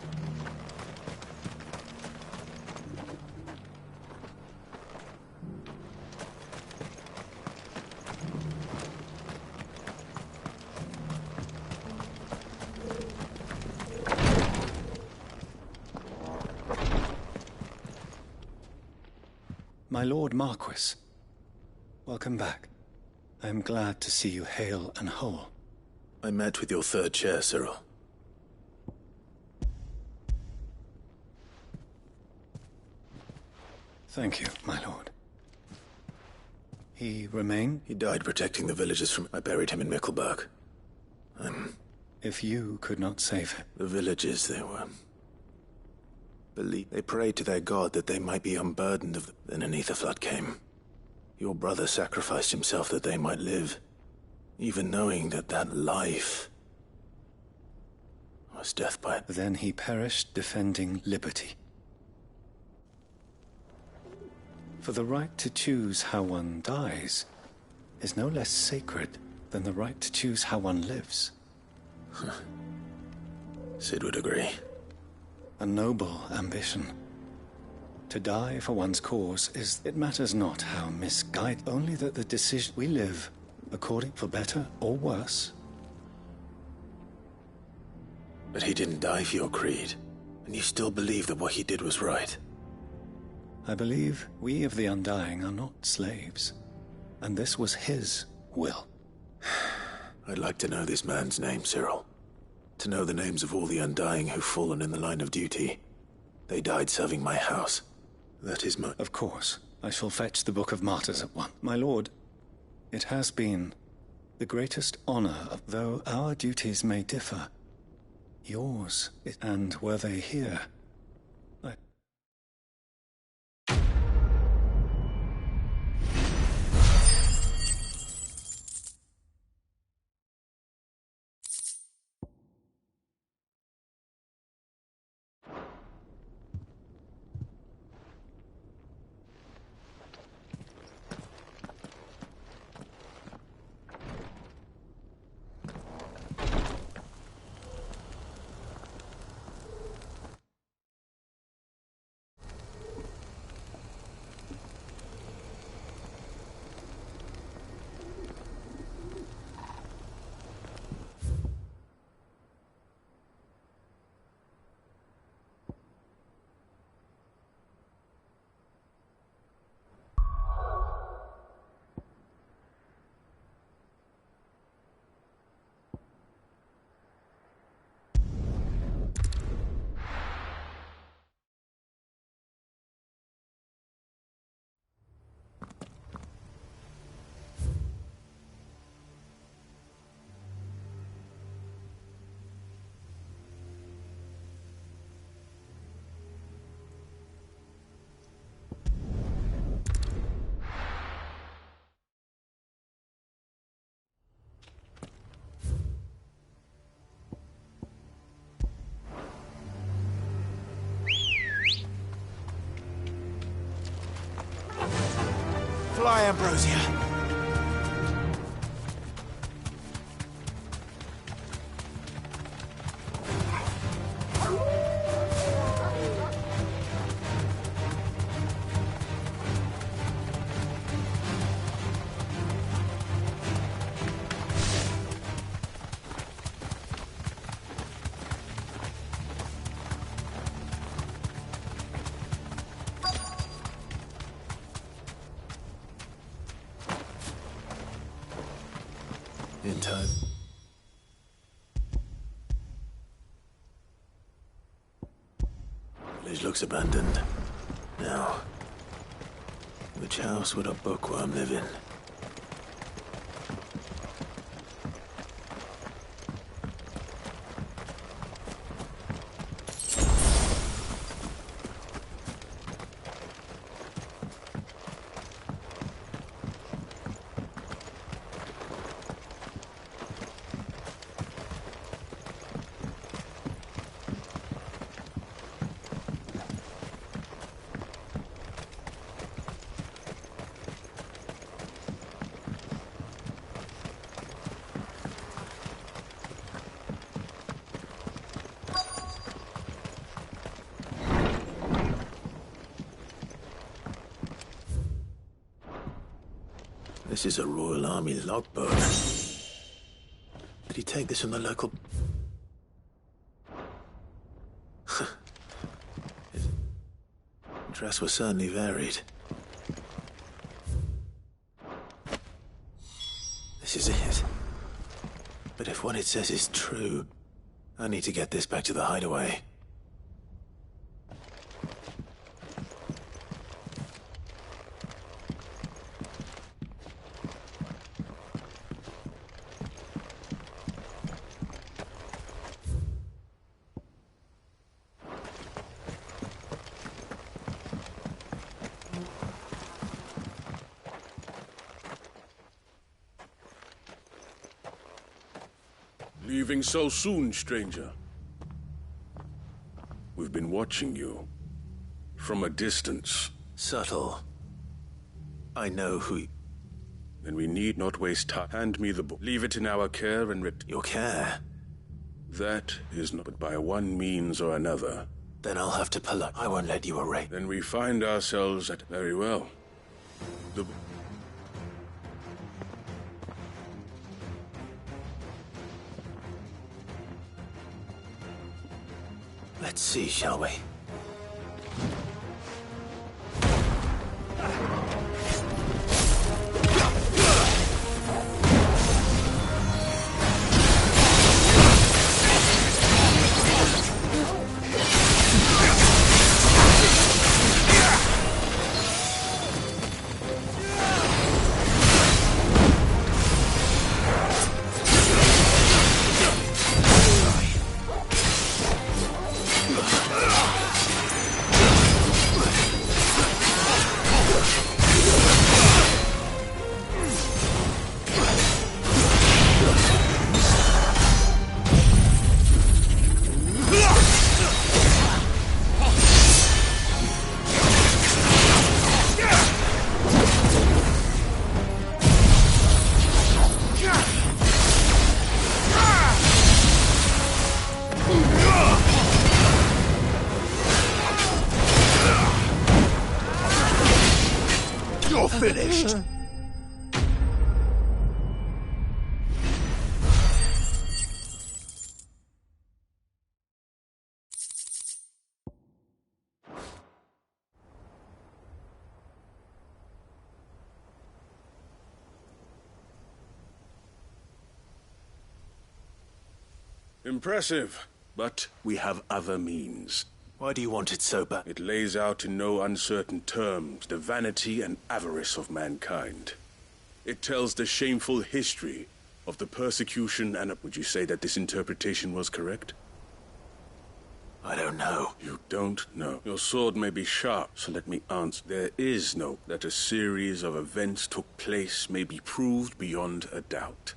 My Lord Marquis, welcome back. I am glad to see you hale and whole. I met with your third chair, Cyril. Thank you, my lord. He remained? He died protecting the villagers from... I buried him in Mickelberg. If you could not save him... The villagers, they were... They prayed to their god that they might be unburdened of... Then an ether flood came. Your brother sacrificed himself that they might live. Even knowing that that life... was death by... Then he perished defending liberty. For the right to choose how one dies is no less sacred than the right to choose how one lives. Sid would agree. A noble ambition. To die for one's cause is... It matters not how misguided, only that the decision we live, according for better or worse. But he didn't die for your creed, and you still believe that what he did was right. I believe we of the Undying are not slaves, and this was his will. I'd like to know this man's name, Cyril. To know the names of all the Undying who've fallen in the line of duty. They died serving my house. That is my... Of course. I shall fetch the Book of Martyrs at once. My lord, it has been the greatest honor of... Though our duties may differ, yours, and were they here... fly, Ambrosia. In time. Village looks abandoned. Now, which house would a bookworm live in? This is a Royal Army logbook. Did he take this from the local... His dress was certainly varied. This is it. But if what it says is true, I need to get this back to the hideaway. Leaving so soon, stranger? We've been watching you. From a distance. Subtle. I know who... Then we need not waste time. Hand me the book. Leave it in our care and Your care? That is not... But by one means or another. Then I'll have to pull up. I won't let you erase. Then we find ourselves at... Very well. The... Let's see, shall we? Finished. Impressive, but we have other means. Why do you want it so bad? It lays out in no uncertain terms the vanity and avarice of mankind. It tells the shameful history of the persecution and... Would you say that this interpretation was correct? I don't know. You don't know. Your sword may be sharp, so let me answer. There is no... That a series of events took place may be proved beyond a doubt.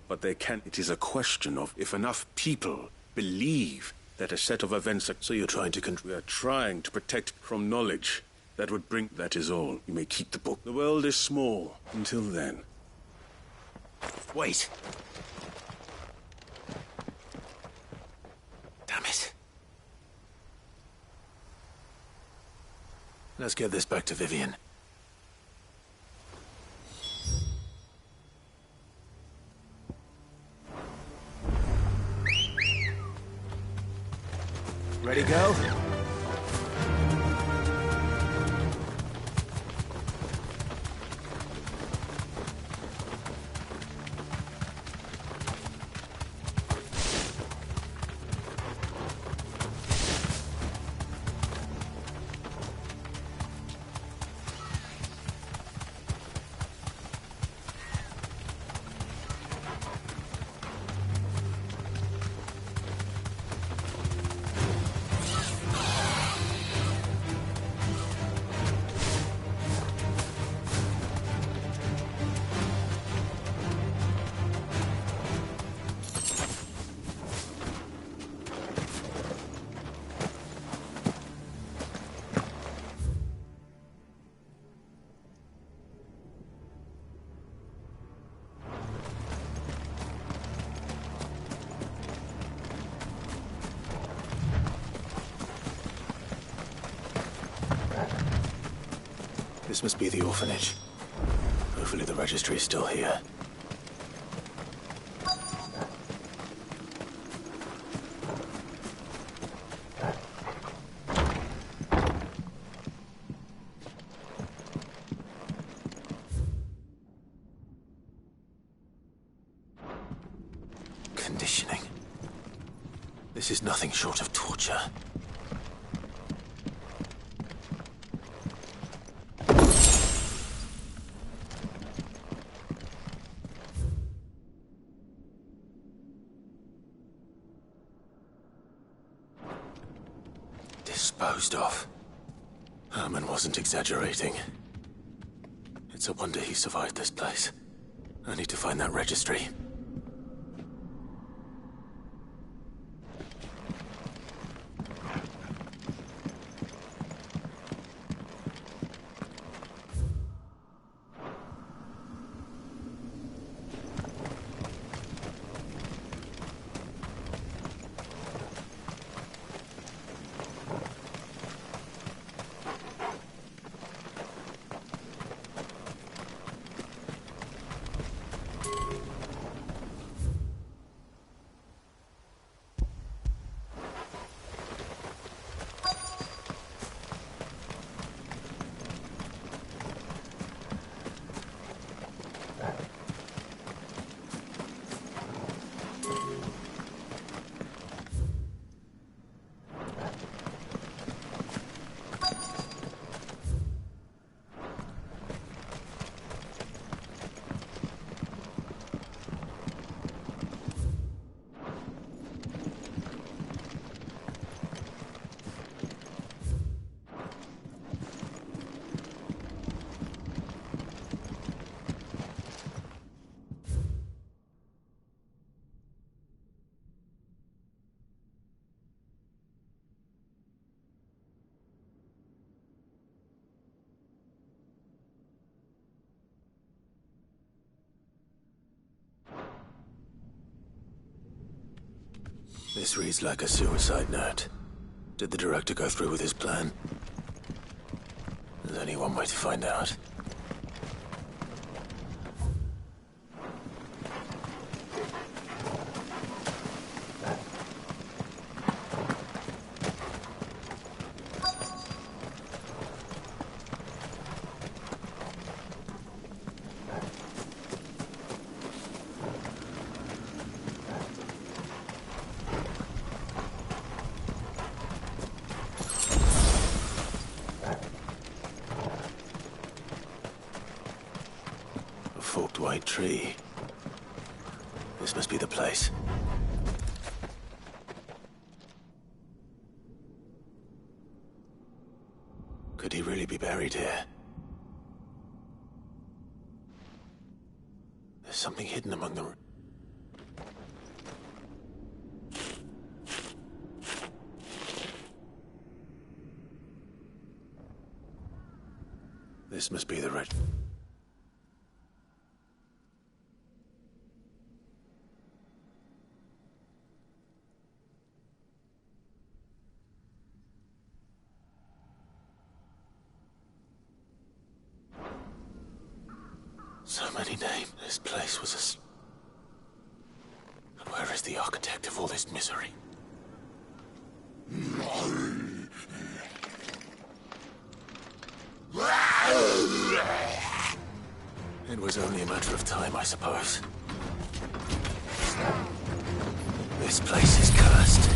But there can... It is a question of if enough people believe that a set of events... So you're trying to... We are trying to protect from knowledge That would bring... That is all. You may keep the book. The world is small. Until then. Wait. Damn it. Let's get this back to Vivian. Ready, go? This must be the orphanage. Hopefully the registry is still here. Conditioning. This is nothing short of torture. Disposed of. Herman wasn't exaggerating. It's a wonder he survived this place. I need to find that registry. This reads like a suicide note. Did the director go through with his plan? There's only one way to find out. Forked white tree. This must be the place. Could he really be buried here? There's something hidden among the... This must be the red. So many names. This place was And where is the architect of all this misery? It was only a matter of time, I suppose. This place is cursed.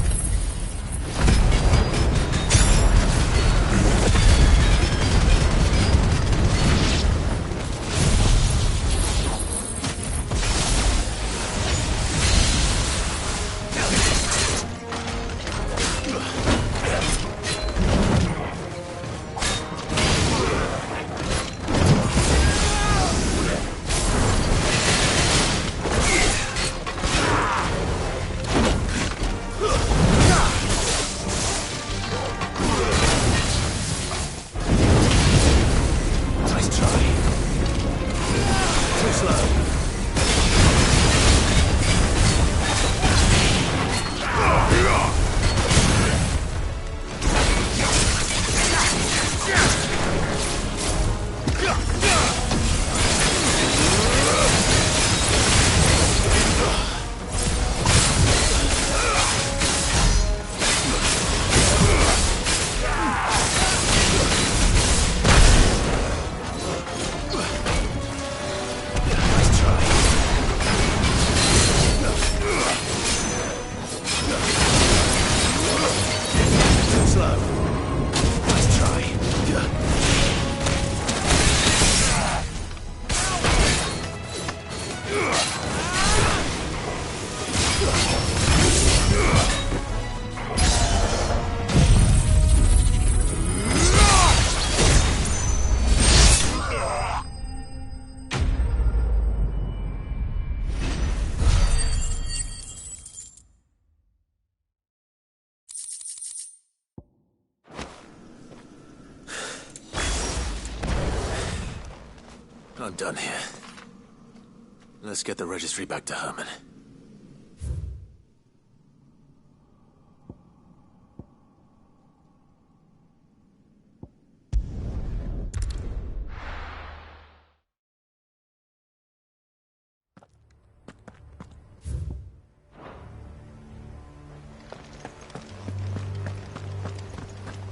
I'm done here. Let's get the registry back to Herman.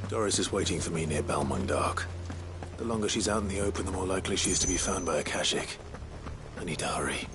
Doris is waiting for me near Balmung Dock. The longer she's out in the open, the more likely she is to be found by Akashic. I need to hurry.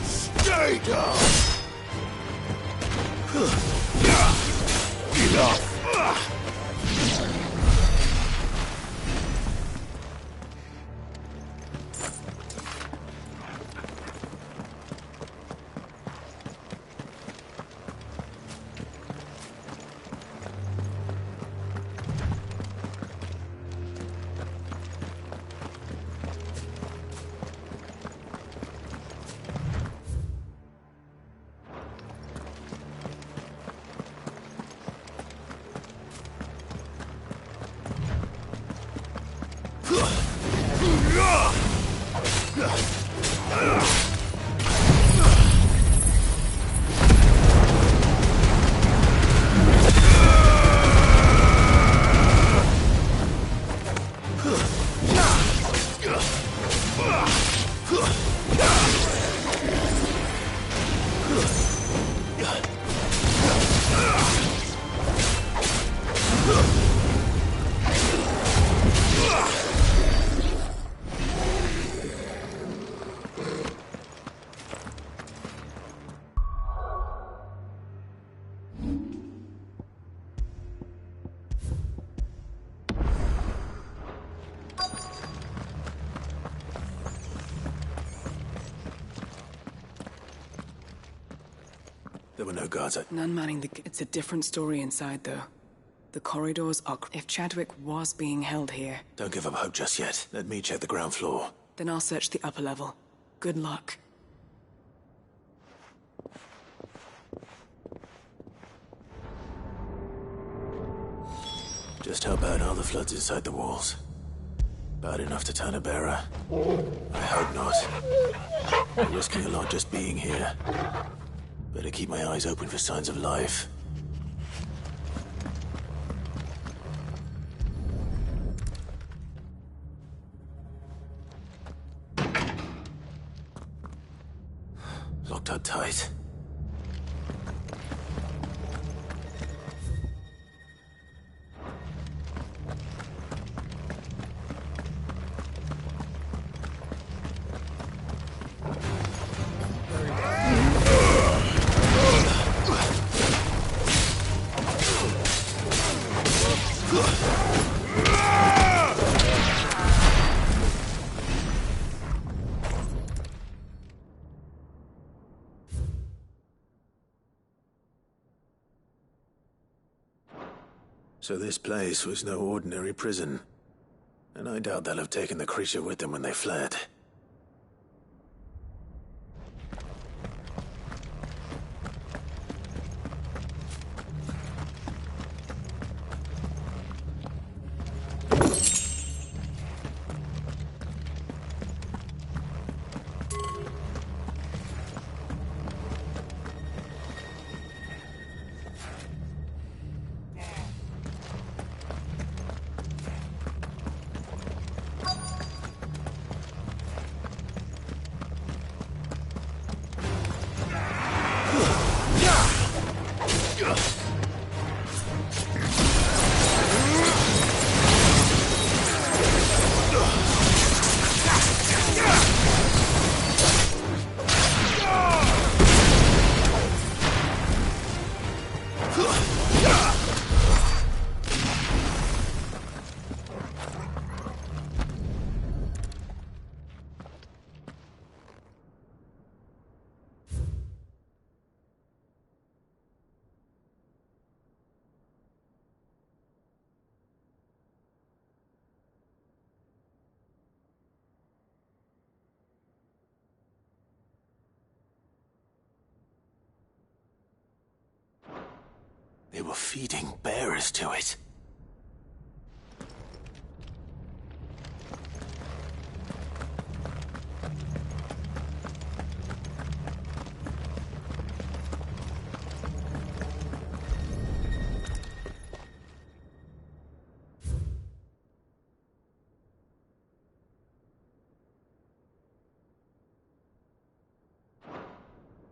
Stay down! no guards. None manning the... It's a different story inside, though. The corridors are... If Chadwick was being held here... Don't give up hope just yet. Let me check the ground floor. Then I'll search the upper level. Good luck. Just how bad are the floods inside the walls? Bad enough to turn a bearer? I hope not. I'm risking a lot just being here. Better keep my eyes open for signs of life. Locked up tight. So this place was no ordinary prison. And I doubt they'll have taken the creature with them when they fled. They were feeding bearers to it.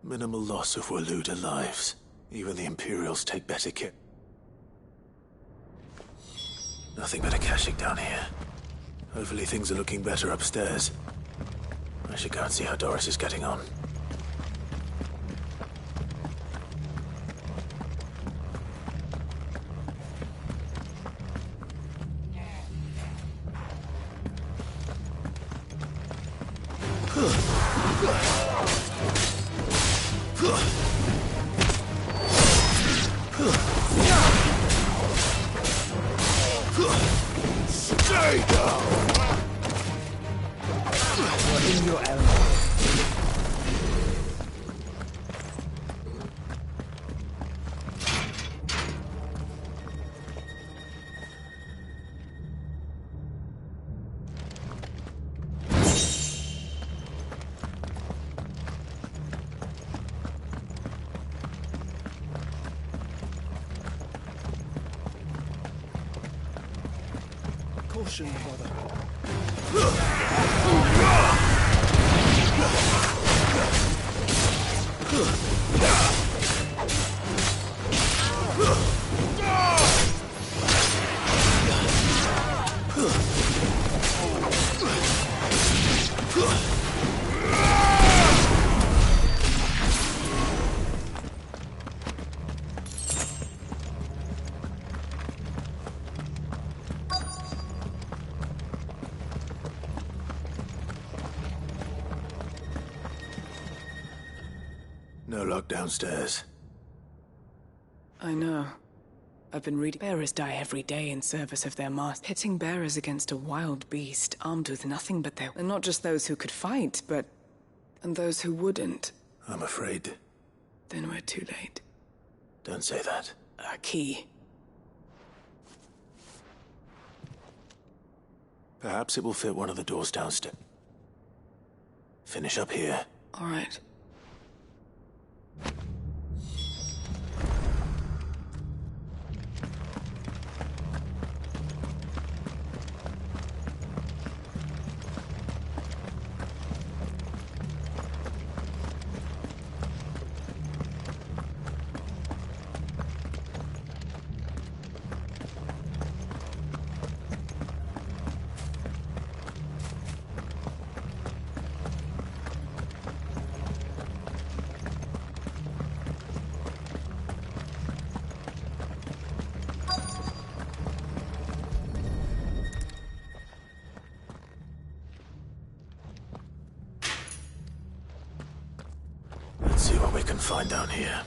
Minimal loss of Waluda lives. Even the Imperials take better care. Nothing but Akashic down here. Hopefully things are looking better upstairs. I should go and see how Doris is getting on. Stay down! You're in your element. Caution, brother. No lock downstairs. I know. I've been reading bearers die every day in service of their master. Pitting bearers against a wild beast, armed with nothing but their... And not just those who could fight, but... and those who wouldn't. I'm afraid. Then we're too late. Don't say that. A key. Perhaps it will fit one of the doors downstairs. Finish up here. All right. Let's see what we can find down here.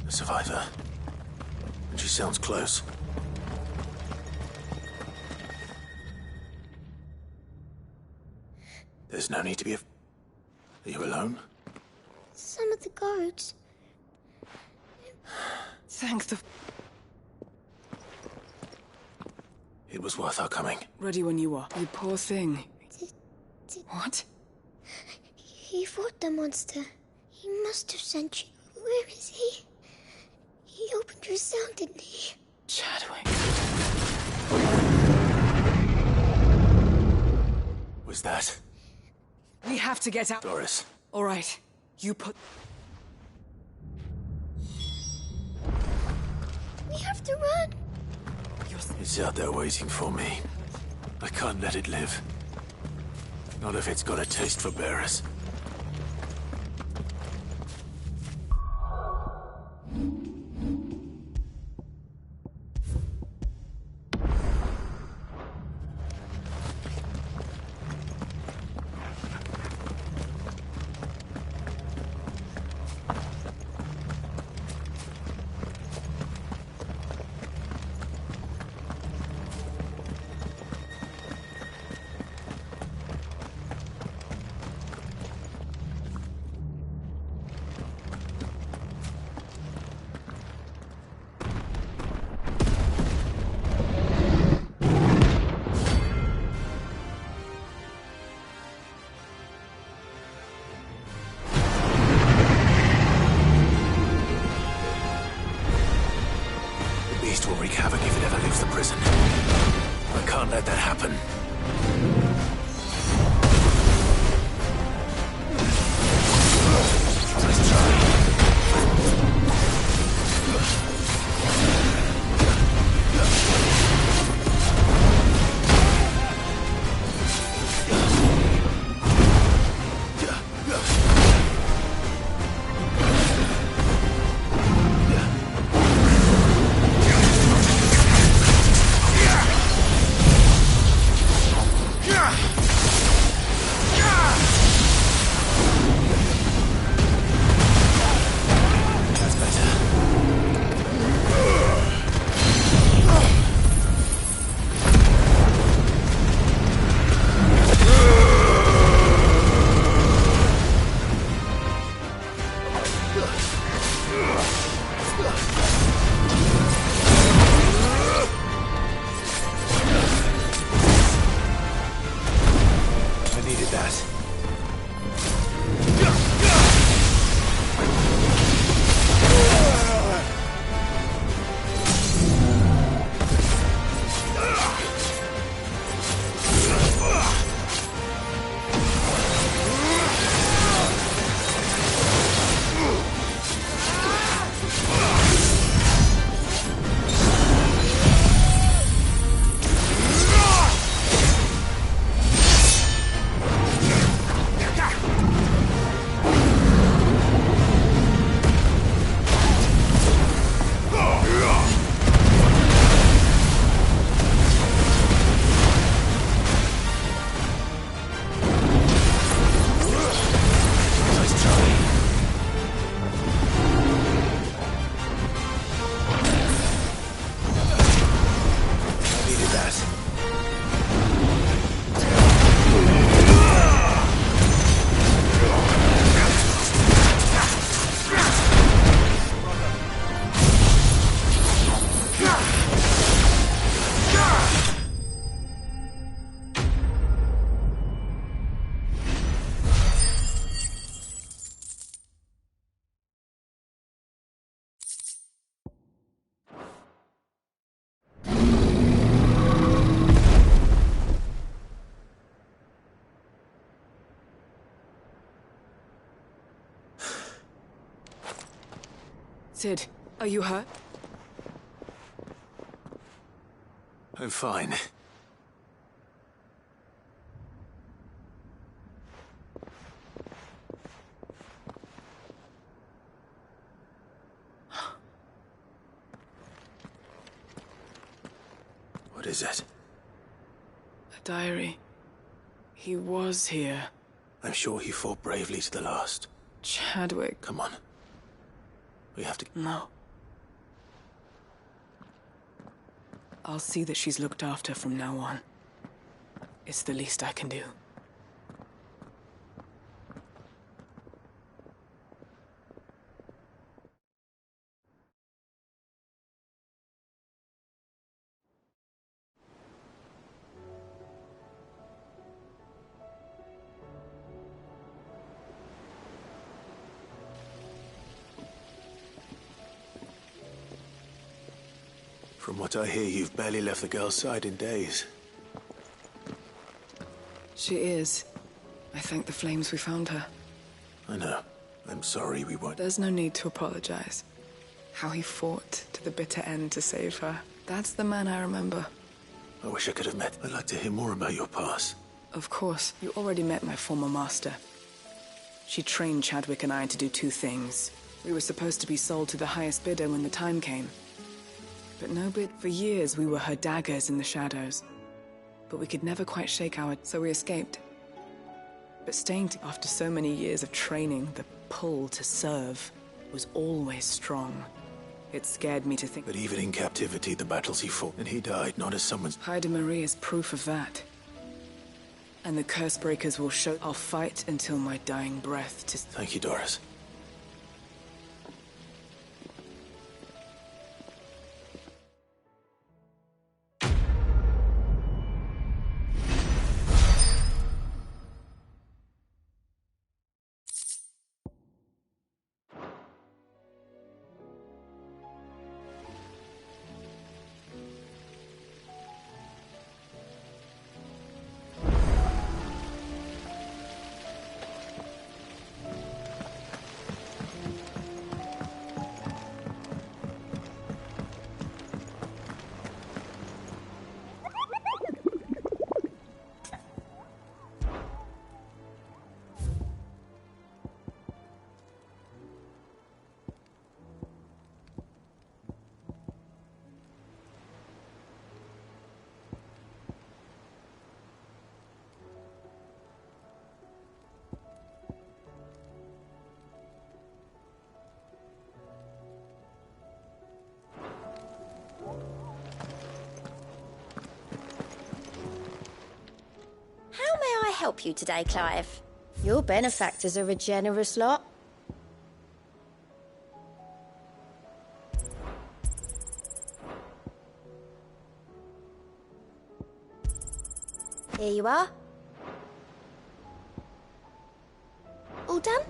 A survivor. And she sounds close. There's no need to be Are you alone? Some of the guards. Thank the... It was worth our coming. Ready when you are. You poor thing. What? He fought the monster. He must have sent you. Where is he? He opened your cell, didn't he? Chadwick. Was that? We have to get out. Doris. All right. You put... We have to run. It's out there waiting for me. I can't let it live. Not if it's got a taste for bearers. Sid, are you hurt? I'm fine. What is it? A diary. He was here. I'm sure he fought bravely to the last. Chadwick. Come on. We have to... No. I'll see that she's looked after from now on. It's the least I can do. From what I hear, you've barely left the girl's side in days. She is. I thank the flames we found her. I know. I'm sorry we weren't... There's no need to apologize. How he fought to the bitter end to save her. That's the man I remember. I wish I could have met. I'd like to hear more about your past. Of course. You already met my former master. She trained Chadwick and I to do two things. We were supposed to be sold to the highest bidder when the time came. But no bid. For years, we were her daggers in the shadows. But we could never quite shake our... So we escaped. But staying after so many years of training, the pull to serve was always strong. It scared me to think... But even in captivity, the battles he fought, and he died, not as someone's... Hyde Marie is proof of that. And the curse breakers will show... I'll fight until my dying breath to... Thank you, Doris. Help you today, Clive. Your benefactors are a generous lot. Here you are. All done?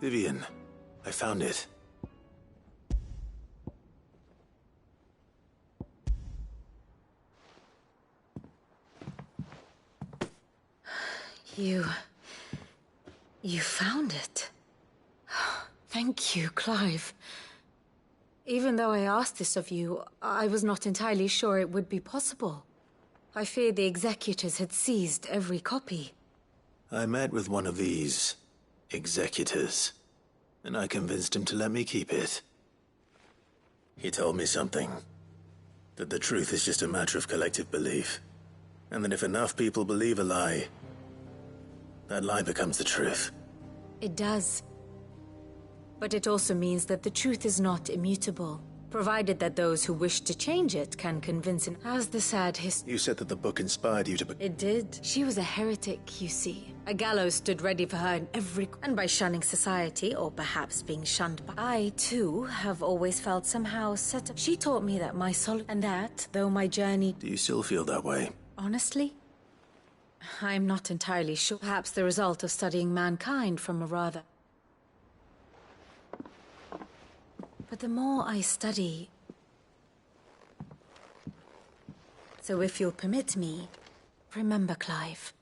Vivian, I found it. You found it. Thank you, Clive. Even though I asked this of you, I was not entirely sure it would be possible. I feared the executors had seized every copy. I met with one of these executors, and I convinced him to let me keep it. He told me something. That the truth is just a matter of collective belief. And that if enough people believe a lie, that lie becomes the truth. It does. But it also means that the truth is not immutable, provided that those who wish to change it can convince him. As the sad history... You said that the book inspired you to... It did. She was a heretic, you see. A gallows stood ready for her in every... And by shunning society, or perhaps being shunned by... I, too, have always felt somehow set up... She taught me that my soul... And that, though my journey... Do you still feel that way? Honestly? I'm not entirely sure. Perhaps the result of studying mankind from a rather... But the more I study... So if you'll permit me, Remember, Clive.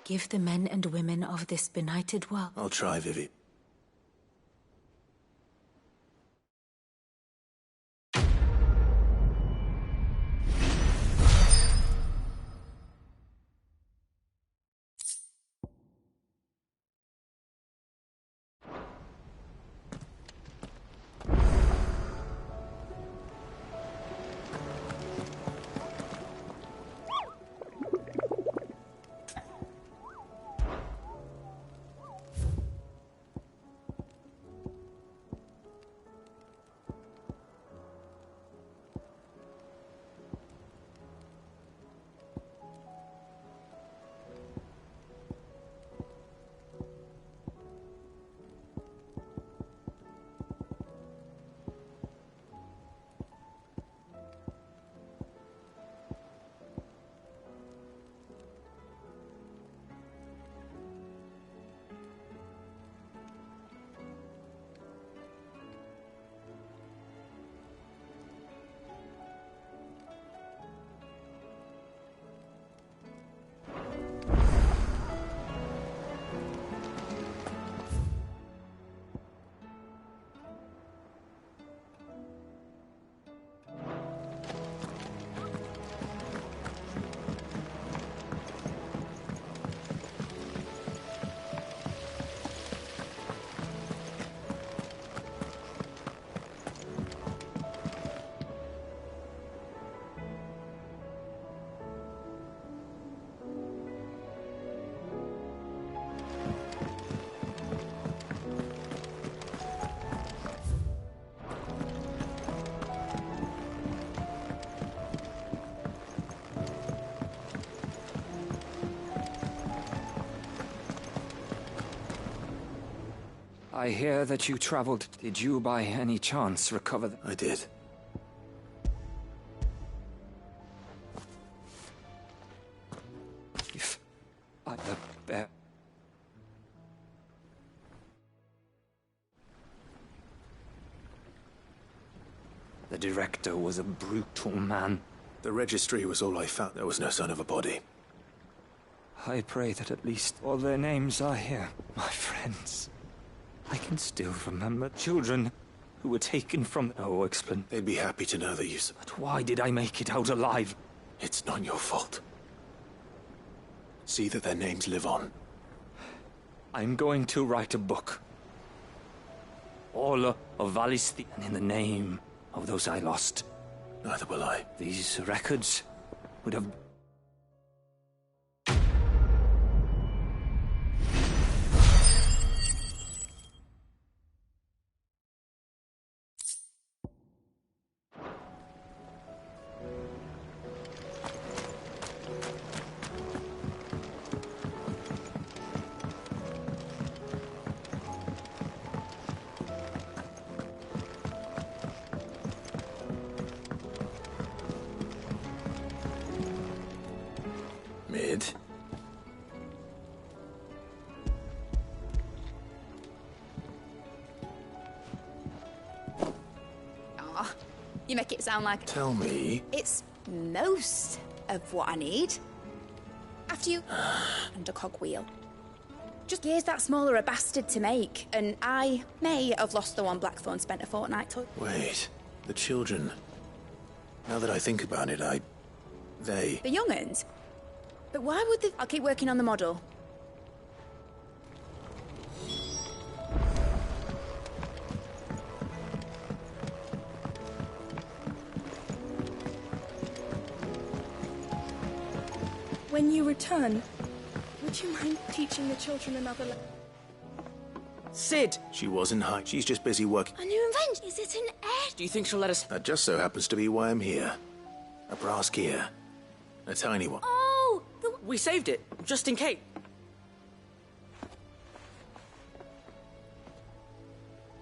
Give the men and women of this benighted world. I'll try, Vivi. I hear that you traveled. Did you by any chance recover I did. If I bear... The director was a brutal man. The registry was all I found. There was no sign of a body. I pray that at least all their names are here, my friends. I can still remember children who were taken from... Oh, explain. They'd be happy to know that you... But why did I make it out alive? It's not your fault. See that their names live on. I'm going to write a book. All of Valisti, and in the name of those I lost. Neither will I. These records would have... Mid. Aw, you make it sound like... Tell me. It's most of what I need. After you... and a cogwheel. Just years that smaller a bastard to make, and I may have lost the one Blackthorn spent a fortnight to... Wait. The children. Now that I think about it, They... The young'uns? But why would they... I'll keep working on the model. When you return, would you mind teaching the children another lesson? Sid! She wasn't high. She's just busy working. A new invention? Is it an egg? Do you think she'll let us... That just so happens to be why I'm here. A brass gear. A tiny one. Oh! We saved it, just in case.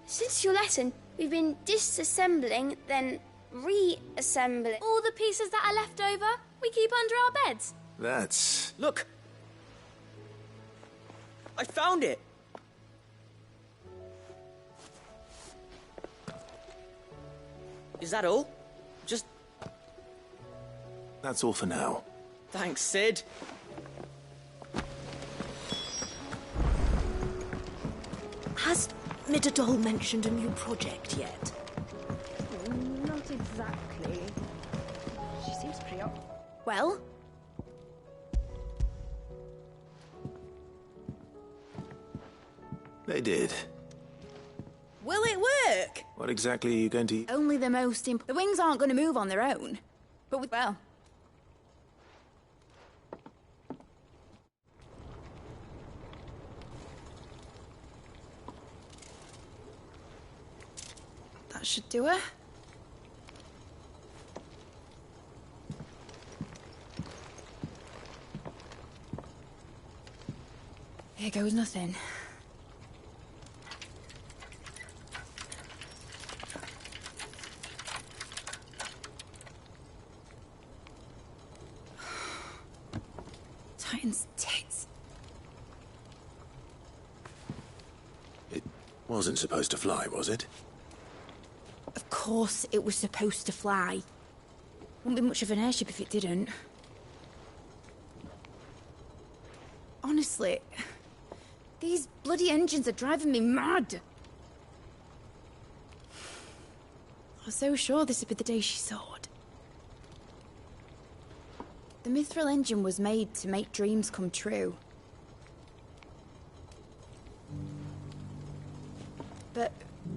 Since your lesson, we've been disassembling, then reassembling. All the pieces that are left over, we keep under our beds. That's... Look! I found it! Is that all? Just... That's all for now. Thanks, Sid. Has Midadol mentioned a new project yet? Not exactly. She seems preoccupied. Well? They did. Will it work? What exactly are you going to... Only the most The wings aren't going to move on their own. But well... That should do her. Here goes nothing. Titan's tits. It wasn't supposed to fly, was it? Of course it was supposed to fly. Wouldn't be much of an airship if it didn't. Honestly, these bloody engines are driving me mad. I was so sure this would be the day she soared. The Mithril engine was made to make dreams come true. But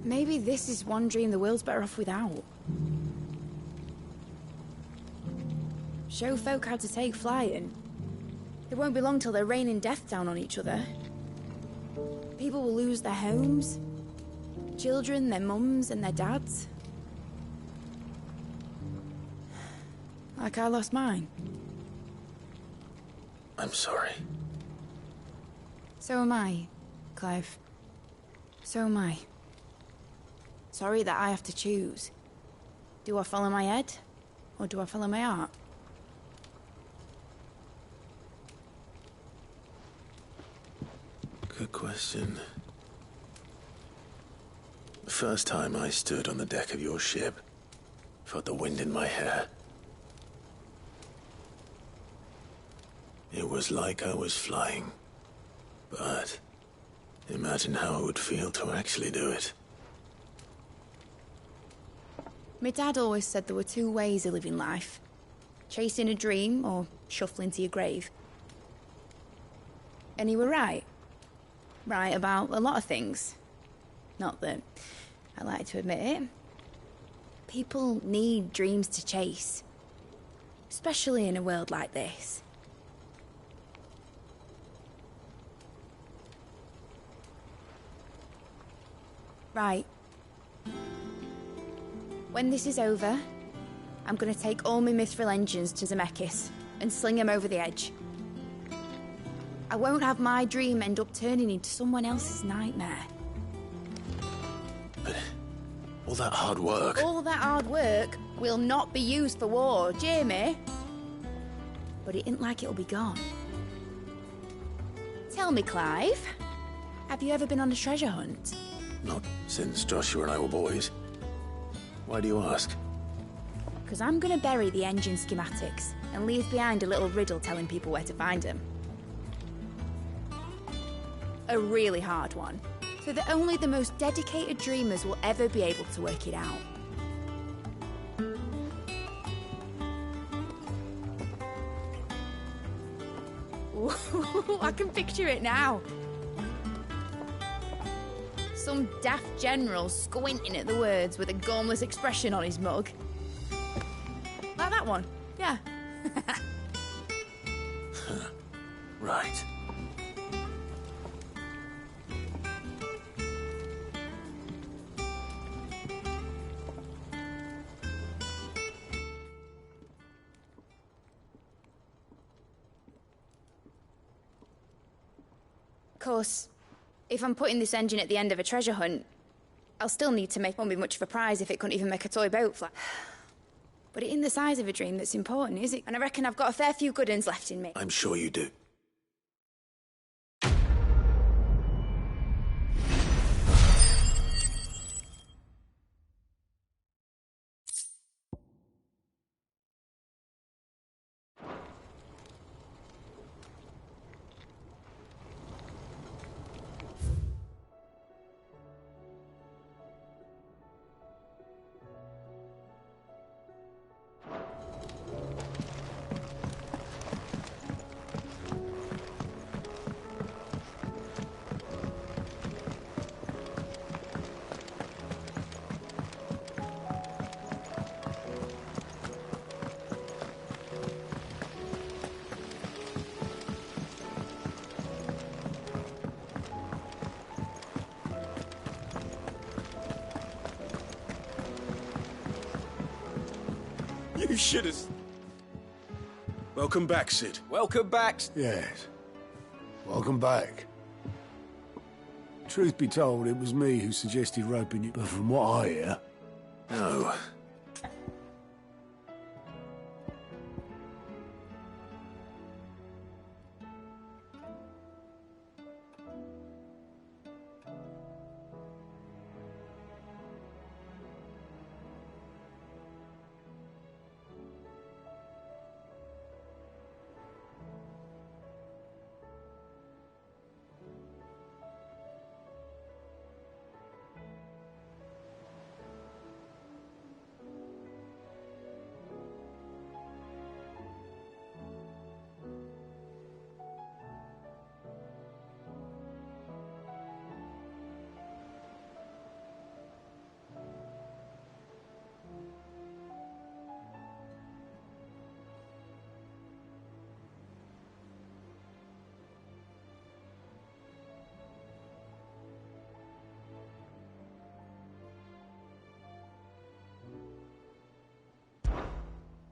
maybe this is one dream the world's better off without. Show folk how to take flying. It won't be long till they're raining death down on each other. People will lose their homes, children, their mums and their dads. Like I lost mine. I'm sorry. So am I, Clive. So am I. Sorry that I have to choose. Do I follow my head, or do I follow my heart? Good question. The first time I stood on the deck of your ship, felt the wind in my hair. It was like I was flying. But imagine how it would feel to actually do it. My dad always said there were two ways of living life. Chasing a dream or shuffling to your grave. And he were right. Right about a lot of things. Not that I like to admit it. People need dreams to chase. Especially in a world like this. Right. When this is over, I'm gonna take all my Mithril engines to Zemeckis and sling them over the edge. I won't have my dream end up turning into someone else's nightmare. But all that hard work... All that hard work will not be used for war, Jamie. But it ain't like it'll be gone. Tell me, Clive, have you ever been on a treasure hunt? Not since Joshua and I were boys. Why do you ask? Because I'm gonna bury the engine schematics and leave behind a little riddle telling people where to find them. A really hard one, so that only the most dedicated dreamers will ever be able to work it out. Ooh, I can picture it now. Some daft general squinting at the words with a gormless expression on his mug. Like that one, yeah. Right. Of course, if I'm putting this engine at the end of a treasure hunt, I'll still need to make... Won't be much of a prize if it couldn't even make a toy boat fly. But it ain't the size of a dream that's important, is it? And I reckon I've got a fair few good uns left in me. I'm sure you do. You should have... Welcome back, Sid. Welcome back. Yes. Welcome back. Truth be told, it was me who suggested roping you, but from what I hear... No.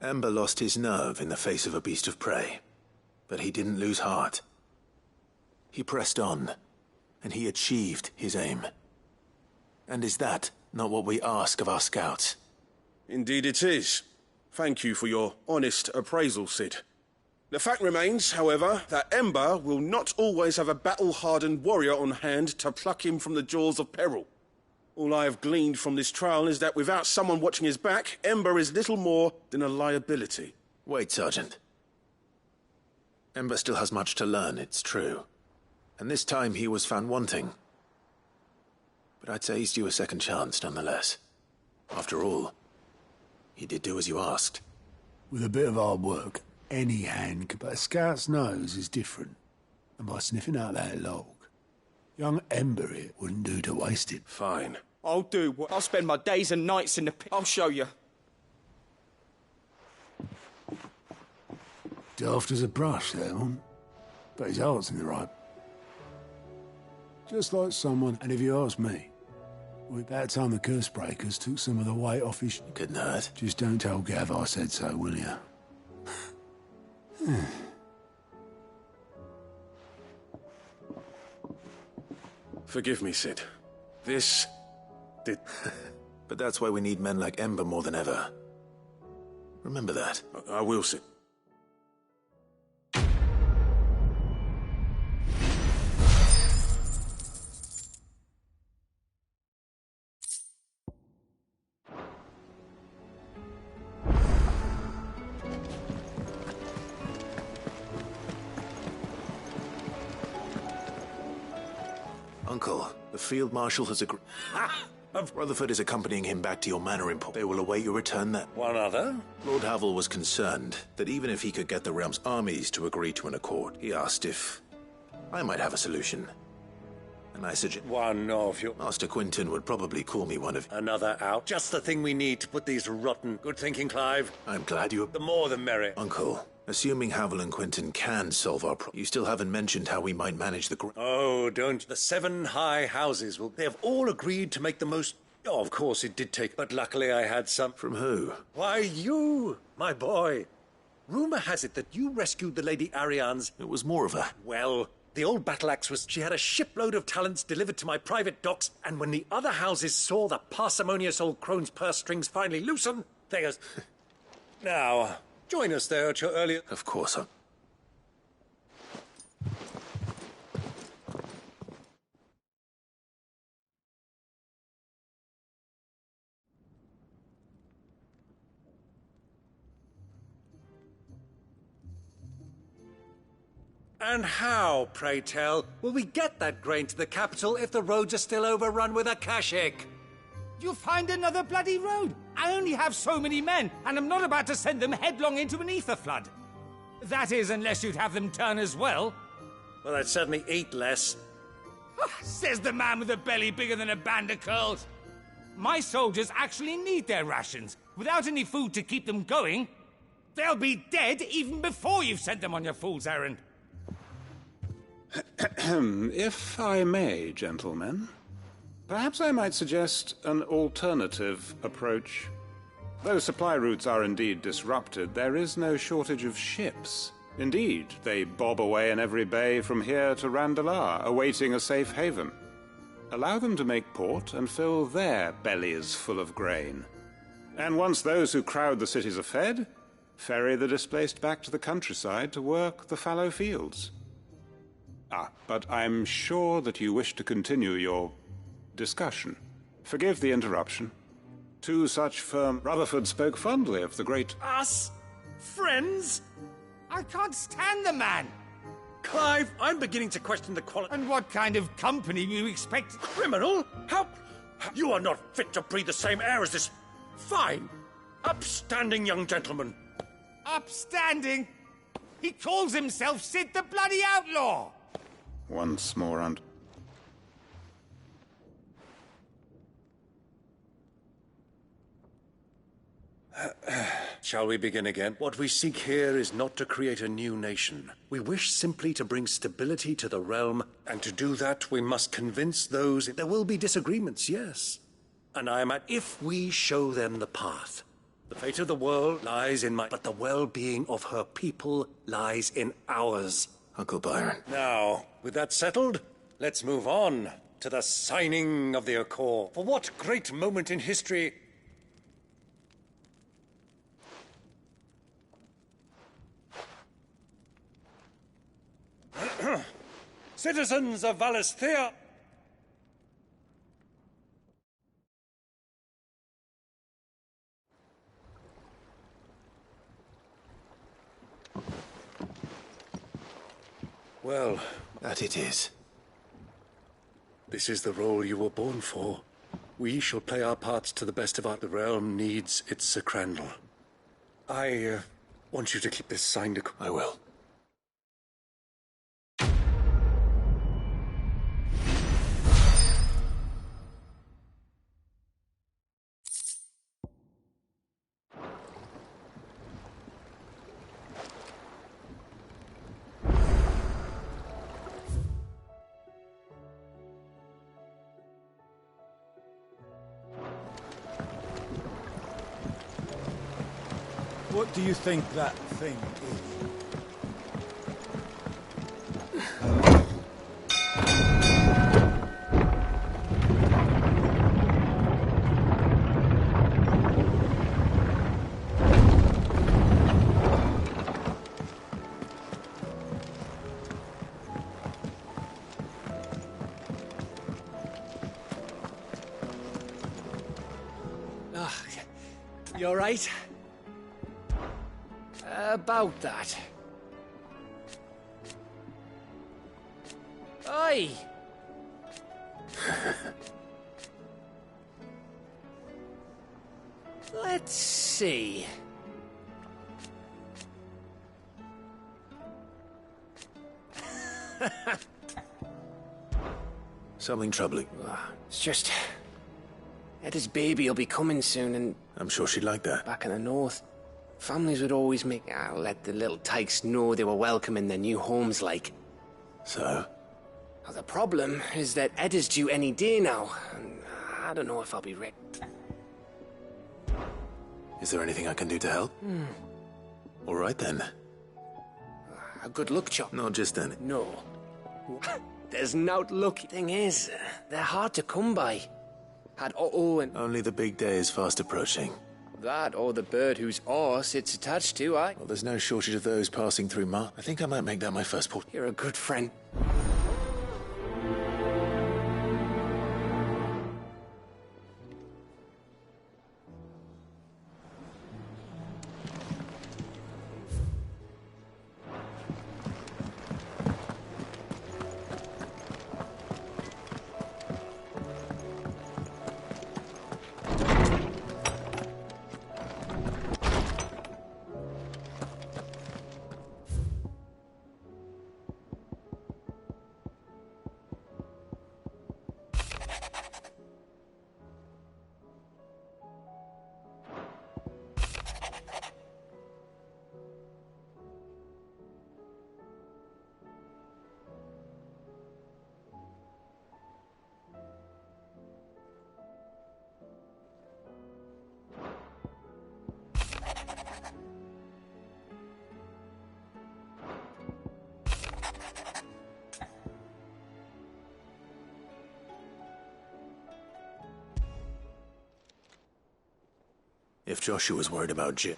Ember lost his nerve in the face of a beast of prey, but he didn't lose heart. He pressed on, and he achieved his aim. And is that not what we ask of our scouts? Indeed it is. Thank you for your honest appraisal, Sid. The fact remains, however, that Ember will not always have a battle-hardened warrior on hand to pluck him from the jaws of peril. All I have gleaned from this trial is that without someone watching his back, Ember is little more than a liability. Wait, Sergeant. Ember still has much to learn, it's true. And this time he was found wanting. But I'd say he's due a second chance, nonetheless. After all, he did do as you asked. With a bit of hard work, any hand could... But a scout's nose is different. And by sniffing out that log, young Ember here wouldn't do to waste it. Fine. I'll do what... I'll spend my days and nights in the pit. I'll show you. Daft as a brush, that one. But his heart's in the right. Just like someone, and if you ask me, well, about time the curse breakers took some of the weight off his... Good night. Just don't tell Gav I said so, will you? Forgive me, Sid. This... did... But that's why we need men like Ember more than ever. Remember that. I will, Sid. Uncle, the Field Marshal has agreed. Rutherford is accompanying him back to your manor in Port. They will await your return there. One other? Lord Havel was concerned that even if he could get the realm's armies to agree to an accord, he asked if I might have a solution. And I suggested one of your... Master Quinton would probably call me one of... Another out. Just the thing we need to put these rotten... Good thinking, Clive. I'm glad you... The more the merrier. Uncle, assuming Havel and Quinton can solve our problem, you still haven't mentioned how we might manage the... Oh, don't. The 7 high houses will... They have all agreed to make the most... Oh, of course, it did take... But luckily I had some... From who? Why, you, my boy. Rumor has it that you rescued the Lady Ariane's... It was more of a... Well... The old battle axe was... She had a shipload of talents delivered to my private docks, and when the other houses saw the parsimonious old crone's purse strings finally loosen, they... Now, join us there at your earlier... Of course, sir. And how, pray tell, will we get that grain to the capital if the roads are still overrun with Akashic? You'll find another bloody road. I only have so many men, and I'm not about to send them headlong into an ether flood. That is, unless you'd have them turn as well. Well, I'd certainly eat less. Says the man with a belly bigger than a band of curls. My soldiers actually need their rations. Without any food to keep them going, they'll be dead even before you've sent them on your fool's errand. If I may, gentlemen, perhaps I might suggest an alternative approach. Though supply routes are indeed disrupted, there is no shortage of ships. Indeed, they bob away in every bay from here to Randalar, awaiting a safe haven. Allow them to make port and fill their bellies full of grain. And once those who crowd the cities are fed, ferry the displaced back to the countryside to work the fallow fields. But I'm sure that you wish to continue your discussion. Forgive the interruption. Two such firm... Rutherford spoke fondly of the great... Us? Friends? I can't stand the man! Clive, I'm beginning to question the quality... And what kind of company do you expect? Criminal? How... You are not fit to breathe the same air as this fine, upstanding young gentleman. Upstanding? He calls himself Sid the Bloody Outlaw! Once more and... Shall we begin again? What we seek here is not to create a new nation. We wish simply to bring stability to the realm, and to do that we must convince those... There will be disagreements, yes. And I am at... If we show them the path. The fate of the world lies in my... But the well-being of her people lies in ours. Uncle Byron. Now, with that settled, let's move on to the signing of the Accord. For what great moment in history... Citizens of Valisthea! Well, that it is. This is the role you were born for. We shall play our parts to the best of our... The realm needs its Sir Crandall. I want you to keep this signed... I will. What do you think that thing is? You all right? About that. Oi! Let's see. Something troubling. It's just... Eda's baby will be coming soon and... I'm sure she'd like that. Back in the north, families would always let the little tykes know they were welcome in their new homes, like. So? Well, the problem is that Eda's due any day now, and I don't know if I'll be ready. Is there anything I can do to help? All right, then. Good luck, Chop. Not just then. No. There's not luck. Thing is, they're hard to come by. Had Otto and... Only the big day is fast approaching. That, or the bird whose horse it's attached to, Well, there's no shortage of those passing through I think I might make that my first port. You're a good friend. If Joshua's worried about Jim...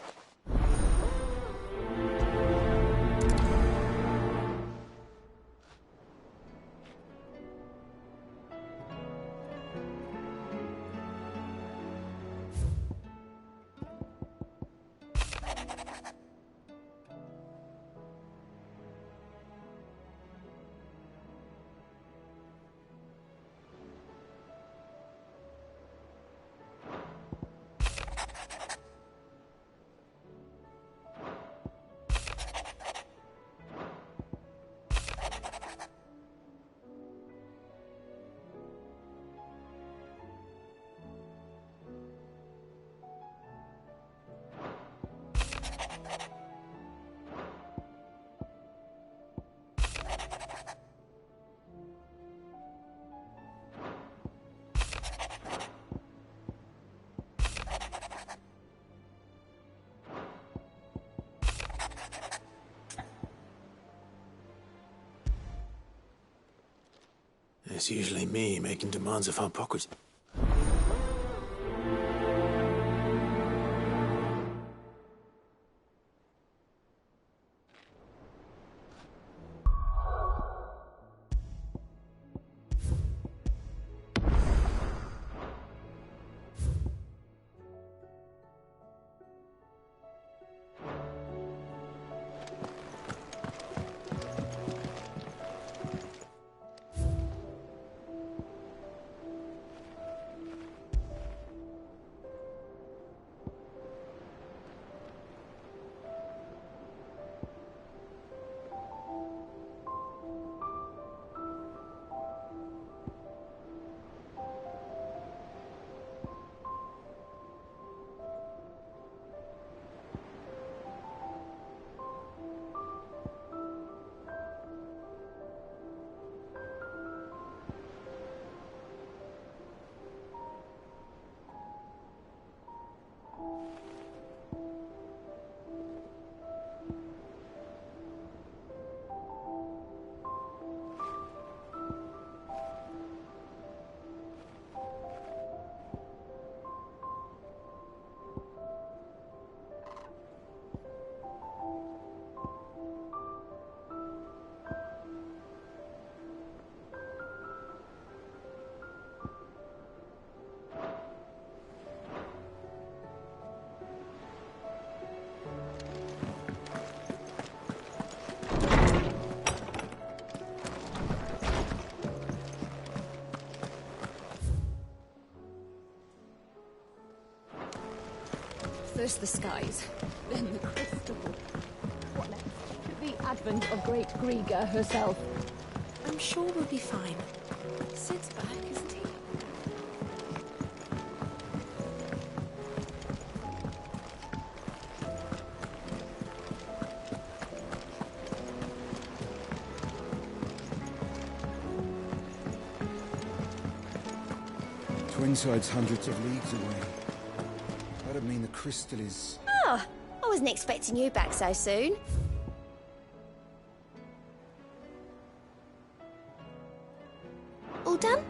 It's usually me making demands of our pockets. First the skies, then the crystal. What next? The advent of great Griga herself. I'm sure we'll be fine. Sid's back, isn't he? Twinside's hundreds of leagues away. That'd mean the crystal is... Oh, I wasn't expecting you back so soon. All done?